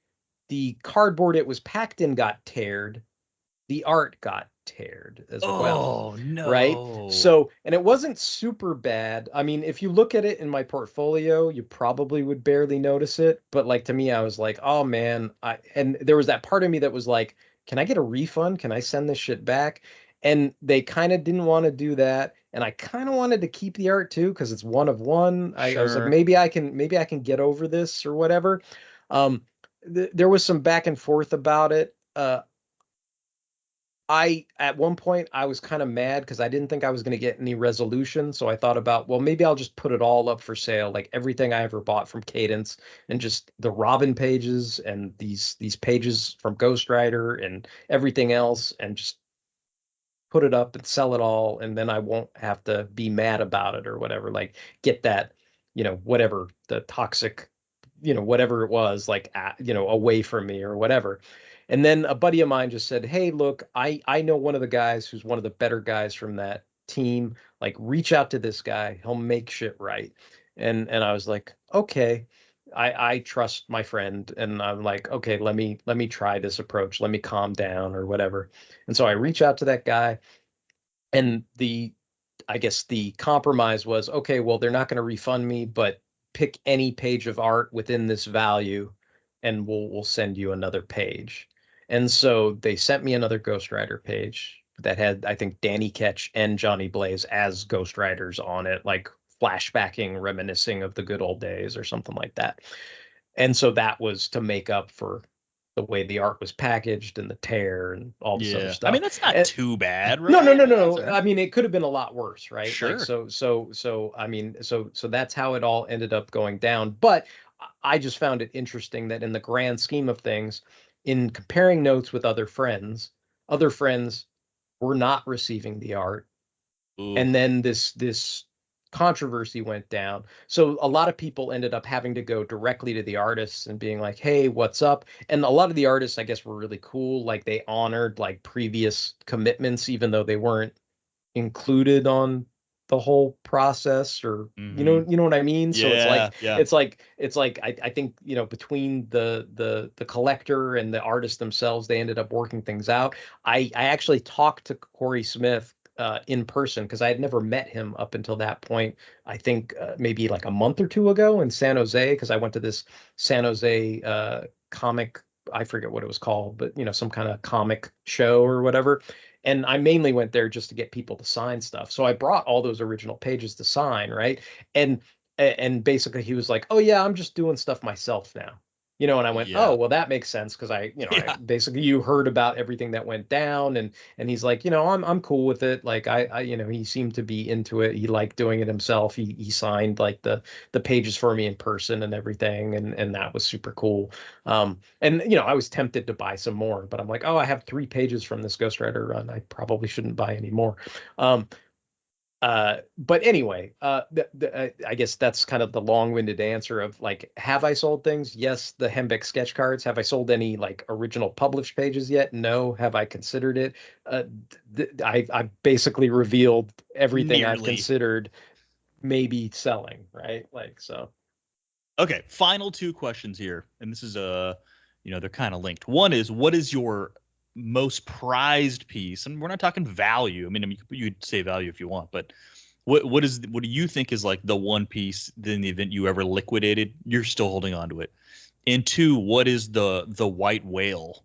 cardboard it was packed in got teared, the art got teared as well,
Oh
right?
no.
So, and it wasn't super bad. I mean, if you look at it in my portfolio, you probably would barely notice it, but like to me, I was like, oh man, and there was that part of me that was like, can I get a refund? Can I send this shit back? And they kind of didn't want to do that. And I kind of wanted to keep the art too because it's one of one. I was like,
Sure.
maybe I can get over this or whatever. Um, there was some back and forth about it. I At one point I was kind of mad because I didn't think I was going to get any resolution. So I thought about, well, maybe I'll just put it all up for sale, like everything I ever bought from Cadence, and just the Robin pages and these pages from Ghost Rider and everything else, and just put it up and sell it all, and then I won't have to be mad about it or whatever. Like get that, whatever the toxic, whatever it was, like away from me or whatever. And then a buddy of mine just said, "Hey, look, I know one of the guys who's one of the better guys from that team. Like, reach out to this guy. He'll make shit right." And I was like, "Okay." I trust my friend, and I'm like, okay, let me try this approach. Let me calm down or whatever. And so I reach out to that guy, and I guess the compromise was, okay, well, they're not going to refund me, but pick any page of art within this value and we'll send you another page. And so they sent me another Ghost Rider page that had, I think, Danny Ketch and Johnny Blaze as Ghost Riders on it, like flashbacking, reminiscing of the good old days or something like that. And so that was to make up for the way the art was packaged and the tear and all this other
Yeah. I mean,
stuff.
that's not
And,
too bad,
no, no,
right?
no,
I mean, that's
no.
all right.
I mean, it could have been a lot worse, right? Like,
Sure.
so. I mean, so that's how it all ended up going down. But I just found it interesting that in the grand scheme of things, in comparing notes with other friends were not receiving the art,
Ooh.
and then this controversy went down. So a lot of people ended up having to go directly to the artists and being like, "Hey, what's up?" And a lot of the artists, I guess, were really cool. Like they honored like previous commitments, even though they weren't included on the whole process, or
Mm-hmm.
you know what I mean. So it's
Yeah.
like
Yeah.
I think between the collector and the artist themselves, they ended up working things out. I actually talked to Corey Smith in person because I had never met him up until that point. I think maybe like a month or two ago in San Jose, because I went to this San Jose comic. I forget what it was called, but some kind of comic show or whatever. And I mainly went there just to get people to sign stuff. So I brought all those original pages to sign, right? And and basically he was like, "Oh yeah, I'm just doing stuff myself now." And I went, "Oh,
Yeah.
well that makes sense because I
Yeah.
basically you heard about everything that went down." And he's like, I'm cool with it. Like I he seemed to be into it. He liked doing it himself. He signed like the pages for me in person and everything, and that was super cool. And I was tempted to buy some more, but I'm like, oh, I have 3 pages from this Ghost Rider run. I probably shouldn't buy any more. Um, but anyway, I guess that's kind of the long-winded answer of like, have I sold things? Yes, the Hembeck sketch cards. Have I sold any like original published pages yet? No. Have I considered it? I've basically revealed everything I've
Nearly.
considered maybe selling, right? Like so.
Okay. Final two questions here, and this is they're kind of linked. One is, what is your most prized piece? And we're not talking value. I mean, you'd say value if you want, but what do you think is like the one piece in the event you ever liquidated, you're still holding on to it? And two, what is the white whale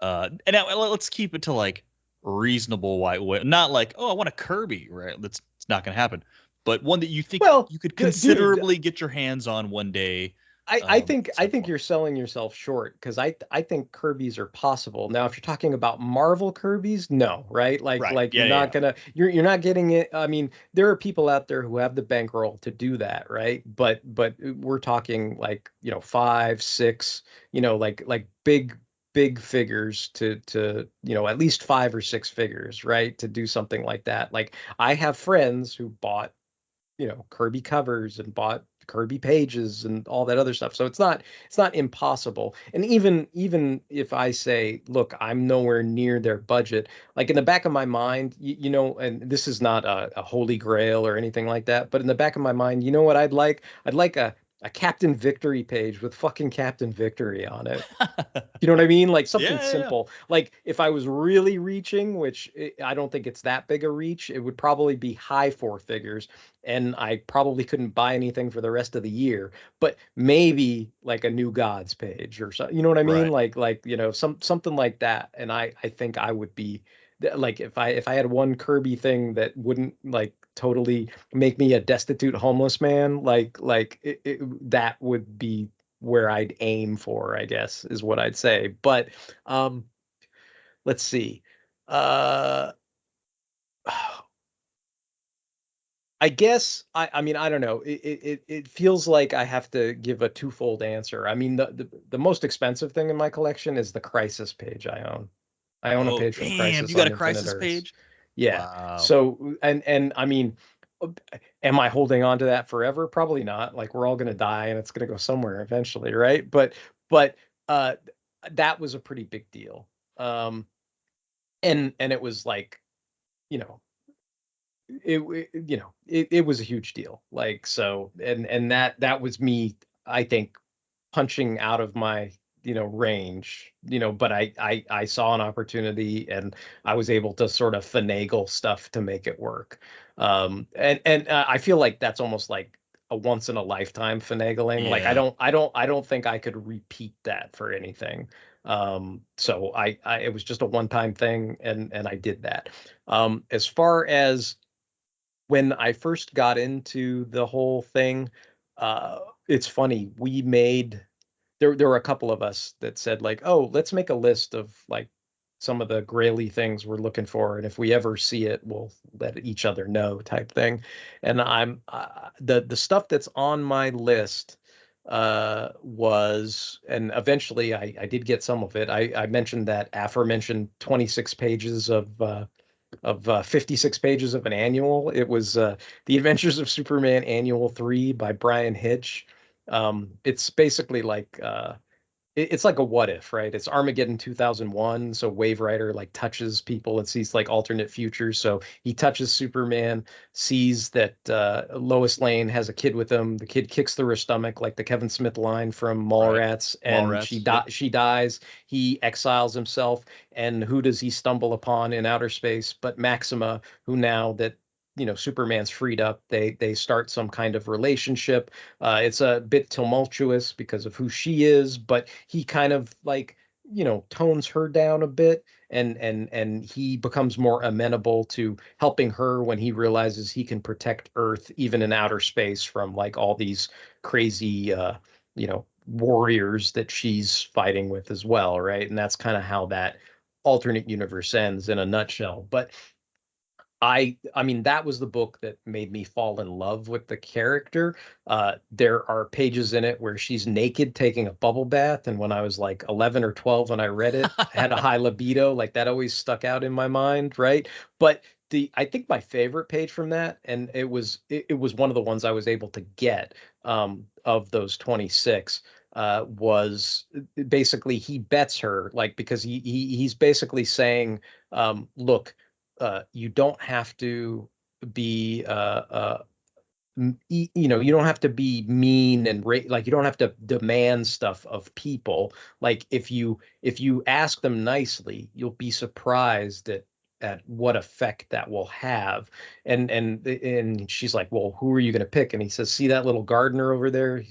And now let's keep it to like reasonable white whale, not like, oh, I want a Kirby, right? That's it's not going to happen, but one that you think
Well,
you could
dude,
considerably get your hands on one day.
I think
at some point.
you're selling yourself short, because I think Kirby's are possible. Now, if you're talking about Marvel Kirby's, no, right?
Right.
Like
Yeah,
you're
yeah,
not
yeah.
gonna you're not getting it. I mean, there are people out there who have the bankroll to do that, right? But we're talking like, 5, 6, like big figures to at least 5 or 6 figures, right? To do something like that. Like, I have friends who bought Kirby covers and bought Kirby pages and all that other stuff. So it's not impossible. And even if I say, look, I'm nowhere near their budget, like in the back of my mind, and this is not a holy grail or anything like that, but in the back of my mind, you know what I'd like? I'd like a Captain Victory page with fucking Captain Victory on it. You know what I mean? Like something
Yeah, yeah, yeah.
simple. Like if I was really reaching, which I don't think it's that big a reach, it would probably be high 4 figures, and I probably couldn't buy anything for the rest of the year. But maybe like a New Gods page or something. You know what I mean?
Right.
Something like that. And I think I would be like, if I had one Kirby thing that wouldn't like totally make me a destitute homeless man, that would be where I'd aim for, I guess, is what I'd say. But um, let's see. Uh, I guess I mean, I don't know. It feels like I have to give a twofold answer. I mean, the most expensive thing in my collection is the Crisis page I own. I own a
Oh,
page from
damn! You
Crisis
got
on
a
Infinite
Crisis
Earths.
page?
Yeah.
Wow.
So and I mean, uh, am I holding on to that forever? Probably not. Like, we're all gonna die and it's gonna go somewhere eventually, right? But uh that was a pretty big deal. And it was like, you know, it was a huge deal. Like, so, and that was me, I think, punching out of my range, but I saw an opportunity, and I was able to sort of finagle stuff to make it work. And I feel like that's almost like a once in a lifetime finagling. Like,
Yeah.
I don't think I could repeat that for anything. So it was just a one time thing, and I did that. As far as when I first got into the whole thing, uh, it's funny. There were a couple of us that said, like, oh, let's make a list of like some of the graily things we're looking for, and if we ever see it, we'll let each other know, type thing. And I'm the stuff that's on my list was, and eventually I did get some of it. I mentioned that aforementioned 26 pages of 56 pages of an annual. It was The Adventures of Superman Annual 3 by Brian Hitch. It's basically like it's like a what if, right? It's Armageddon 2001. So Wave Rider like touches people and sees like alternate futures. So he touches Superman, sees that Lois Lane has a kid with him. The kid kicks through her stomach, like the Kevin Smith line from
Right.
Mallrats, and
Mallrats. Yep.
she dies. He exiles himself, and who does he stumble upon in outer space but Maxima, who, now that Superman's freed up, they start some kind of relationship. It's a bit tumultuous because of who she is, but he kind of like, tones her down a bit, and he becomes more amenable to helping her when he realizes he can protect Earth even in outer space from like all these crazy warriors that she's fighting with as well, right? And that's kind of how that alternate universe ends in a nutshell. But I mean, that was the book that made me fall in love with the character. There are pages in it where she's naked taking a bubble bath, and when I was like 11 or 12 when I read it, I had a high libido. Like, that always stuck out in my mind, right? But I think my favorite page from that, and it was one of the ones I was able to get of those 26, was basically he bets her, like, because he's basically saying, look, you don't have to be you don't have to be mean and like, you don't have to demand stuff of people. Like, if you ask them nicely, you'll be surprised at what effect that will have. And she's like, well, who are you going to pick? And he says, see that little gardener over there?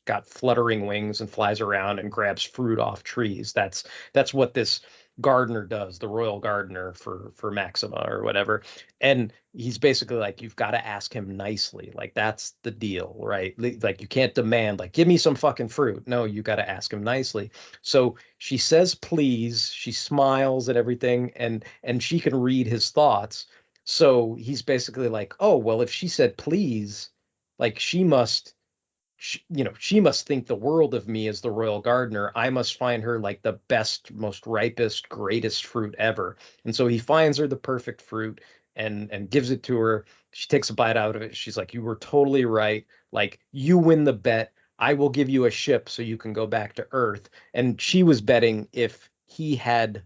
got fluttering wings and flies around and grabs fruit off trees. That's what this gardener does, the royal gardener for Maxima or whatever. And he's basically like, you've got to ask him nicely. Like that's the deal, right? Like you can't demand like, give me some fucking fruit. No, you got to ask him nicely. So she says please, she smiles and everything, and she can read his thoughts. So he's basically like, oh well, if she said please, like she must think the world of me as the royal gardener. I must find her like the best, most ripest, greatest fruit ever. And so he finds her the perfect fruit and gives it to her. She takes a bite out of it. She's like, you were totally right. Like, you win the bet. I will give you a ship so you can go back to Earth. And she was betting if he had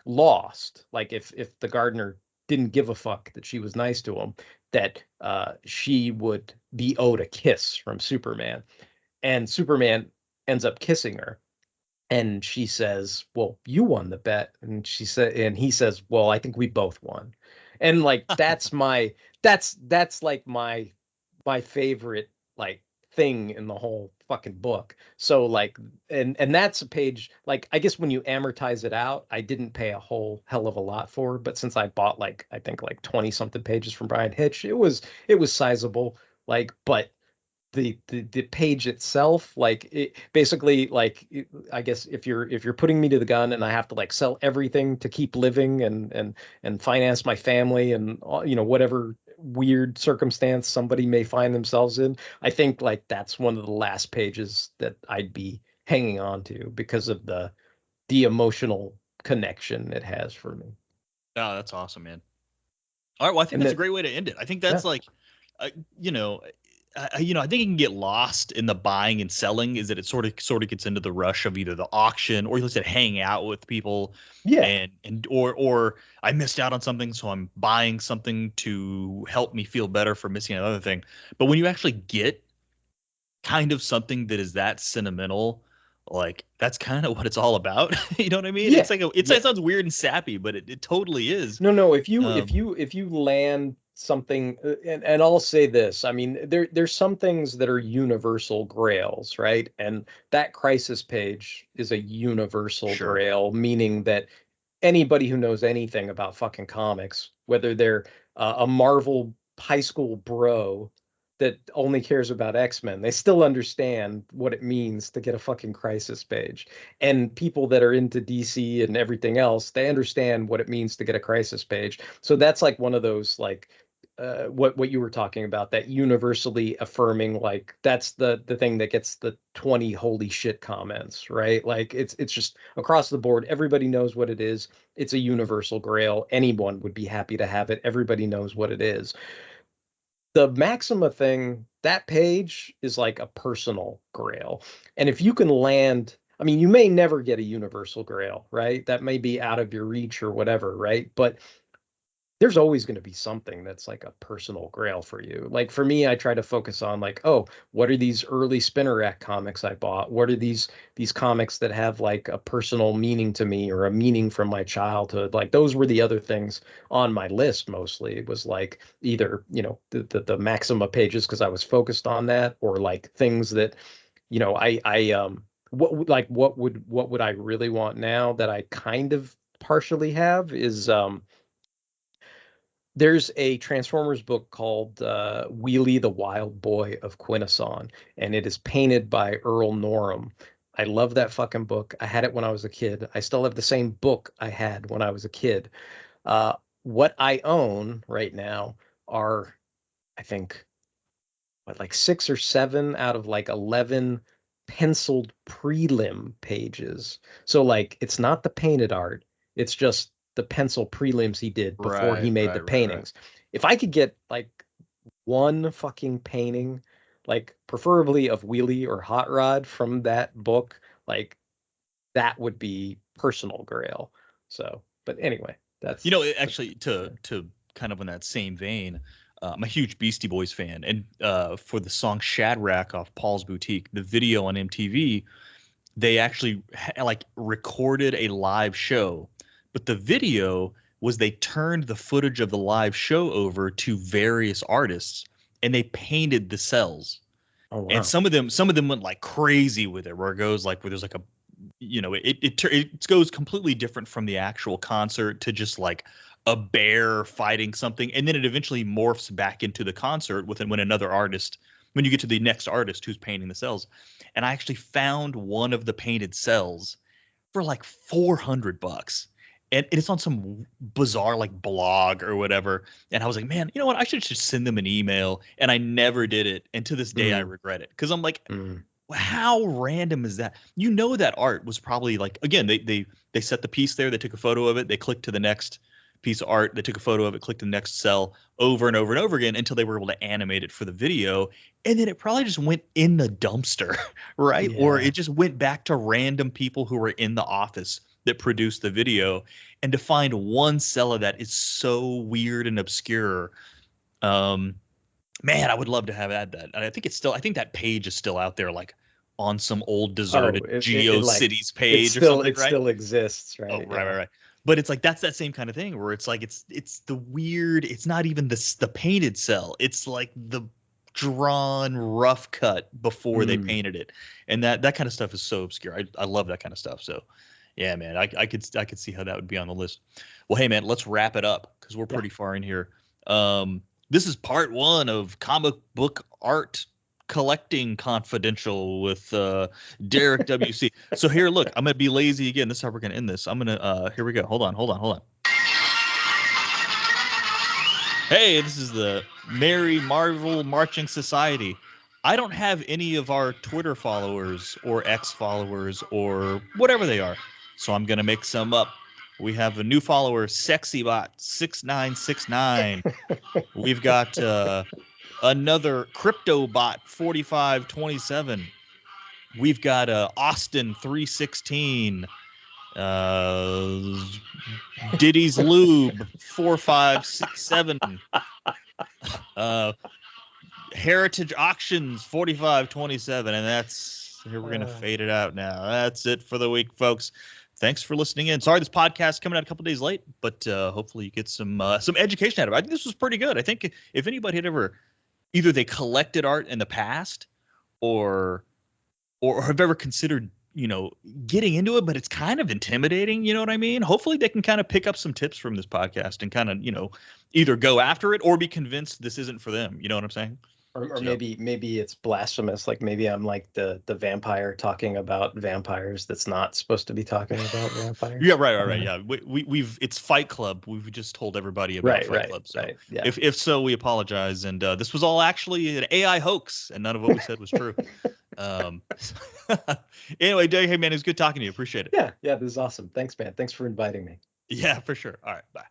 lost, like if the gardener didn't give a fuck that she was nice to him, that she would be owed a kiss from Superman. And Superman ends up kissing her. And she says, well, you won the bet. And he says, well, I think we both won. And like that's like my favorite like thing in the whole fucking book. So like and that's a page, like I guess when you amortize it out, I didn't pay a whole hell of a lot for, but since I bought like I think like 20 something pages from Brian Hitch, it was sizable. Like, but the page itself, like it basically like I guess if you're putting me to the gun and I have to like sell everything to keep living and finance my family and whatever weird circumstance somebody may find themselves in, I think like that's one of the last pages that I'd be hanging on to because of the emotional connection it has for me.
Oh, that's awesome, man. All right, well, I think
And
that's a
that,
great way to end it. I think
yeah.
that's like, uh, you know, I think it can get lost in the buying and selling. Is that it sort of gets into the rush of either the auction or, like I said, hanging out with people,
Yeah.
and or I missed out on something, so I'm buying something to help me feel better for missing another thing. But when you actually get kind of something that is that sentimental, like that's kind of what it's all about. You know what I mean?
Yeah.
It's like
Yeah.
it sounds weird and sappy, but it totally is.
No, if you if
Um,
you if you land something, and I'll say this, I mean, there's some things that are universal grails, right? And that crisis page is a universal
sure.
grail, meaning that anybody who knows anything about fucking comics, whether they're a Marvel high school bro that only cares about X-Men, they still understand what it means to get a fucking crisis page. And people that are into DC and everything else, they understand what it means to get a crisis page. So that's like one of those like what you were talking about, that universally affirming, like that's the thing that gets the 20 holy shit comments, right? Like it's just across the board, everybody knows what it is. It's a universal grail. Anyone would be happy to have it. Everybody knows what it is. The Maxima thing, that page is like a personal grail. And if you can land, I mean, you may never get a universal grail, right? That may be out of your reach or whatever, right? But there's always going to be something that's like a personal grail for you. Like for me, I try to focus on like, oh, what are these early Spinner Rack comics I bought? What are these comics that have like a personal meaning to me or a meaning from my childhood? Like those were the other things on my list mostly. It was like either, the Maxima pages because I was focused on that, or like things that, I what would I really want now that I kind of partially have is there's a Transformers book called Wheelie the Wild Boy of Quintesson, and it is painted by Earl Norham. I love that fucking book. I had it when I was a kid. I still have the same book I had when I was a kid. What I own right now are, I think, like 6 or 7 out of like 11 penciled prelim pages. So like it's not the painted art, it's just the pencil prelims he did before he
right,
made the
right, right, right.
paintings. If I could get like one fucking painting, like preferably of Wheelie or Hot Rod from that book, like that would be personal grail. So, but anyway, that's
Actually, to kind of in that same vein, I'm a huge Beastie Boys fan, and for the song "Shadrach" off Paul's Boutique, the video on MTV, they actually like recorded a live show, but the video was they turned the footage of the live show over to various artists, and they painted the cells.
Oh wow.
And some of them went like crazy with it, where it goes like where there's like a, you know, it goes completely different from the actual concert to just like a bear fighting something, and then it eventually morphs back into the concert when another artist, when you get to the next artist who's painting the cells. And I actually found one of the painted cells for like $400, and it's on some bizarre like blog or whatever. And I was like, man, you know what? I should just send them an email, and I never did it. And to this day, I regret it, because I'm like, how random is that? You know, that art was probably like, again, they set the piece there, they took a photo of it, they clicked to the next piece of art, they took a photo of it, clicked to the next cell, over and over and over again until they were able to animate it for the video. And then it probably just went in the dumpster, right?
Yeah.
Or it just went back to random people who were in the office that produced the video. And to find one cell of that is so weird and obscure. Man, I would love to have had that. And I think that page is still out there, like on some old deserted GeoCities page or something,
it
right?
still exists, right?
Oh, right. But it's like that's that same kind of thing where it's like it's the weird. It's not even the painted cell. It's like the drawn rough cut before they painted it, and that kind of stuff is so obscure. I love that kind of stuff. So, yeah, man, I could see how that would be on the list. Well, hey, man, let's wrap it up because we're pretty far in here. This is part 1 of Comic Book Art Collecting Confidential with Derek WC. So here, look, I'm gonna be lazy again. This is how we're gonna end this. I'm gonna here we go. Hold on. Hey, this is the Merry Marvel Marching Society. I don't have any of our Twitter followers or X followers or whatever they are, so I'm gonna make some up. We have a new follower, SexyBot6969. We've got another CryptoBot 4527. We've got Austin 316. Diddy's Lube 4567. Heritage Auctions 4527. And that's here. We're gonna fade it out now. That's it for the week, folks. Thanks for listening in. Sorry, this podcast coming out a couple days late, but hopefully you get some education out of it. I think this was pretty good. I think if anybody had ever either they collected art in the past or have ever considered, you know, getting into it, but it's kind of intimidating, you know what I mean? Hopefully they can kind of pick up some tips from this podcast and kind of, you know, either go after it or be convinced this isn't for them. You know what I'm saying?
Or maybe it's blasphemous. Like maybe I'm like the vampire talking about vampires that's not supposed to be talking about vampires.
Yeah, right. Yeah, we've it's Fight Club. We've just told everybody about Fight Club. So
Yeah.
If so, we apologize. And this was all actually an AI hoax, and none of what we said was true. Anyway, Dave, hey man, it was good talking to you. Appreciate it.
Yeah, this is awesome. Thanks, man. Thanks for inviting me.
Yeah, for sure. All right, bye.